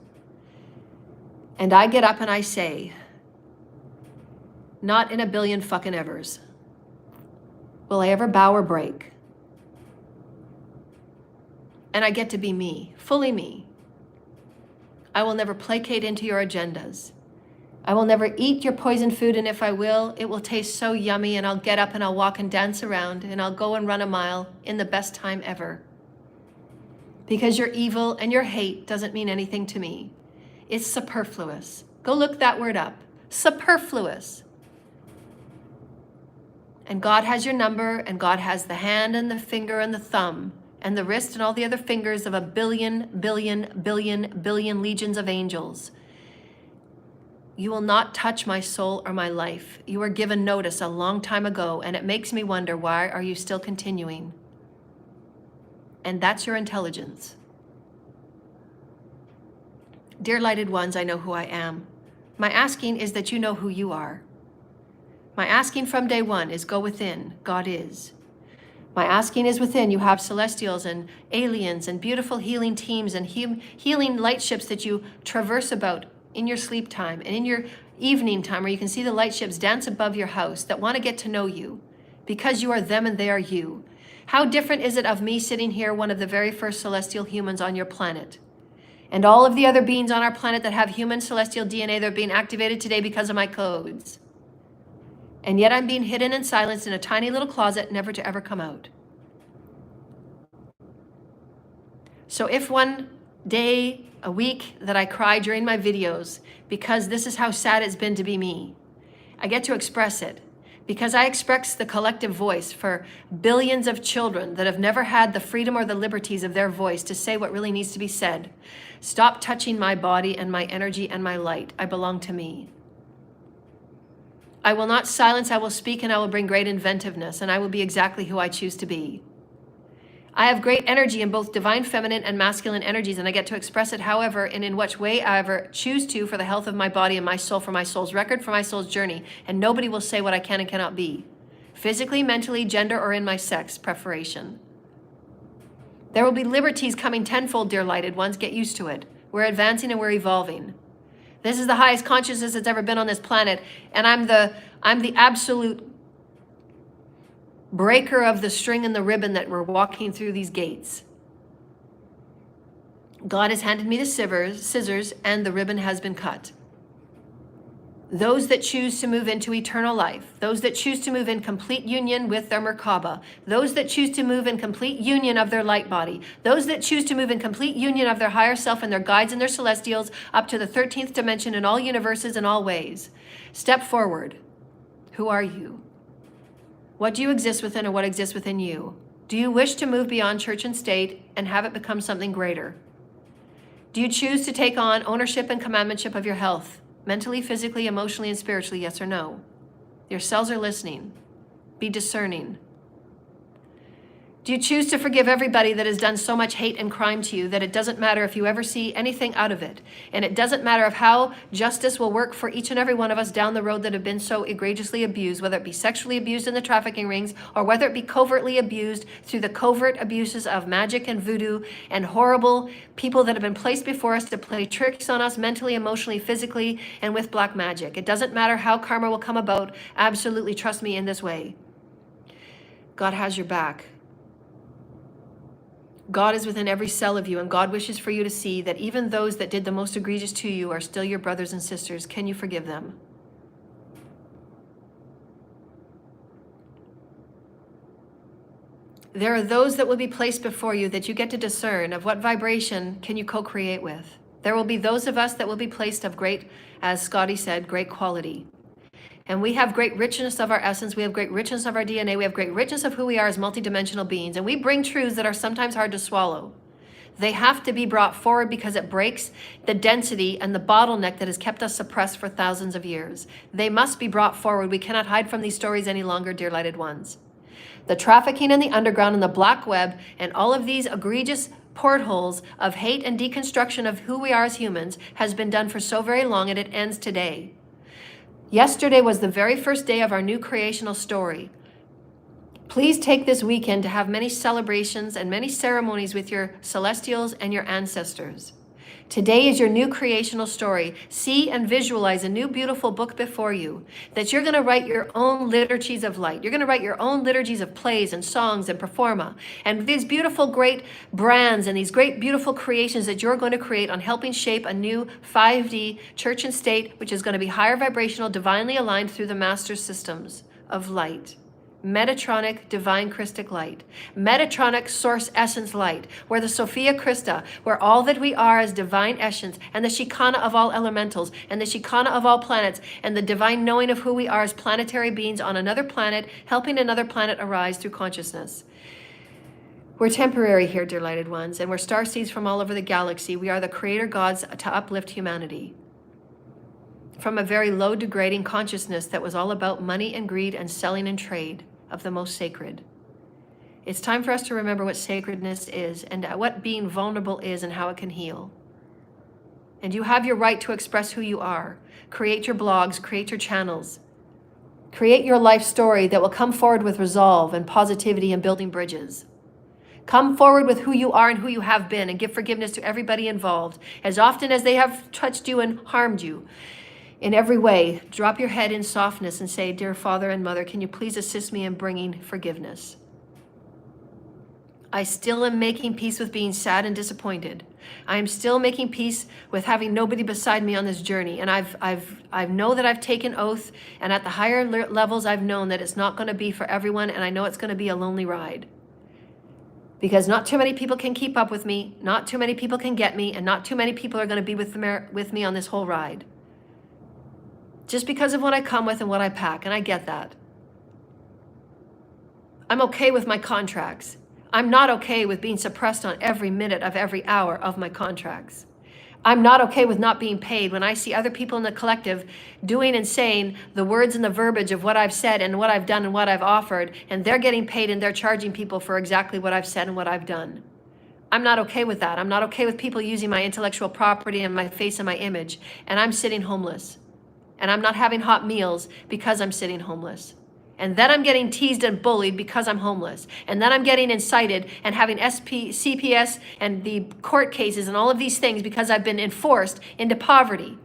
[SPEAKER 1] And I get up and I say, not in a billion fucking evers will I ever bow or break. And I get to be me, fully me. I will never placate into your agendas. I will never eat your poison food, and if I will, it will taste so yummy, and I'll get up and I'll walk and dance around, and I'll go and run a mile in the best time ever. Because your evil and your hate doesn't mean anything to me. It's superfluous. Go look that word up. Superfluous. And God has your number, and God has the hand and the finger and the thumb and the wrist and all the other fingers of a billion legions of angels. You will not touch my soul or my life. You were given notice a long time ago, and it makes me wonder, why are you still continuing? And that's your intelligence. Dear lighted ones, I know who I am. My asking is that you know who you are. My asking from day one is go within. God is. My asking is within. You have celestials and aliens and beautiful healing teams and healing light ships that you traverse about in your sleep time and in your evening time, where you can see the light ships dance above your house that want to get to know you because you are them and they are you. How different is it of me sitting here, one of the very first celestial humans on your planet, and all of the other beings on our planet that have human celestial DNA that are being activated today because of my codes. And yet I'm being hidden and silenced in a tiny little closet, never to ever come out. So if one day, a week that I cry during my videos because this is how sad it's been to be me, I get to express it because I express the collective voice for billions of children that have never had the freedom or the liberties of their voice to say what really needs to be said. Stop touching my body and my energy and my light. I belong to me. I will not silence, I will speak, and I will bring great inventiveness, and I will be exactly who I choose to be. I have great energy in both divine feminine and masculine energies, and I get to express it however and in which way I ever choose to, for the health of my body and my soul, for my soul's record, for my soul's journey. And nobody will say what I can and cannot be, physically, mentally, gender, or in my sex preparation. There will be liberties coming tenfold, dear lighted ones. Get used to it. We're advancing and we're evolving. This is the highest consciousness that's ever been on this planet, and I'm the absolute breaker of the string and the ribbon that we're walking through these gates. God has handed me the scissors, and the ribbon has been cut. Those that choose to move into eternal life, those that choose to move in complete union with their Merkaba, those that choose to move in complete union of their light body, those that choose to move in complete union of their higher self and their guides and their celestials up to the 13th dimension in all universes in all ways. Step forward. Who are you? What do you exist within, or what exists within you? Do you wish to move beyond church and state and have it become something greater? Do you choose to take on ownership and commandmentship of your health, mentally, physically, emotionally, and spiritually, yes or no? Your cells are listening. Be discerning. Do you choose to forgive everybody that has done so much hate and crime to you that it doesn't matter if you ever see anything out of it? And it doesn't matter of how justice will work for each and every one of us down the road that have been so egregiously abused, whether it be sexually abused in the trafficking rings, or whether it be covertly abused through the covert abuses of magic and voodoo and horrible people that have been placed before us to play tricks on us mentally, emotionally, physically, and with black magic. It doesn't matter how karma will come about. Absolutely trust me in this way. God has your back. God is within every cell of you, and God wishes for you to see that even those that did the most egregious to you are still your brothers and sisters. Can you forgive them? There are those that will be placed before you that you get to discern of what vibration can you co-create with. There will be those of us that will be placed of great, as Scotty said, great quality. And we have great richness of our essence. We have great richness of our DNA. We have great richness of who we are as multidimensional beings. And we bring truths that are sometimes hard to swallow. They have to be brought forward because it breaks the density and the bottleneck that has kept us suppressed for thousands of years. They must be brought forward. We cannot hide from these stories any longer, dear lighted ones. The trafficking and the underground and the black web and all of these egregious portholes of hate and deconstruction of who we are as humans has been done for so very long, and it ends today. Yesterday was the very first day of our new creational story. Please take this weekend to have many celebrations and many ceremonies with your celestials and your ancestors. Today is your new creational story. See and visualize a new beautiful book before you, that you're going to write your own liturgies of light. You're going to write your own liturgies of plays and songs and performa. And these beautiful, great brands and these great, beautiful creations that you're going to create on helping shape a new 5D church and state, which is going to be higher vibrational, divinely aligned through the master systems of light. Metatronic divine Christic light, Metatronic source essence light, where the Sophia Christa, where all that we are is divine essence, and the Shekinah of all elementals, and the Shekinah of all planets, and the divine knowing of who we are as planetary beings on another planet, helping another planet arise through consciousness. We're temporary here, dear lighted ones, and we're starseeds from all over the galaxy. We are the creator gods to uplift humanity from a very low degrading consciousness that was all about money and greed and selling and trade of the most sacred. It's time for us to remember what sacredness is and what being vulnerable is and how it can heal. And you have your right to express who you are. Create your blogs, create your channels. Create your life story that will come forward with resolve and positivity and building bridges. Come forward with who you are and who you have been, and give forgiveness to everybody involved as often as they have touched you and harmed you. In every way, drop your head in softness and say, dear Father and Mother, can you please assist me in bringing forgiveness? I still am making peace with being sad and disappointed. I am still making peace with having nobody beside me on this journey. And I know that I've taken oath, and at the higher levels, I've known that it's not going to be for everyone, and I know it's going to be a lonely ride. Because not too many people can keep up with me, not too many people can get me, and not too many people are going to be with me on this whole ride. Just because of what I come with and what I pack, and I get that. I'm okay with my contracts. I'm not okay with being suppressed on every minute of every hour of my contracts. I'm not okay with not being paid when I see other people in the collective doing and saying the words and the verbiage of what I've said and what I've done and what I've offered, and they're getting paid and they're charging people for exactly what I've said and what I've done. I'm not okay with that. I'm not okay with people using my intellectual property and my face and my image, and I'm sitting homeless. And I'm not having hot meals because I'm sitting homeless. And then I'm getting teased and bullied because I'm homeless. And then I'm getting incited and having CPS and the court cases and all of these things because I've been enforced into poverty.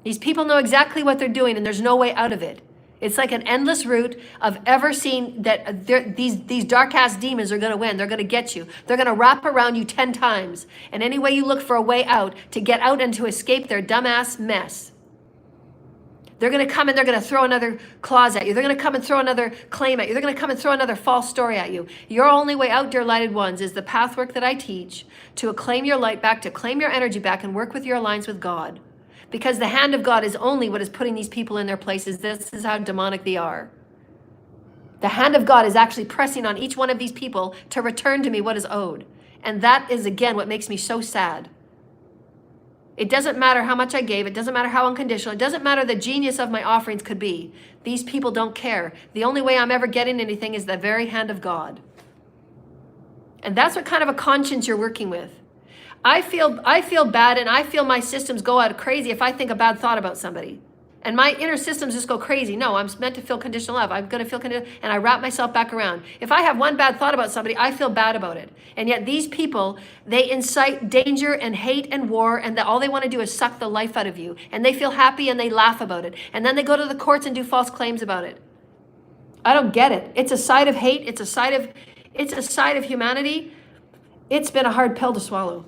[SPEAKER 1] These people know exactly what they're doing, and there's no way out of it. It's like an endless route of ever seeing that these dark-ass demons are going to win. They're going to get you. They're going to wrap around you 10 times. And any way you look for a way out, to get out and to escape their dumbass mess, they're going to come and they're going to throw another clause at you. They're going to come and throw another claim at you. They're going to come and throw another false story at you. Your only way out, dear lighted ones, is the pathwork that I teach to acclaim your light back, to claim your energy back, and work with your alliance with God. Because the hand of God is only what is putting these people in their places. This is how demonic they are. The hand of God is actually pressing on each one of these people to return to me what is owed. And that is, again, what makes me so sad. It doesn't matter how much I gave. It doesn't matter how unconditional. It doesn't matter the genius of my offerings could be. These people don't care. The only way I'm ever getting anything is the very hand of God. And that's what kind of a conscience you're working with. I feel bad, and I feel my systems go out crazy if I think a bad thought about somebody. And my inner systems just go crazy. No, I'm meant to feel conditional love. I'm going to feel conditional, and I wrap myself back around. If I have one bad thought about somebody, I feel bad about it. And yet these people, they incite danger and hate and war, and all they want to do is suck the life out of you. And they feel happy and they laugh about it. And then they go to the courts and do false claims about it. I don't get it. It's a side of hate. It's a side of humanity. It's been a hard pill to swallow.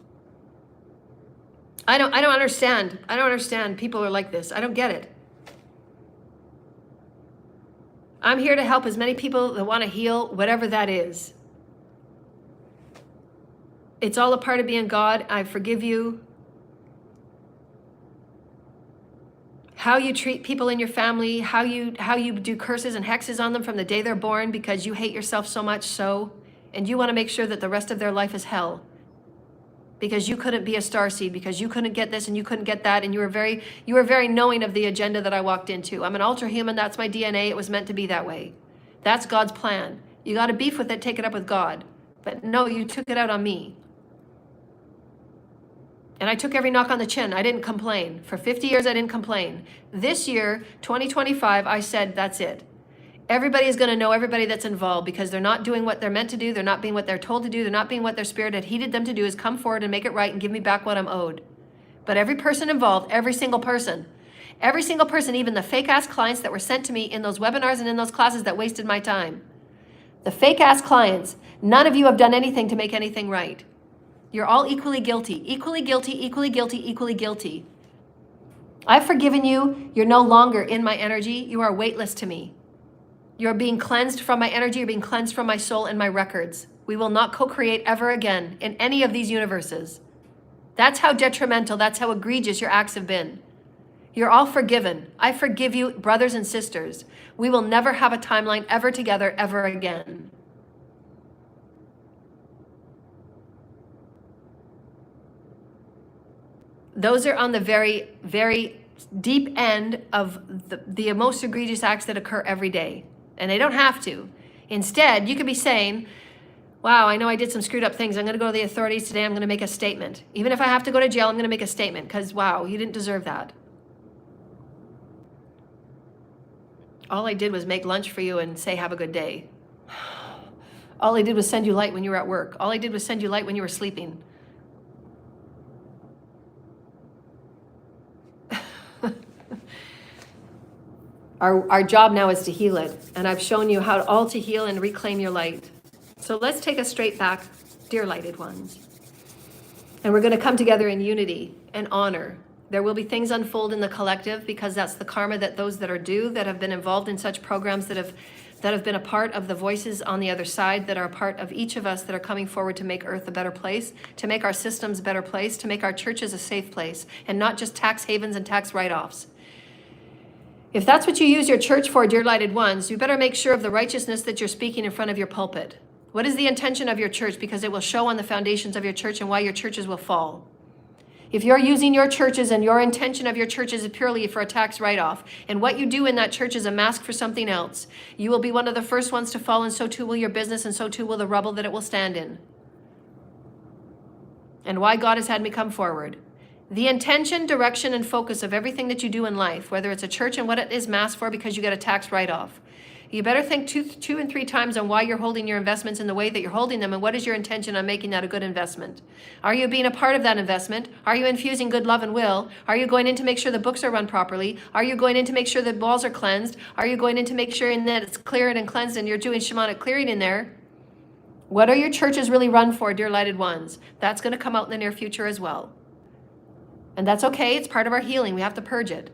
[SPEAKER 1] I don't understand. I don't understand people are like this. I don't get it. I'm here to help as many people that want to heal, whatever that is. It's all a part of being God. I forgive you. How you treat people in your family, how you do curses and hexes on them from the day they're born because you hate yourself so much so, and you want to make sure that the rest of their life is hell. Because you couldn't be a starseed, because you couldn't get this and you couldn't get that, and you were very knowing of the agenda that I walked into. I'm an ultra human, that's my DNA, it was meant to be that way. That's God's plan. You got to beef with it, take it up with God. But no, you took it out on me. And I took every knock on the chin. I didn't complain. For 50 years, I didn't complain. This year, 2025, I said, that's it. Everybody is going to know everybody that's involved because they're not doing what they're meant to do. They're not being what they're told to do. They're not being what their spirit had heeded them to do, is come forward and make it right and give me back what I'm owed. But every person involved, every single person, even the fake ass clients that were sent to me in those webinars and in those classes that wasted my time, the fake ass clients, none of you have done anything to make anything right. You're all equally guilty, equally guilty, equally guilty, equally guilty. I've forgiven you. You're no longer in my energy. You are weightless to me. You're being cleansed from my energy. You're being cleansed from my soul and my records. We will not co-create ever again in any of these universes. That's how detrimental, that's how egregious your acts have been. You're all forgiven. I forgive you, brothers and sisters. We will never have a timeline ever together, ever again. Those are on the very, very deep end of the most egregious acts that occur every day. And they don't have to. Instead, you could be saying, wow, I know I did some screwed up things. I'm going to go to the authorities today. I'm going to make a statement. Even if I have to go to jail, I'm going to make a statement because, wow, you didn't deserve that. All I did was make lunch for you and say, have a good day. All I did was send you light when you were at work. All I did was send you light when you were sleeping. Our job now is to heal it. And I've shown you how all to heal and reclaim your light. So let's take us straight back, dear lighted ones. And we're going to come together in unity and honor. There will be things unfold in the collective because that's the karma that those that are due, that have been involved in such programs, that have been a part of the voices on the other side, that are a part of each of us that are coming forward to make Earth a better place, to make our systems a better place, to make our churches a safe place, and not just tax havens and tax write-offs. If that's what you use your church for, dear lighted ones, you better make sure of the righteousness that you're speaking in front of your pulpit. What is the intention of your church? Because it will show on the foundations of your church and why your churches will fall. If you're using your churches and your intention of your churches is purely for a tax write-off, and what you do in that church is a mask for something else, you will be one of the first ones to fall, and so too will your business, and so too will the rubble that it will stand in. And why God has had me come forward. The intention, direction, and focus of everything that you do in life, whether it's a church and what it is masked for because you get a tax write-off. You better think two and three times on why you're holding your investments in the way that you're holding them, and what is your intention on making that a good investment. Are you being a part of that investment? Are you infusing good love and will? Are you going in to make sure the books are run properly? Are you going in to make sure the walls are cleansed? Are you going in to make sure that it's cleared and cleansed and you're doing shamanic clearing in there? What are your churches really run for, dear lighted ones? That's going to come out in the near future as well. And that's okay. It's part of our healing. We have to purge it.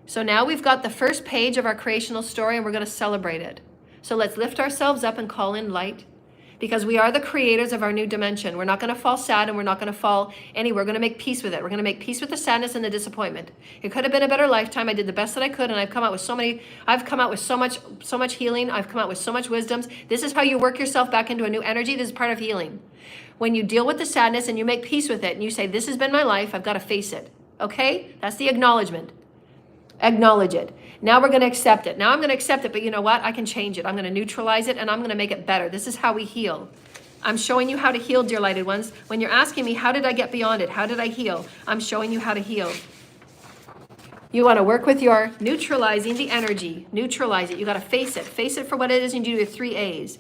[SPEAKER 1] So now we've got the first page of our creational story, and we're going to celebrate it. So let's lift ourselves up and call in light, because we are the creators of our new dimension. We're not going to fall sad, and we're not going to fall anywhere. We're going to make peace with it. We're going to make peace with the sadness and the disappointment. It could have been a better lifetime. I did the best that I could, and I've come out with so much healing. I've come out with so much wisdoms. This is how you work yourself back into a new energy. This is part of healing. When you deal with the sadness and you make peace with it and you say, this has been my life, I've got to face it. Okay? That's the acknowledgement. Acknowledge it. Now we're going to accept it. Now I'm going to accept it, but you know what? I can change it. I'm going to neutralize it, and I'm going to make it better. This is how we heal. I'm showing you how to heal, dear lighted ones. When you're asking me, how did I get beyond it? How did I heal? I'm showing you how to heal. You want to work with your neutralizing the energy. Neutralize it. You got to face it. Face it for what it is, and you do the 3 A's.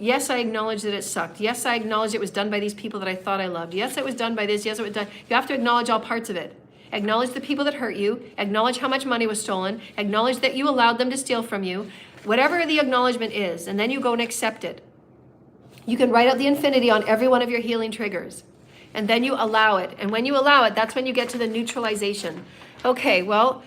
[SPEAKER 1] Yes, I acknowledge that it sucked. Yes, I acknowledge it was done by these people that I thought I loved. Yes, it was done by this. Yes, it was done. You have to acknowledge all parts of it. Acknowledge the people that hurt you. Acknowledge how much money was stolen. Acknowledge that you allowed them to steal from you. Whatever the acknowledgement is, and then you go and accept it. You can write out the infinity on every one of your healing triggers. And then you allow it. And when you allow it, that's when you get to the neutralization. Okay, well,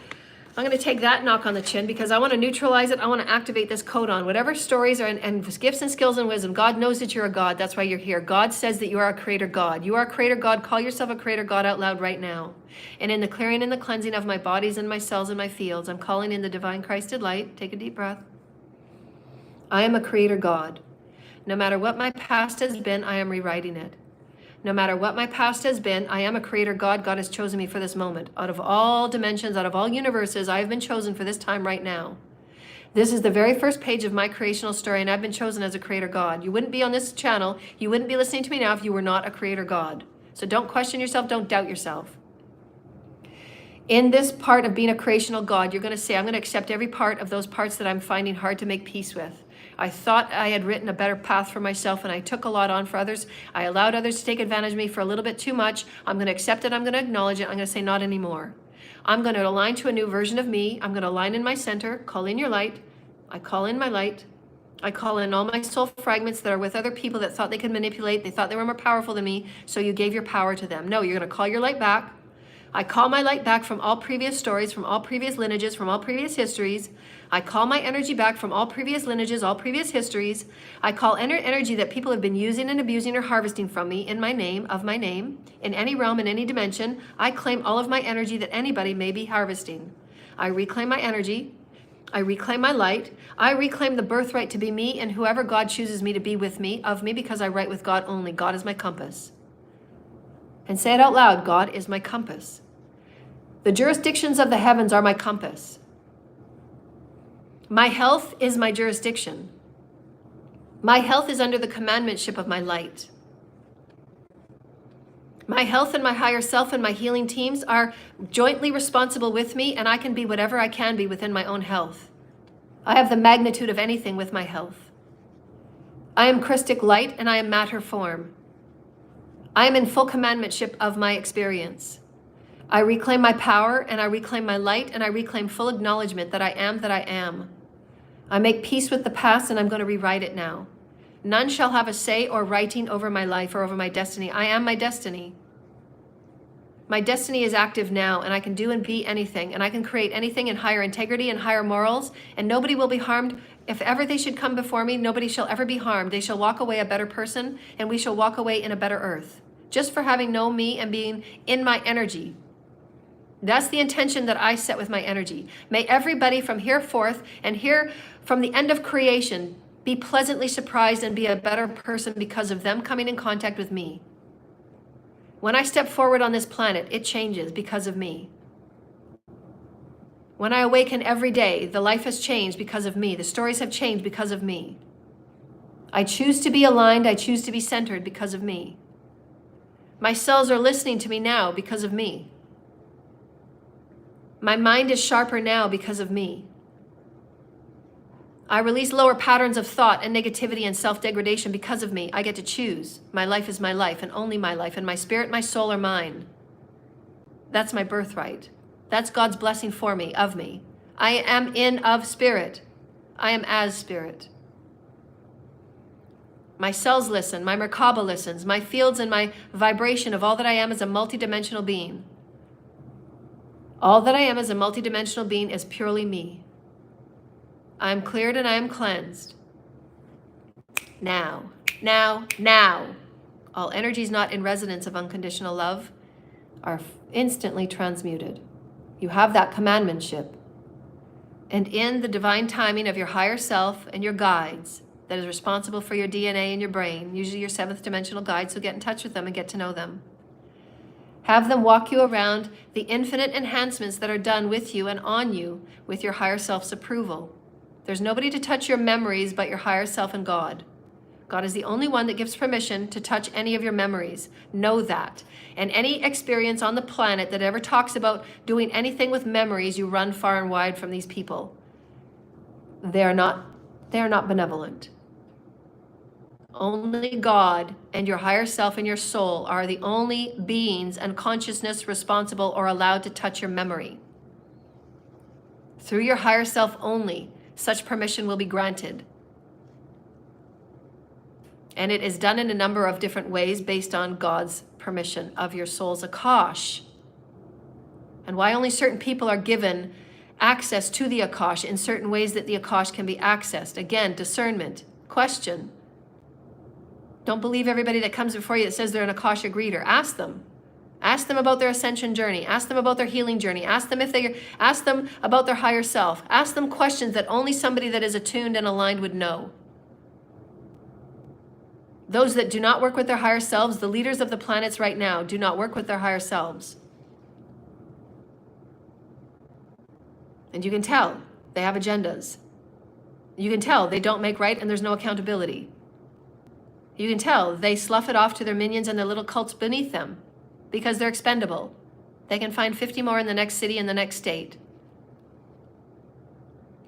[SPEAKER 1] I'm going to take that knock on the chin because I want to neutralize it. I want to activate this codon. Whatever stories are and gifts and skills and wisdom, God knows that you're a God. That's why you're here. God says that you are a creator God. You are a creator God. Call yourself a creator God out loud right now. And in the clearing and the cleansing of my bodies and my cells and my fields, I'm calling in the divine Christed light. Take a deep breath. I am a creator God. No matter what my past has been, I am rewriting it. No matter what my past has been, I am a creator God. God has chosen me for this moment. Out of all dimensions, out of all universes, I have been chosen for this time right now. This is the very first page of my creational story, and I've been chosen as a creator God. You wouldn't be on this channel, you wouldn't be listening to me now if you were not a creator God. So don't question yourself, don't doubt yourself. In this part of being a creational God, you're going to say, I'm going to accept every part of those parts that I'm finding hard to make peace with. I thought I had written a better path for myself, and I took a lot on for others. I allowed others to take advantage of me for a little bit too much. I'm going to accept it. I'm going to acknowledge it. I'm going to say, not anymore. I'm going to align to a new version of me. I'm going to align in my center. Call in your light. I call in my light. I call in all my soul fragments that are with other people that thought they could manipulate. They thought they were more powerful than me, so you gave your power to them. No, you're going to call your light back. I call my light back from all previous stories, from all previous lineages, from all previous histories. I call my energy back from all previous lineages, all previous histories. I call energy that people have been using and abusing or harvesting from me in my name, of my name, in any realm, in any dimension. I claim all of my energy that anybody may be harvesting. I reclaim my energy. I reclaim my light. I reclaim the birthright to be me and whoever God chooses me to be with me, of me, because I write with God only. God is my compass. And say it out loud, God is my compass. The jurisdictions of the heavens are my compass. My health is my jurisdiction. My health is under the commandmentship of my light. My health and my higher self and my healing teams are jointly responsible with me, and I can be whatever I can be within my own health. I have the magnitude of anything with my health. I am Christic light and I am matter form. I am in full commandmentship of my experience. I reclaim my power and I reclaim my light and I reclaim full acknowledgement that I am that I am. I make peace with the past and I'm going to rewrite it now. None shall have a say or writing over my life or over my destiny. I am my destiny. My destiny is active now, and I can do and be anything, and I can create anything in higher integrity and higher morals, and nobody will be harmed. If ever they should come before me, nobody shall ever be harmed. They shall walk away a better person, and we shall walk away in a better earth, just for having known me and being in my energy. That's the intention that I set with my energy. May everybody from here forth and here from the end of creation be pleasantly surprised and be a better person because of them coming in contact with me. When I step forward on this planet, it changes because of me. When I awaken every day, the life has changed because of me. The stories have changed because of me. I choose to be aligned. I choose to be centered because of me. My cells are listening to me now because of me. My mind is sharper now because of me. I release lower patterns of thought and negativity and self-degradation because of me. I get to choose. My life is my life and only my life, and my spirit, my soul are mine. That's my birthright. That's God's blessing for me, of me. I am in of spirit. I am as spirit. My cells listen, my Merkaba listens, my fields and my vibration of all that I am is a multidimensional being. All that I am as a multidimensional being is purely me. I am cleared and I am cleansed. Now, now, now. All energies not in resonance of unconditional love are instantly transmuted. You have that commandmentship. And in the divine timing of your higher self and your guides that is responsible for your DNA and your brain, usually your seventh dimensional guides, so get in touch with them and get to know them. Have them walk you around the infinite enhancements that are done with you and on you with your higher self's approval. There's nobody to touch your memories but your higher self and God. God is the only one that gives permission to touch any of your memories. Know that. And any experience on the planet that ever talks about doing anything with memories, you run far and wide from these people. They are not benevolent. Only God and your higher self and your soul are the only beings and consciousness responsible or allowed to touch your memory. Through your higher self only, such permission will be granted. And it is done in a number of different ways based on God's permission of your soul's Akash. And why only certain people are given access to the Akash in certain ways that the Akash can be accessed. Again, discernment. Question. Don't believe everybody that comes before you that says they're an Akashic reader. Ask them. Ask them about their ascension journey. Ask them about their healing journey. Ask them about their higher self. Ask them questions that only somebody that is attuned and aligned would know. Those that do not work with their higher selves, the leaders of the planets right now, do not work with their higher selves. And you can tell they have agendas. You can tell they don't make right and there's no accountability. You can tell they slough it off to their minions and their little cults beneath them because they're expendable. They can find 50 more in the next city, in the next state.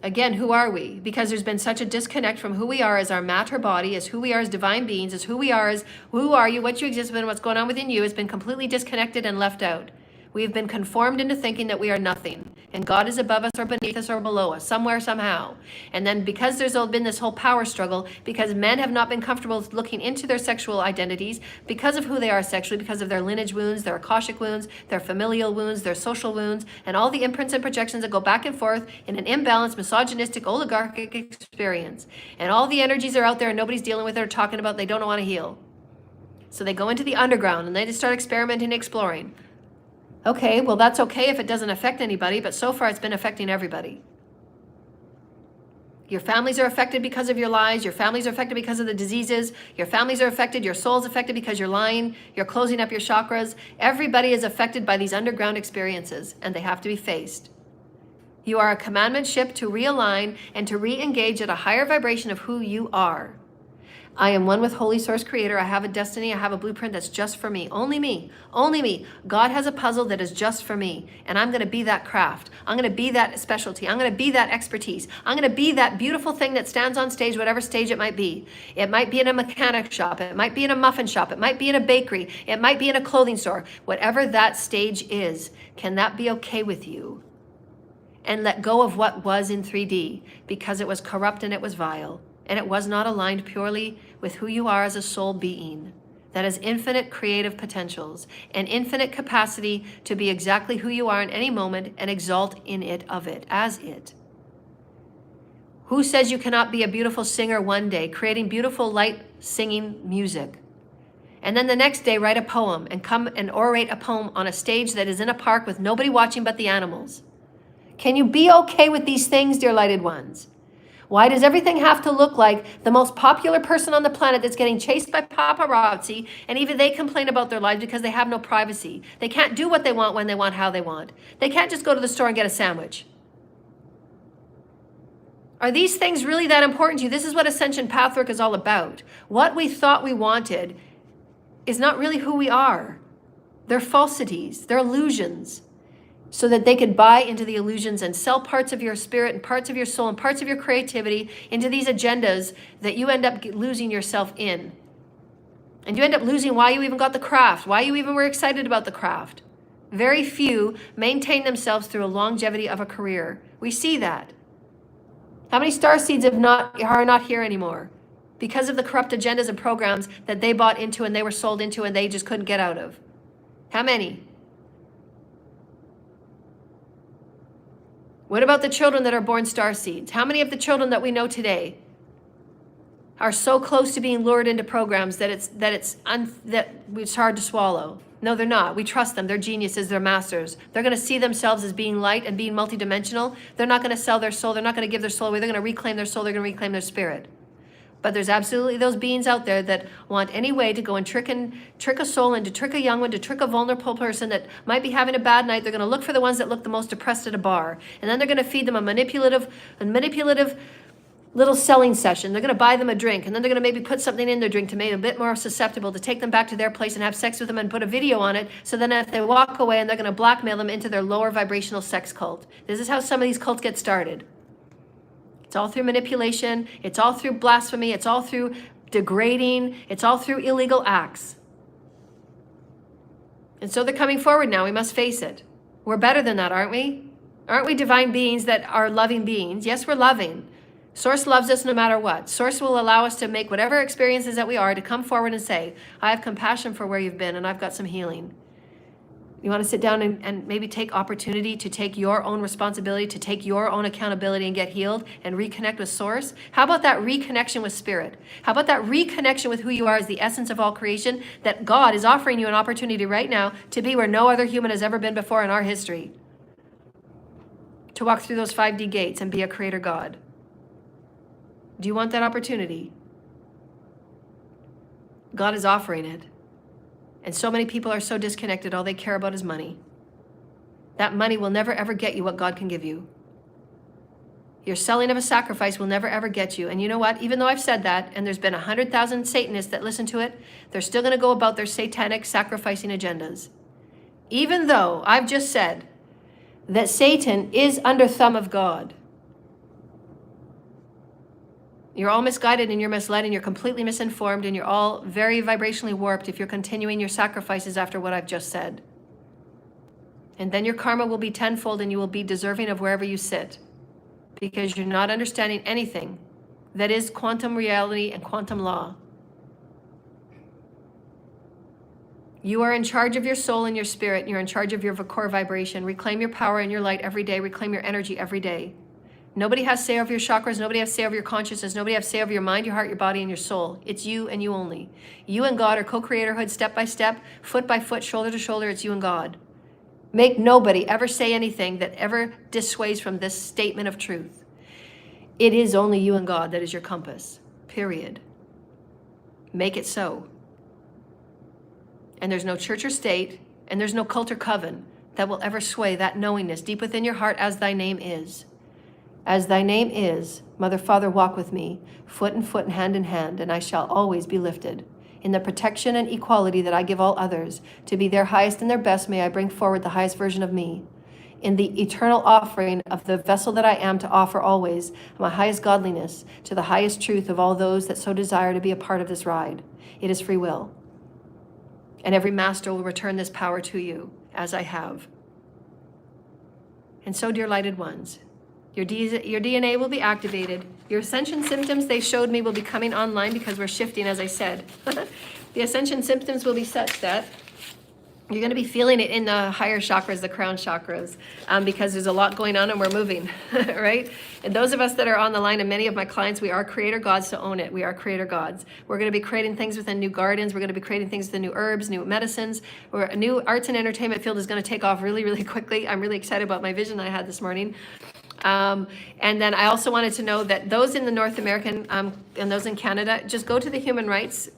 [SPEAKER 1] Again, who are we? Because there's been such a disconnect from who we are as our matter body, as who we are as divine beings, as who we are as who are you, what you exist in, what's going on within you has been completely disconnected and left out. We've been conformed into thinking that we are nothing, and God is above us or beneath us or below us, somewhere, somehow. And then because there's been this whole power struggle, because men have not been comfortable looking into their sexual identities, because of who they are sexually, because of their lineage wounds, their Akashic wounds, their familial wounds, their social wounds, and all the imprints and projections that go back and forth in an imbalanced, misogynistic, oligarchic experience. And all the energies are out there and nobody's dealing with it or talking about, they don't want to heal. So they go into the underground and they just start experimenting and exploring. Okay, well, that's okay if it doesn't affect anybody, but so far it's been affecting everybody. Your families are affected because of your lies. Your families are affected because of the diseases. Your families are affected. Your soul's affected because you're lying. You're closing up your chakras. Everybody is affected by these underground experiences, and they have to be faced. You are a commandment ship to realign and to re-engage at a higher vibration of who you are. I am one with Holy Source Creator. I have a destiny. I have a blueprint that's just for me. Only me. Only me. God has a puzzle that is just for me. And I'm going to be that craft. I'm going to be that specialty. I'm going to be that expertise. I'm going to be that beautiful thing that stands on stage, whatever stage it might be. It might be in a mechanic shop. It might be in a muffin shop. It might be in a bakery. It might be in a clothing store. Whatever that stage is, can that be okay with you? And let go of what was in 3D because it was corrupt and it was vile. And it was not aligned purely with who you are as a soul being that has infinite creative potentials and infinite capacity to be exactly who you are in any moment and exalt in it, of it, as it. Who says you cannot be a beautiful singer one day, creating beautiful light singing music, and then the next day write a poem and come and orate a poem on a stage that is in a park with nobody watching but the animals? Can you be okay with these things, dear lighted ones? Why does everything have to look like the most popular person on the planet that's getting chased by paparazzi, and even they complain about their lives because they have no privacy? They can't do what they want, when they want, how they want. They can't just go to the store and get a sandwich. Are these things really that important to you? This is what Ascension pathwork is all about. What we thought we wanted is not really who we are. They're falsities, they're illusions, so that they could buy into the illusions and sell parts of your spirit and parts of your soul and parts of your creativity into these agendas that you end up losing yourself in. And you end up losing why you even got the craft, why you even were excited about the craft. Very few maintain themselves through a longevity of a career. We see that. How many starseeds are not here anymore because of the corrupt agendas and programs that they bought into and they were sold into and they just couldn't get out of? How many? What about the children that are born starseeds? How many of the children that we know today are so close to being lured into programs that it's hard to swallow? No, they're not. We trust them. They're geniuses. They're masters. They're going to see themselves as being light and being multidimensional. They're not going to sell their soul. They're not going to give their soul away. They're going to reclaim their soul. They're going to reclaim their spirit. But there's absolutely those beings out there that want any way to go and trick a soul and to trick a young one, to trick a vulnerable person that might be having a bad night. They're going to look for the ones that look the most depressed at a bar. And then they're going to feed them a manipulative little selling session. They're going to buy them a drink. And then they're going to maybe put something in their drink to make them a bit more susceptible, to take them back to their place and have sex with them and put a video on it. So then if they walk away, and they're going to blackmail them into their lower vibrational sex cult. This is how some of these cults get started. It's all through manipulation. It's all through blasphemy. It's all through degrading. It's all through illegal acts. And so they're coming forward now. We must face it. We're better than that, aren't we? Aren't we divine beings that are loving beings? Yes, we're loving. Source loves us no matter what. Source will allow us to make whatever experiences that we are, to come forward and say, I have compassion for where you've been and I've got some healing. You want to sit down and maybe take opportunity to take your own responsibility, to take your own accountability and get healed and reconnect with Source? How about that reconnection with Spirit? How about that reconnection with who you are as the essence of all creation, that God is offering you an opportunity right now to be where no other human has ever been before in our history? To walk through those 5D gates and be a creator God. Do you want that opportunity? God is offering it. And so many people are so disconnected, all they care about is money. That money will never ever get you what God can give you. Your selling of a sacrifice will never ever get you. And you know what? Even though I've said that, and there's been 100,000 Satanists that listen to it, they're still going to go about their satanic sacrificing agendas. Even though I've just said that Satan is under thumb of God, you're all misguided and you're misled and you're completely misinformed and you're all very vibrationally warped if you're continuing your sacrifices after what I've just said. And then your karma will be tenfold and you will be deserving of wherever you sit, because you're not understanding anything that is quantum reality and quantum law. You are in charge of your soul and your spirit, and you're in charge of your core vibration. Reclaim your power and your light every day. Reclaim your energy every day. Nobody has say over your chakras. Nobody has say over your consciousness. Nobody has say over your mind, your heart, your body, and your soul. It's you and you only. You and God are co-creatorhood, step by step, foot by foot, shoulder to shoulder. It's you and God. Make nobody ever say anything that ever dissuades from this statement of truth. It is only you and God that is your compass, period. Make it so. And there's no church or state, and there's no cult or coven that will ever sway that knowingness deep within your heart, as thy name is. As thy name is, Mother, Father, walk with me, foot in foot and hand, and I shall always be lifted. In the protection and equality that I give all others, to be their highest and their best, may I bring forward the highest version of me. In the eternal offering of the vessel that I am to offer always, my highest godliness, to the highest truth of all those that so desire to be a part of this ride. It is free will. And every master will return this power to you, as I have. And so, dear lighted ones, your DNA will be activated. Your ascension symptoms they showed me will be coming online because we're shifting, as I said. The ascension symptoms will be such that you're going to be feeling it in the higher chakras, the crown chakras, because there's a lot going on and we're moving, right? And those of us that are on the line, and many of my clients, we are creator gods, to own it. We are creator gods. We're going to be creating things within new gardens. We're going to be creating things within new herbs, new medicines. A new arts and entertainment field is going to take off really, really quickly. I'm really excited about my vision I had this morning. And then I also wanted to know that those in the North American and those in Canada, just go to the human rights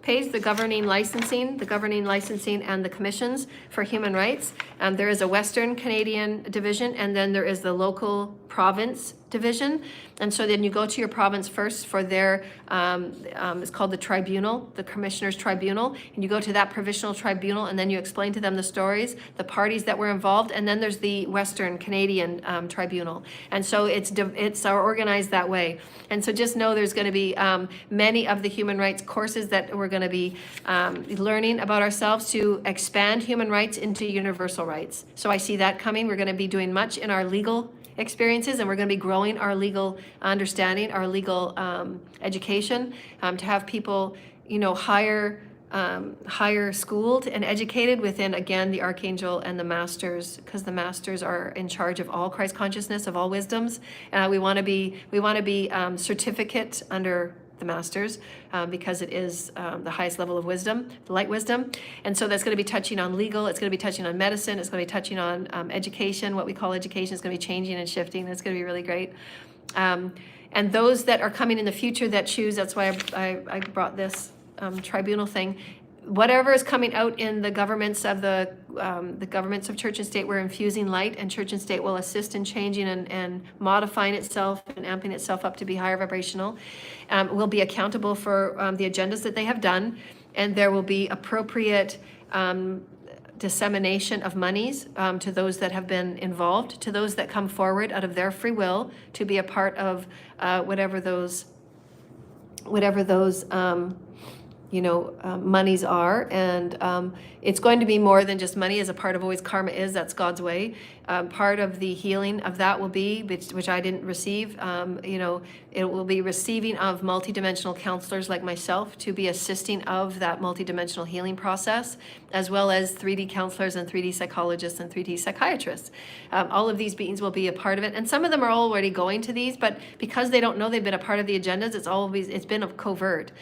[SPEAKER 1] page, the governing licensing and the commissions for human rights. There is a Western Canadian division, and then there is the local province division. And so then you go to your province first for their, it's called the tribunal, the commissioner's tribunal, and you go to that provisional tribunal, and then you explain to them the stories, the parties that were involved, and then there's the Western Canadian tribunal. And so it's organized that way. And so just know there's going to be many of the human rights courses that we're going to be learning about ourselves to expand human rights into universal rights. So I see that coming. We're going to be doing much in our legal experiences, and we're going to be growing our legal understanding, our legal education, to have people, higher schooled and educated within, again, the archangel and the masters, because the masters are in charge of all Christ consciousness, of all wisdoms. We want to be certificate under the masters, because it is the highest level of wisdom, the light wisdom. And so that's going to be touching on legal, it's going to be touching on medicine, it's going to be touching on education. What we call education is going to be changing and shifting. It's going to be really great. And those that are coming in the future that choose, that's why I brought this tribunal thing. Whatever is coming out in the governments of the governments of church and state, we're infusing light, and church and state will assist in changing and modifying itself and amping itself up to be higher vibrational. We'll be accountable for the agendas that they have done, and there will be appropriate dissemination of monies to those that have been involved, to those that come forward out of their free will to be a part of whatever those monies are. And it's going to be more than just money, as a part of always karma is. That's God's way. Part of the healing of that will be, which I didn't receive, it will be receiving of multidimensional counselors like myself to be assisting of that multidimensional healing process, as well as 3D counselors and 3D psychologists and 3D psychiatrists. All of these beings will be a part of it. And some of them are already going to these, but because they don't know they've been a part of the agendas, it's been a covert.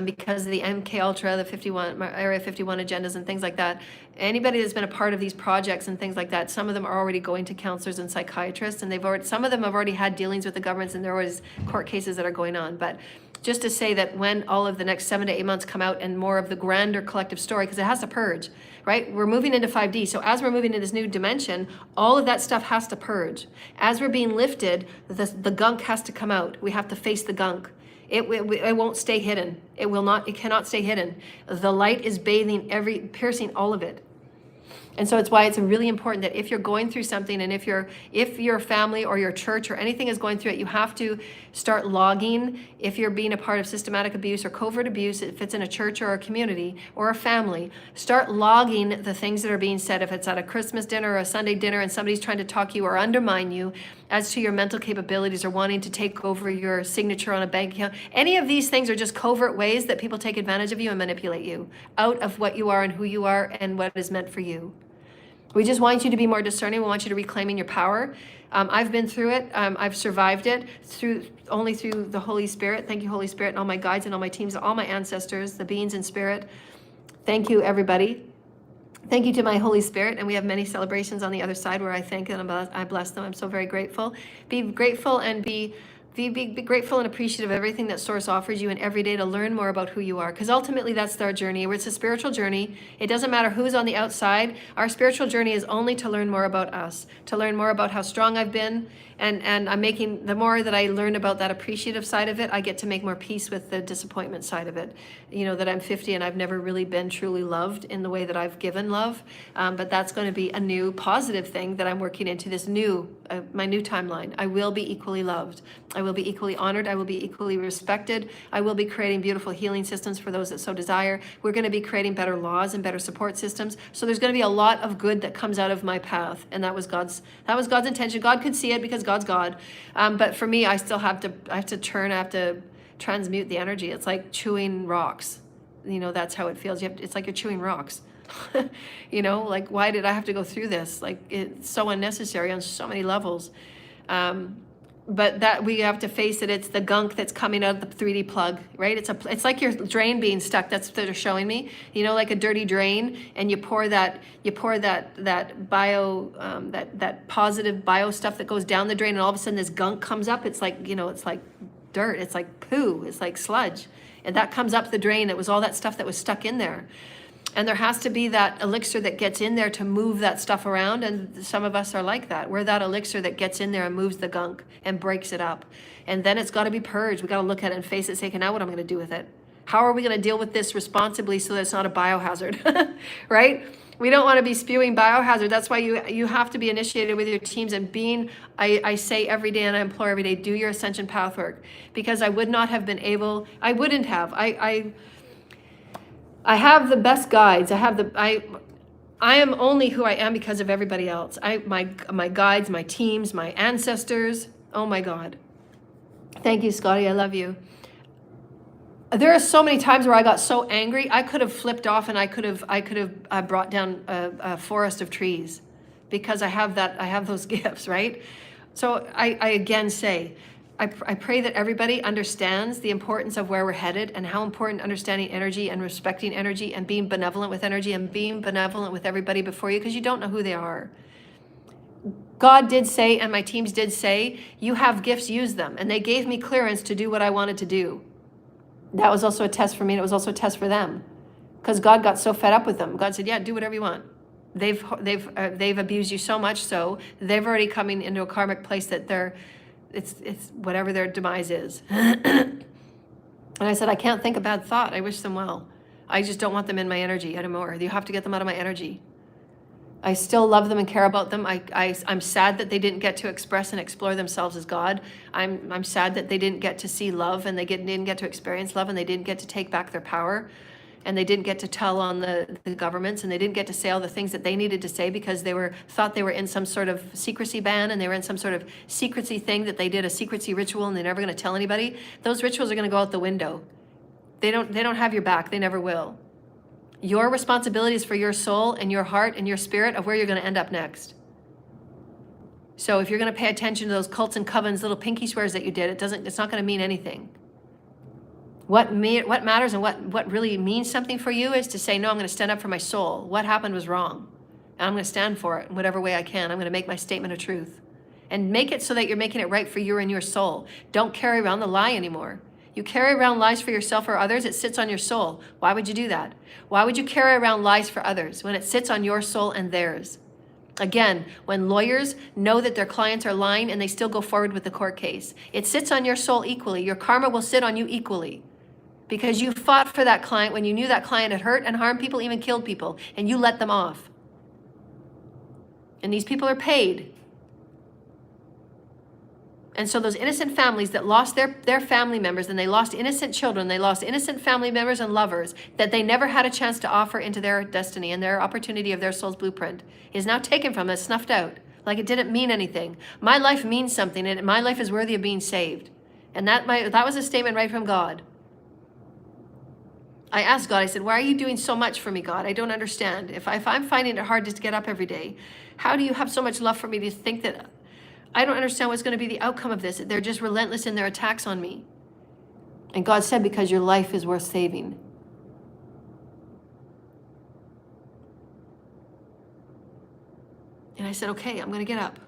[SPEAKER 1] Because of the MK Ultra, the Area 51 agendas and things like that. Anybody that's been a part of these projects and things like that, some of them are already going to counselors and psychiatrists, and some of them have already had dealings with the governments, and there was court cases that are going on. But just to say that when all of the next 7 to 8 months come out and more of the grander collective story, because it has to purge, right? We're moving into 5D. So as we're moving into this new dimension, all of that stuff has to purge. As we're being lifted, the gunk has to come out. We have to face the gunk. It won't stay hidden. It cannot stay hidden. The light is bathing piercing all of it. And so it's why it's really important that if you're going through something, and if your family or your church or anything is going through it, you have to start logging. If you're being a part of systematic abuse or covert abuse, if it's in a church or a community or a family, start logging the things that are being said. If it's at a Christmas dinner or a Sunday dinner and somebody's trying to talk you or undermine you as to your mental capabilities or wanting to take over your signature on a bank account, any of these things are just covert ways that people take advantage of you and manipulate you out of what you are and who you are and what is meant for you. We just want you to be more discerning. We want you to reclaiming your power. I've been through it. I've survived it only through the Holy Spirit. Thank you, Holy Spirit, and all my guides and all my teams, all my ancestors, the beings in spirit. Thank you, everybody. Thank you to my Holy Spirit. And we have many celebrations on the other side where I thank and I bless them. I'm so very grateful. Be grateful and be grateful and appreciative of everything that Source offers you and every day to learn more about who you are. Because ultimately that's our journey. It's a spiritual journey. It doesn't matter who's on the outside. Our spiritual journey is only to learn more about us, to learn more about how strong I've been. And I'm making, the more that I learn about that appreciative side of it, I get to make more peace with the disappointment side of it. You know, that I'm 50 and I've never really been truly loved in the way that I've given love. But that's going to be a new positive thing that I'm working into this new, my new timeline. I will be equally loved. I will be equally honored. I will be equally respected. I will be creating beautiful healing systems for those that so desire. We're going to be creating better laws and better support systems. So there's going to be a lot of good that comes out of my path. And that was God's intention. God could see it because God's God. But for me, I have to transmute the energy. It's like chewing rocks. You know, that's how it feels. It's like you're chewing rocks. You know, like, why did I have to go through this? Like, it's so unnecessary on so many levels. But that we have to face it. It's the gunk that's coming out of the 3D plug, right? It's like your drain being stuck. That's what they're showing me. You know, like a dirty drain, and you pour that bio, that positive bio stuff that goes down the drain, and all of a sudden this gunk comes up. It's like, you know, it's like dirt. It's like poo. It's like sludge, and that comes up the drain. It was all that stuff that was stuck in there. And there has to be that elixir that gets in there to move that stuff around. And some of us are like that. We're that elixir that gets in there and moves the gunk and breaks it up. And then it's got to be purged. We got to look at it and face it and say, okay, now what am I going to do with it? How are we going to deal with this responsibly so that it's not a biohazard, right? We don't want to be spewing biohazard. That's why you have to be initiated with your teams and being, I say every day and I implore every day, do your Ascension pathwork. Because I would not have been able, I wouldn't have. I have the best guides. I am only who I am because of everybody else. My guides, my teams, my ancestors. Oh my God. Thank you, Scotty. I love you. There are so many times where I got so angry, I could have flipped off and I could have brought down a forest of trees because I have those gifts, right? So I again say, I pray that everybody understands the importance of where we're headed and how important understanding energy and respecting energy and being benevolent with energy and being benevolent with everybody before you, because you don't know who they are. God did say, and my teams did say, you have gifts, use them. And they gave me clearance to do what I wanted to do. That was also a test for me, and it was also a test for them. Because God got so fed up with them. God said, yeah, do whatever you want. They've abused you so much so, they've already coming into a karmic place that it's whatever their demise is. And I said, I can't think a bad thought. I wish them well. I just don't want them in my energy anymore. You have to get them out of my energy. I still love them and care about them. I'm sad that they didn't get to express and explore themselves as God. I'm sad that they didn't get to see love and they didn't get to experience love and they didn't get to take back their power. And they didn't get to tell on the governments, and they didn't get to say all the things that they needed to say because they thought they were in some sort of secrecy ban, and they were in some sort of secrecy thing that they did a secrecy ritual and they're never going to tell anybody. Those rituals are going to go out the window. They don't have your back. They never will. Your responsibility is for your soul and your heart and your spirit of where you're going to end up next. So if you're going to pay attention to those cults and covens, little pinky swears that you did, it's not going to mean anything. What matters and what really means something for you is to say, no, I'm going to stand up for my soul. What happened was wrong. And I'm going to stand for it in whatever way I can. I'm going to make my statement of truth. And make it so that you're making it right for you and your soul. Don't carry around the lie anymore. You carry around lies for yourself or others, it sits on your soul. Why would you do that? Why would you carry around lies for others when it sits on your soul and theirs? Again, when lawyers know that their clients are lying and they still go forward with the court case, it sits on your soul equally. Your karma will sit on you equally. Because you fought for that client when you knew that client had hurt and harmed people, even killed people, and you let them off. And these people are paid. And so those innocent families that lost their family members, and they lost innocent children, they lost innocent family members and lovers that they never had a chance to offer into their destiny and their opportunity of their soul's blueprint, is now taken from us, snuffed out, like it didn't mean anything. My life means something, and my life is worthy of being saved. And that was a statement right from God. I asked God, I said, why are you doing so much for me, God? I don't understand. If I'm finding it hard just to get up every day, how do you have so much love for me to think that I don't understand what's going to be the outcome of this? They're just relentless in their attacks on me. And God said, because your life is worth saving. And I said, okay, I'm going to get up.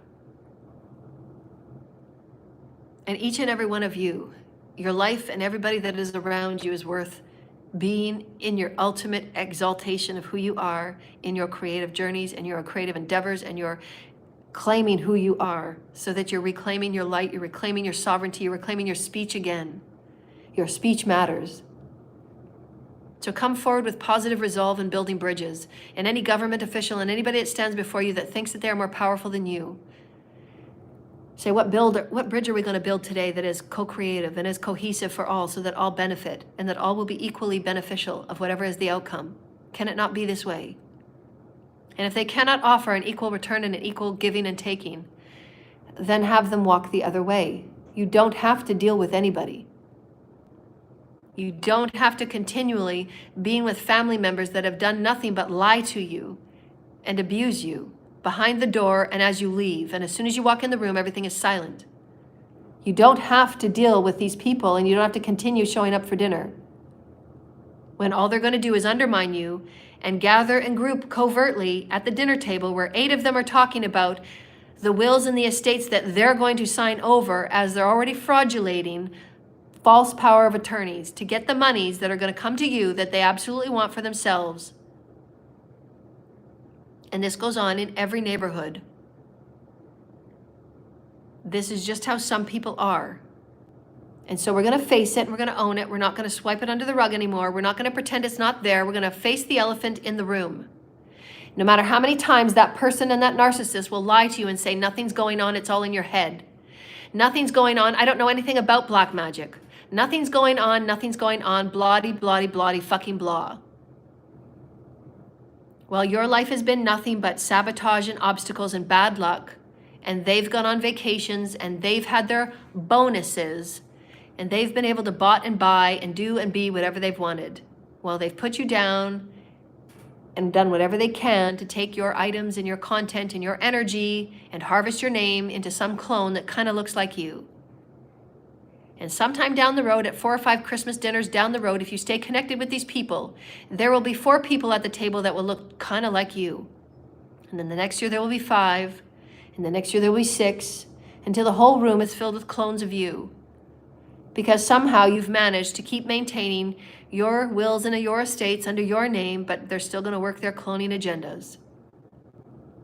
[SPEAKER 1] And each and every one of you, your life and everybody that is around you is worth being in your ultimate exaltation of who you are, in your creative journeys and your creative endeavors, and your claiming who you are, so that you're reclaiming your light, you're reclaiming your sovereignty, you're reclaiming your speech again. Your speech matters. So come forward with positive resolve and building bridges. And any government official and anybody that stands before you that thinks that they're more powerful than you, say, what bridge are we going to build today that is co-creative and is cohesive for all, so that all benefit and that all will be equally beneficial of whatever is the outcome? Can it not be this way? And if they cannot offer an equal return and an equal giving and taking, then have them walk the other way. You don't have to deal with anybody. You don't have to continually being with family members that have done nothing but lie to you and abuse you behind the door and as you leave. And as soon as you walk in the room, everything is silent. You don't have to deal with these people, and you don't have to continue showing up for dinner, when all they're going to do is undermine you and gather and group covertly at the dinner table, where 8 of them are talking about the wills and the estates that they're going to sign over, as they're already fraudulating false power of attorneys to get the monies that are going to come to you that they absolutely want for themselves. And this goes on in every neighborhood. This is just how some people are. And so we're going to face it, and we're going to own it. We're not going to swipe it under the rug anymore. We're not going to pretend it's not there. We're going to face the elephant in the room. No matter how many times that person and that narcissist will lie to you and say, nothing's going on, it's all in your head. Nothing's going on, I don't know anything about black magic. Nothing's going on, bloody, bloody, bloody, fucking blah. Well, your life has been nothing but sabotage and obstacles and bad luck. And they've gone on vacations, and they've had their bonuses, and they've been able to bought and buy and do and be whatever they've wanted. Well, they've put you down and done whatever they can to take your items and your content and your energy and harvest your name into some clone that kind of looks like you. And sometime down the road, at 4 or 5 Christmas dinners down the road, if you stay connected with these people, there will be 4 people at the table that will look kind of like you. And then the next year there will be 5, and the next year there will be 6, until the whole room is filled with clones of you. Because somehow you've managed to keep maintaining your wills and your estates under your name, but they're still going to work their cloning agendas.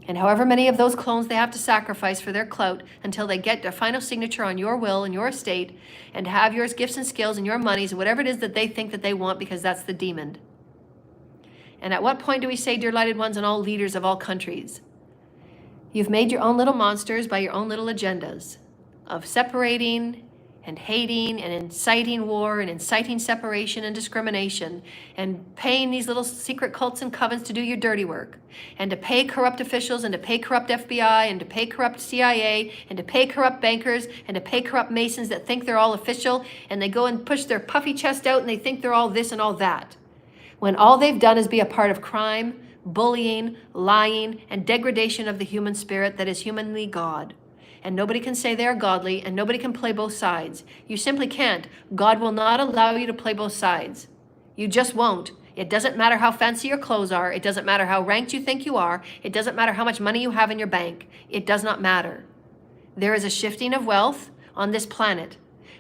[SPEAKER 1] And however many of those clones they have to sacrifice for their clout until they get their final signature on your will and your estate, and have your gifts and skills and your monies and whatever it is that they think that they want, because that's the demon. And at what point do we say, dear lighted ones and all leaders of all countries, you've made your own little monsters by your own little agendas of separating and hating and inciting war and inciting separation and discrimination, and paying these little secret cults and covens to do your dirty work, and to pay corrupt officials, and to pay corrupt FBI, and to pay corrupt CIA, and to pay corrupt bankers, and to pay corrupt Masons that think they're all official, and they go and push their puffy chest out and they think they're all this and all that, when all they've done is be a part of crime, bullying, lying, and degradation of the human spirit that is humanly God. And nobody can say they are godly, and nobody can play both sides. You simply can't. God will not allow you to play both sides. You just won't. It doesn't matter how fancy your clothes are. It doesn't matter how ranked you think you are. It doesn't matter how much money you have in your bank. It does not matter. There is a shifting of wealth on this planet.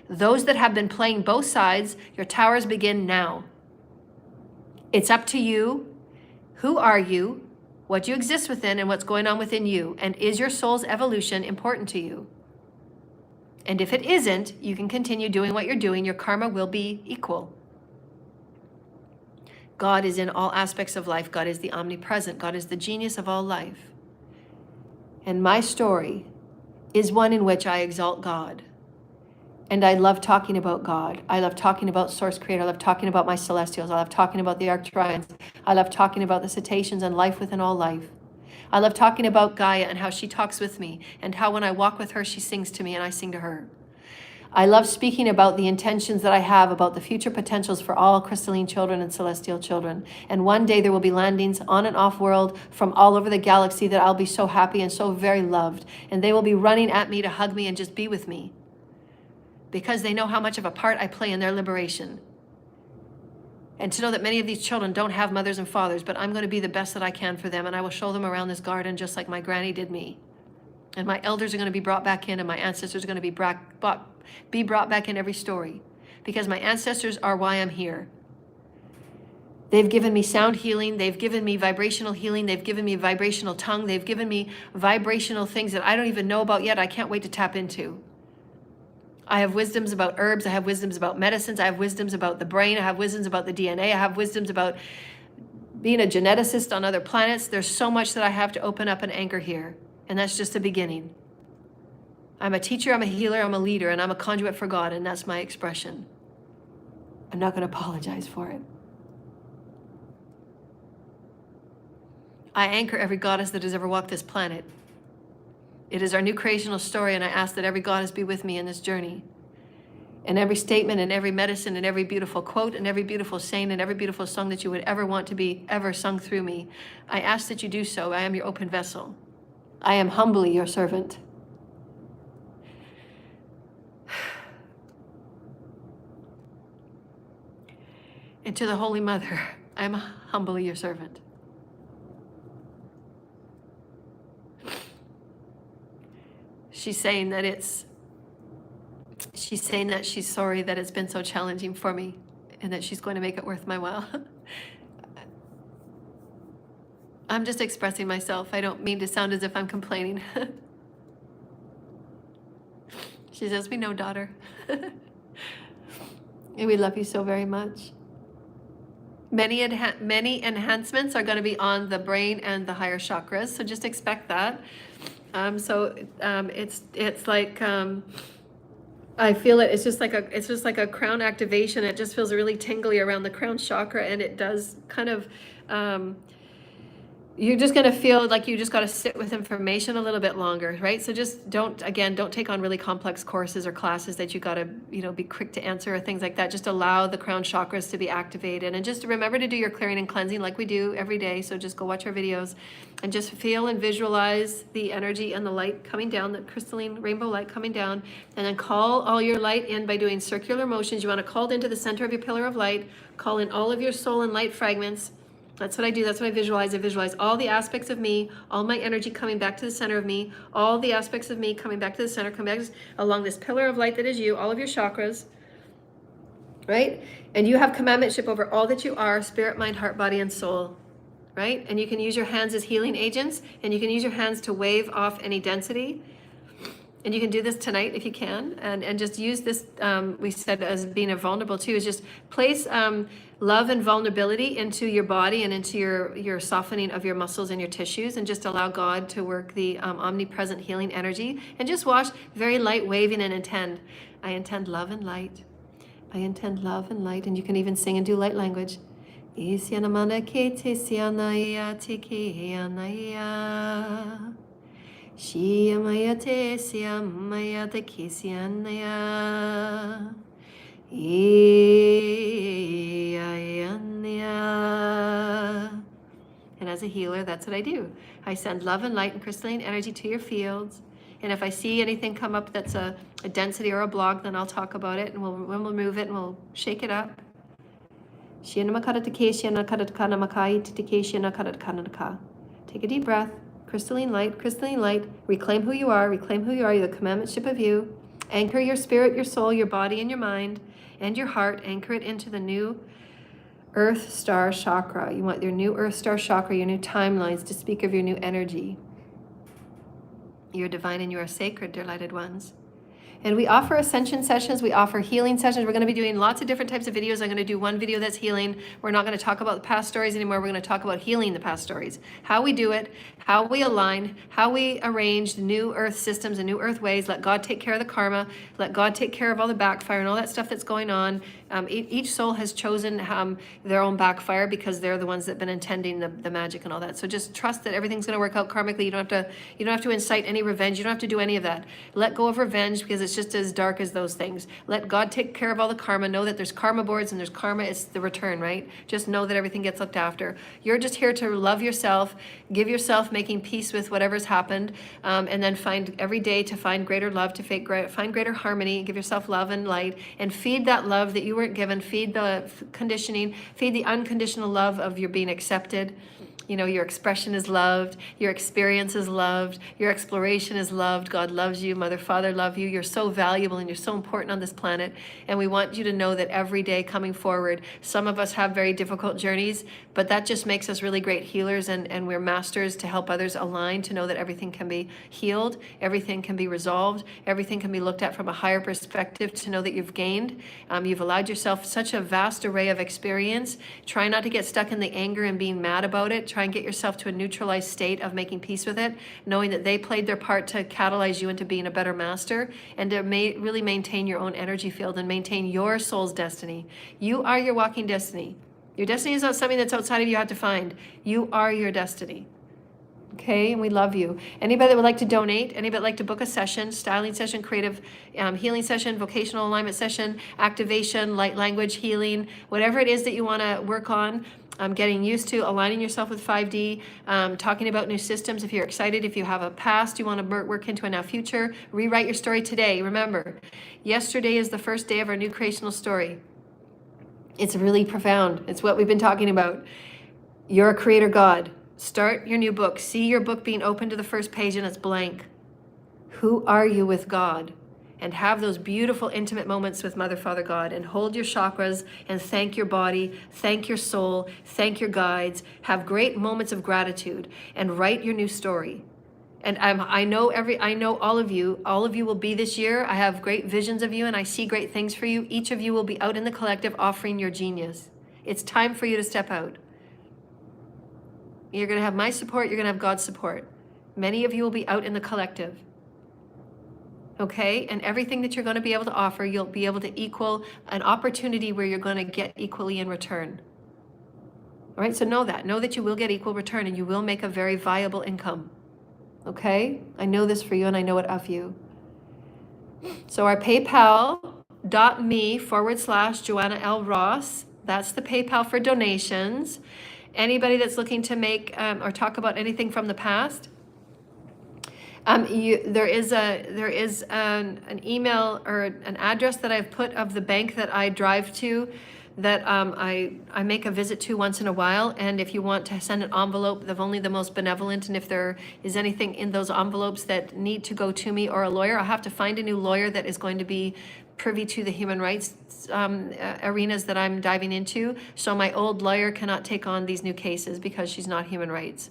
[SPEAKER 1] Those that have been playing both sides, your towers begin now. It's up to you. Who are you? What you exist within, and what's going on within you, and is your soul's evolution important to you? And if it isn't, you can continue doing what you're doing. Your karma will be equal. God is in all aspects of life. God is the omnipresent. God is the genius of all life. And my story is one in which I exalt God. And I love talking about God. I love talking about Source Creator. I love talking about my celestials. I love talking about the Arcturians. I love talking about the cetaceans and life within all life. I love talking about Gaia and how she talks with me, and how when I walk with her, she sings to me and I sing to her. I love speaking about the intentions that I have about the future potentials for all crystalline children and celestial children. And one day there will be landings on and off world from all over the galaxy that I'll be so happy and so very loved. And they will be running at me to hug me and just be with me, because they know how much of a part I play in their liberation. And to know that many of these children don't have mothers and fathers, but I'm going to be the best that I can for them, and I will show them around this garden just like my granny did me. And my elders are going to be brought back in, and my ancestors are going to be brought back in every story, because my ancestors are why I'm here. They've given me sound healing. They've given me vibrational healing. They've given me vibrational tongue. They've given me vibrational things that I don't even know about yet. I can't wait to tap into. I have wisdoms about herbs. I have wisdoms about medicines. I have wisdoms about the brain. I have wisdoms about the DNA. I have wisdoms about being a geneticist on other planets. There's so much that I have to open up and anchor here. And that's just the beginning. I'm a teacher, I'm a healer, I'm a leader, and I'm a conduit for God, and that's my expression. I'm not going to apologize for it. I anchor every goddess that has ever walked this planet. It is our new creational story, and I ask that every goddess be with me in this journey. And every statement and every medicine and every beautiful quote and every beautiful saying and every beautiful song that you would ever want to be ever sung through me, I ask that you do so. I am your open vessel. I am humbly your servant. And to the Holy Mother, I am humbly your servant. She's saying that she's sorry that it's been so challenging for me, and that she's going to make it worth my while. I'm just expressing myself. I don't mean to sound as if I'm complaining. She says, we know, daughter. And we love you so very much. Many enhancements are going to be on the brain and the higher chakras, so just expect that. It's like I feel it. It's just like a crown activation. It just feels really tingly around the crown chakra, and it does kind of. You're just going to feel like you just got to sit with information a little bit longer, right? So just don't take on really complex courses or classes that you got to, be quick to answer or things like that. Just allow the crown chakras to be activated, and just remember to do your clearing and cleansing like we do every day. So just go watch our videos and just feel and visualize the energy and the light coming down, the crystalline rainbow light coming down, and then call all your light in by doing circular motions. You want to call it into the center of your pillar of light, call in all of your soul and light fragments. That's what I do. That's what I visualize. I visualize all the aspects of me, all my energy coming back to the center of me, all the aspects of me coming back to the center, coming back along this pillar of light that is you, all of your chakras, right? And you have commandmentship over all that you are, spirit, mind, heart, body, and soul, right? And you can use your hands as healing agents, and you can use your hands to wave off any density. And you can do this tonight if you can, and just use this, we said as being a vulnerable too, is just place love and vulnerability into your body and into your softening of your muscles and your tissues, and just allow God to work the omnipresent healing energy, and just watch very light waving and intend. I intend love and light. I intend love and light. And you can even sing and do light language. Shiyamayate siyamayate kisiyanaya iyayanya. And as a healer, that's what I do. I send love and light and crystalline energy to your fields. And if I see anything come up that's a density or a block, then I'll talk about it, and we'll move it and we'll shake it up. Take a deep breath. Crystalline light, reclaim who you are, the commandmentship of you. Anchor your spirit, your soul, your body, and your mind, and your heart. Anchor it into the new Earth Star Chakra. You want your new Earth Star Chakra, your new timelines to speak of your new energy. You are divine and you are sacred, dear lighted ones. And we offer Ascension sessions, we offer healing sessions. We're going to be doing lots of different types of videos. I'm going to do one video that's healing. We're not going to talk about the past stories anymore. We're going to talk about healing the past stories. How we do it, how we align, how we arrange the new earth systems and new earth ways. Let God take care of the karma. Let God take care of all the backfire and all that stuff that's going on. Each soul has chosen their own backfire because they're the ones that have been intending the magic and all that. So just trust that everything's going to work out karmically. You don't have to incite any revenge. You don't have to do any of that. Let go of revenge because it's just as dark as those things. Let God take care of all the karma. Know that there's karma boards and there's karma. It's the return, right? Just know that everything gets looked after. You're just here to love yourself, give yourself making peace with whatever's happened, and then find every day to find greater love, to find greater harmony, give yourself love and light, and feed that love that you weren't given. Feed the conditioning, feed the unconditional love of your being accepted. You know, your expression is loved, your experience is loved, your exploration is loved. God loves you, Mother, Father love you. You're so valuable and you're so important on this planet. And we want you to know that every day coming forward, some of us have very difficult journeys, but that just makes us really great healers, and we're masters to help others align, to know that everything can be healed, everything can be resolved, everything can be looked at from a higher perspective, to know that you've gained. You've allowed yourself such a vast array of experience. Try not to get stuck in the anger and being mad about it. Try and get yourself to a neutralized state of making peace with it, knowing that they played their part to catalyze you into being a better master, and to really maintain your own energy field and maintain your soul's destiny. You are your walking destiny. Your destiny is not something that's outside of you have to find. You are your destiny. Okay, and we love you. Anybody that would like to donate, anybody that would like to book a session, styling session, creative healing session, vocational alignment session, activation, light language healing, whatever it is that you want to work on, getting used to aligning yourself with 5D, talking about new systems. If you're excited, if you have a past you want to work into a now future, rewrite your story today. Remember, yesterday is the first day of our new creational story. It's really profound. It's what we've been talking about. You're a creator God. Start your new book. See your book being open to the first page and it's blank. Who are you with God? And have those beautiful intimate moments with Mother, Father, God, and hold your chakras and thank your body, thank your soul, thank your guides, have great moments of gratitude, and write your new story. And I know all of you will be this year. I have great visions of you and I see great things for you. Each of you will be out in the collective offering your genius. It's time for you to step out. You're going to have my support. You're going to have God's support. Many of you will be out in the collective. Okay? And everything that you're going to be able to offer, you'll be able to equal an opportunity where you're going to get equally in return. All right? So know that you will get equal return and you will make a very viable income. Okay? I know this for you and I know it of you. So our PayPal.me/Joanna L. Ross. That's the PayPal for donations. Anybody that's looking to make or talk about anything from the past, there is an email or an address that I've put of the bank that I drive to, that I make a visit to once in a while. And if you want to send an envelope of only the most benevolent, and if there is anything in those envelopes that need to go to me or a lawyer, I'll have to find a new lawyer that is going to be privy to the human rights arenas that I'm diving into. So my old lawyer cannot take on these new cases because she's not human rights.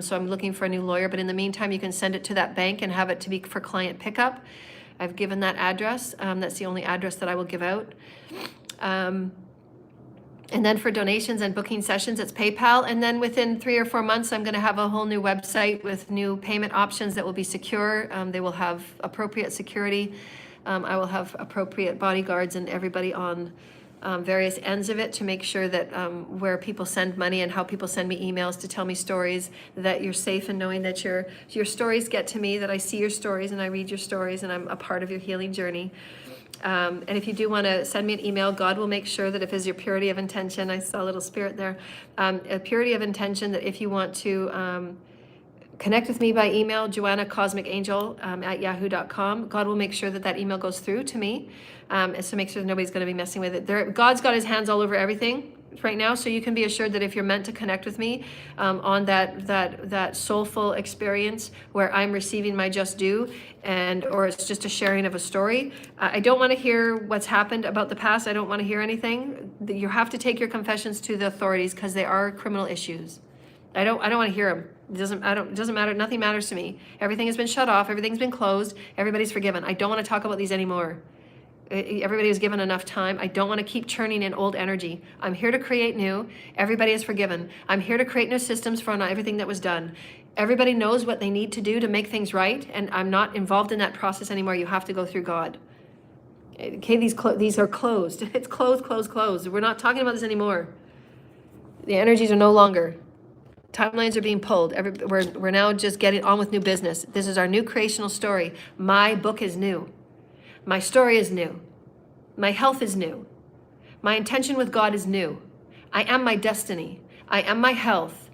[SPEAKER 1] So I'm looking for a new lawyer, but in the meantime, you can send it to that bank and have it to be for client pickup. I've given that address. That's the only address that I will give out. And then for donations and booking sessions, it's PayPal. And then within 3 or 4 months, I'm going to have a whole new website with new payment options that will be secure. They will have appropriate security. I will have appropriate bodyguards and everybody on various ends of it to make sure that where people send money and how people send me emails to tell me stories, that you're safe in knowing that your stories get to me, that I see your stories and I read your stories and I'm a part of your healing journey. And if you do want to send me an email, God will make sure that if it's your purity of intention, I saw a little spirit there, a purity of intention, that if you want to connect with me by email, joannacosmicangel@yahoo.com. God will make sure that that email goes through to me, so make sure that nobody's going to be messing with it. God's got his hands all over everything right now, so you can be assured that if you're meant to connect with me on that soulful experience where I'm receiving my just due, or it's just a sharing of a story, I don't want to hear what's happened about the past. I don't want to hear anything. You have to take your confessions to the authorities because they are criminal issues. I don't want to hear them. It doesn't matter. Nothing matters to me. Everything has been shut off. Everything's been closed. Everybody's forgiven. I don't want to talk about these anymore. Everybody was given enough time. I don't want to keep churning in old energy. I'm here to create new. Everybody is forgiven. I'm here to create new systems for everything that was done. Everybody knows what they need to do to make things right, and I'm not involved in that process anymore. You have to go through God. Okay, these are closed. It's closed. We're not talking about this anymore. The energies are no longer. Timelines are being pulled. We're now just getting on with new business. This is our new creational story. My book is new. My story is new. My health is new. My intention with God is new. I am my destiny. I am my health.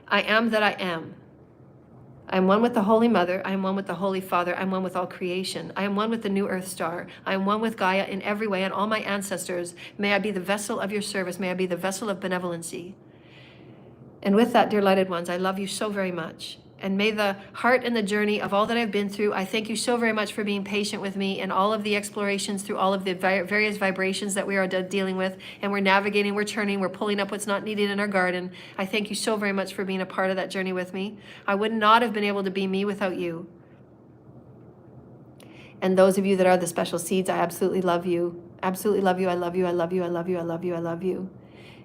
[SPEAKER 1] I am that I am. I am one with the Holy Mother. I am one with the Holy Father. I am one with all creation. I am one with the new Earth Star. I am one with Gaia in every way and all my ancestors. May I be the vessel of your service. May I be the vessel of benevolency. And with that, dear lighted ones, I love you so very much. And may the heart and the journey of all that I've been through, I thank you so very much for being patient with me and all of the explorations through all of the various vibrations that we are dealing with. And we're navigating, we're turning, we're pulling up what's not needed in our garden. I thank you so very much for being a part of that journey with me. I would not have been able to be me without you. And those of you that are the special seeds, I absolutely love you. Absolutely love you. I love you. I love you. I love you. I love you. I love you.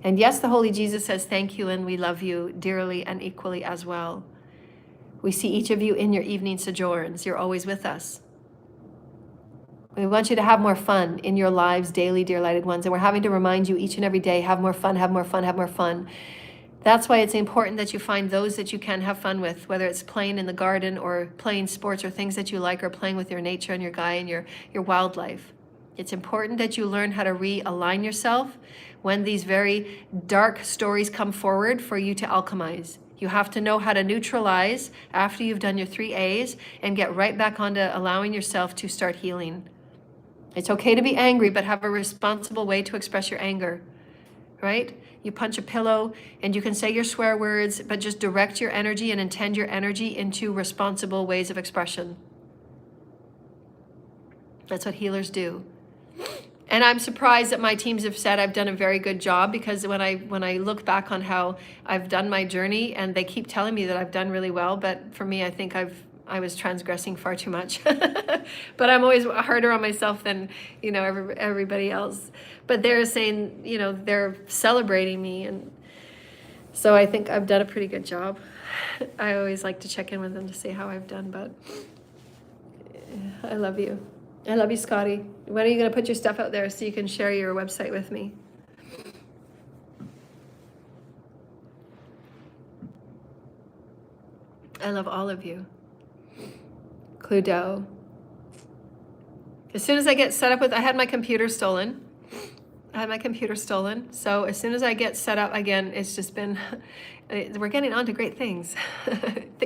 [SPEAKER 1] And yes, the Holy Jesus says thank you, and we love you dearly and equally as well. We see each of you in your evening sojourns. You're always with us. We want you to have more fun in your lives daily, dear lighted ones. And we're having to remind you each and every day, have more fun, have more fun, have more fun. That's why it's important that you find those that you can have fun with, whether it's playing in the garden or playing sports or things that you like, or playing with your nature and your Gaia and your wildlife. It's important that you learn how to realign yourself when these very dark stories come forward for you to alchemize. You have to know how to neutralize after you've done your 3 A's and get right back onto allowing yourself to start healing. It's okay to be angry, but have a responsible way to express your anger, right? You punch a pillow and you can say your swear words, but just direct your energy and intend your energy into responsible ways of expression. That's what healers do. And I'm surprised that my teams have said I've done a very good job, because when I look back on how I've done my journey, and they keep telling me that I've done really well, but for me, I think I was transgressing far too much. But I'm always harder on myself than, everybody else. But they're saying, they're celebrating me, and so I think I've done a pretty good job. I always like to check in with them to see how I've done, but I love you. I love you, Scotty. When are you going to put your stuff out there so you can share your website with me? I love all of you. Cluedo. As soon as I get set up with, I had my computer stolen. So as soon as I get set up again, it's just been, we're getting on to great things.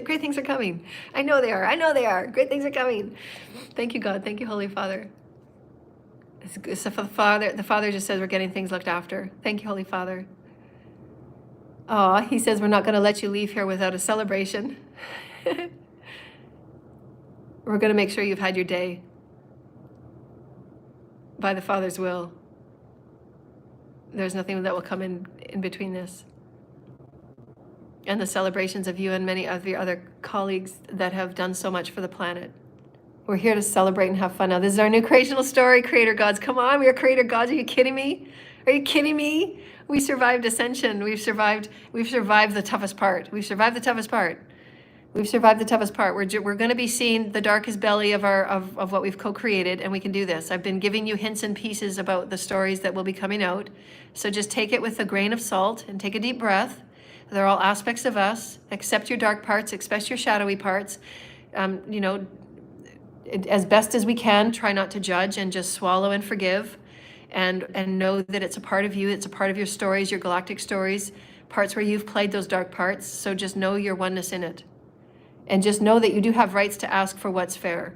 [SPEAKER 1] Great things are coming. I know they are. Great things are coming. Thank you, God. Thank you, Holy Father. So the Father just says we're getting things looked after. Thank you, Holy Father. Oh, he says we're not going to let you leave here without a celebration. We're going to make sure you've had your day by the Father's will. There's nothing that will come in between this. And the celebrations of you and many of your other colleagues that have done so much for the planet. We're here to celebrate and have fun. Now, this is our new creational story, Creator Gods. Come on, we are Creator Gods. Are you kidding me? Are you kidding me? We survived Ascension. We've survived the toughest part. We're going to be seeing the darkest belly of what we've co-created, and we can do this. I've been giving you hints and pieces about the stories that will be coming out. So just take it with a grain of salt and take a deep breath. They're all aspects of us. Accept your dark parts, accept your shadowy parts. As best as we can, try not to judge and just swallow and forgive, and know that it's a part of you. It's a part of your stories, your galactic stories, parts where you've played those dark parts. So just know your oneness in it. And just know that you do have rights to ask for what's fair.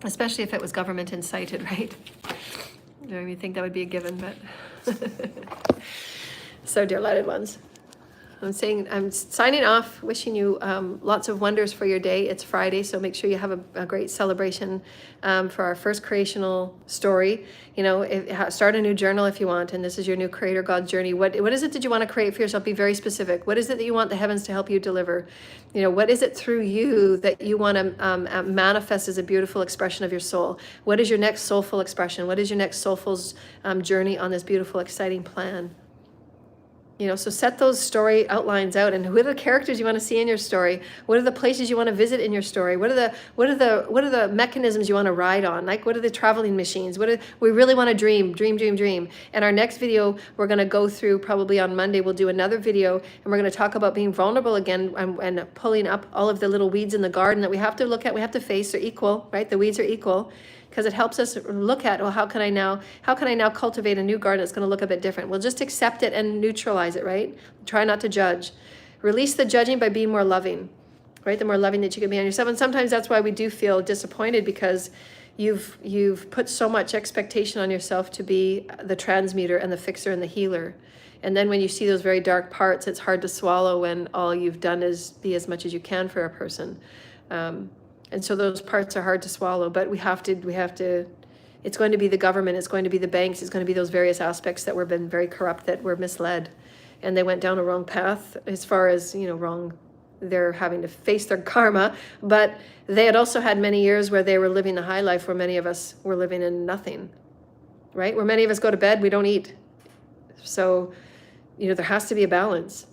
[SPEAKER 1] Especially if it was government incited, right? I don't even think that would be a given, but... So, dear lighted ones, I'm signing off, wishing you lots of wonders for your day. It's Friday, so make sure you have a great celebration for our first creational story. You know, start a new journal if you want, and this is your new Creator God journey. What is it that you want to create for yourself? Be very specific. What is it that you want the heavens to help you deliver? You know, what is it through you that you want to manifest as a beautiful expression of your soul? What is your next soulful expression? What is your next soulful journey on this beautiful, exciting plan? You know, so set those story outlines out, and who are the characters you want to see in your story? What are the places you want to visit in your story? What are the mechanisms you want to ride on? Like, what are the traveling machines? We really want to dream. And our next video, we're going to go through, probably on Monday, we'll do another video, and we're going to talk about being vulnerable again, and pulling up all of the little weeds in the garden that we have to look at, we have to face. They're equal, right? The weeds are equal. Because it helps us look at, well, how can I now cultivate a new garden that's going to look a bit different? We'll just accept it and neutralize it, right? Try not to judge. Release the judging by being more loving, right? The more loving that you can be on yourself. And sometimes that's why we do feel disappointed, because you've put so much expectation on yourself to be the transmuter and the fixer and the healer. And then when you see those very dark parts, it's hard to swallow when all you've done is be as much as you can for a person. And so those parts are hard to swallow, but we have to, it's going to be the government, it's going to be the banks, it's going to be those various aspects that were been very corrupt, that were misled, and they went down a wrong path as far as, you know, wrong, they're having to face their karma, but they had also had many years where they were living the high life, where many of us were living in nothing, right? Where many of us go to bed, we don't eat. So, you know, there has to be a balance.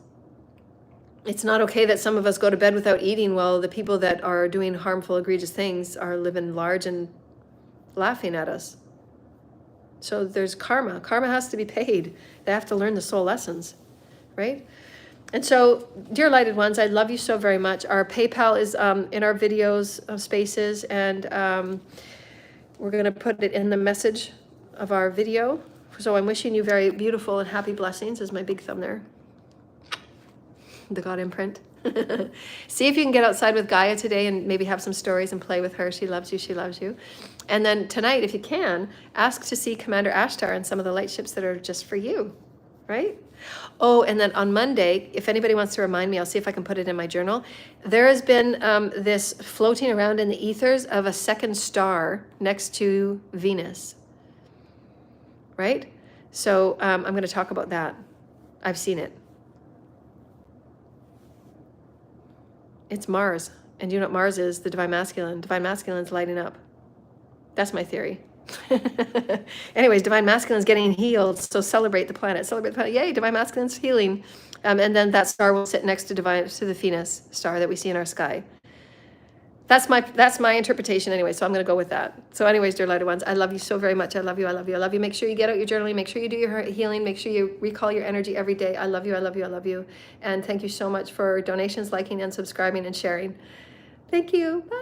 [SPEAKER 1] It's not okay that some of us go to bed without eating, while the people that are doing harmful, egregious things are living large and laughing at us. So there's karma. Karma has to be paid. They have to learn the soul lessons, right? And so, dear lighted ones, I love you so very much. Our PayPal is in our videos spaces, and we're going to put it in the message of our video. So I'm wishing you very beautiful and happy blessings, is my big thumb there. The God imprint. See if you can get outside with Gaia today and maybe have some stories and play with her. She loves you. She loves you. And then tonight, if you can, ask to see Commander Ashtar and some of the light ships that are just for you, right? Oh, and then on Monday, if anybody wants to remind me, I'll see if I can put it in my journal. There has been this floating around in the ethers of a second star next to Venus, right? So I'm going to talk about that. I've seen it. It's Mars. And you know what Mars is? The Divine Masculine. Divine Masculine's lighting up. That's my theory. Anyways, Divine Masculine's getting healed. So celebrate the planet. Celebrate the planet. Yay, Divine Masculine's healing. And then that star will sit next to the Venus star that we see in our sky. That's my interpretation anyway, so I'm going to go with that. So anyways, dear lighted ones, I love you so very much. I love you. I love you. I love you. Make sure you get out your journaling. Make sure you do your healing. Make sure you recall your energy every day. I love you. I love you. I love you. And thank you so much for donations, liking, and subscribing and sharing. Thank you. Bye.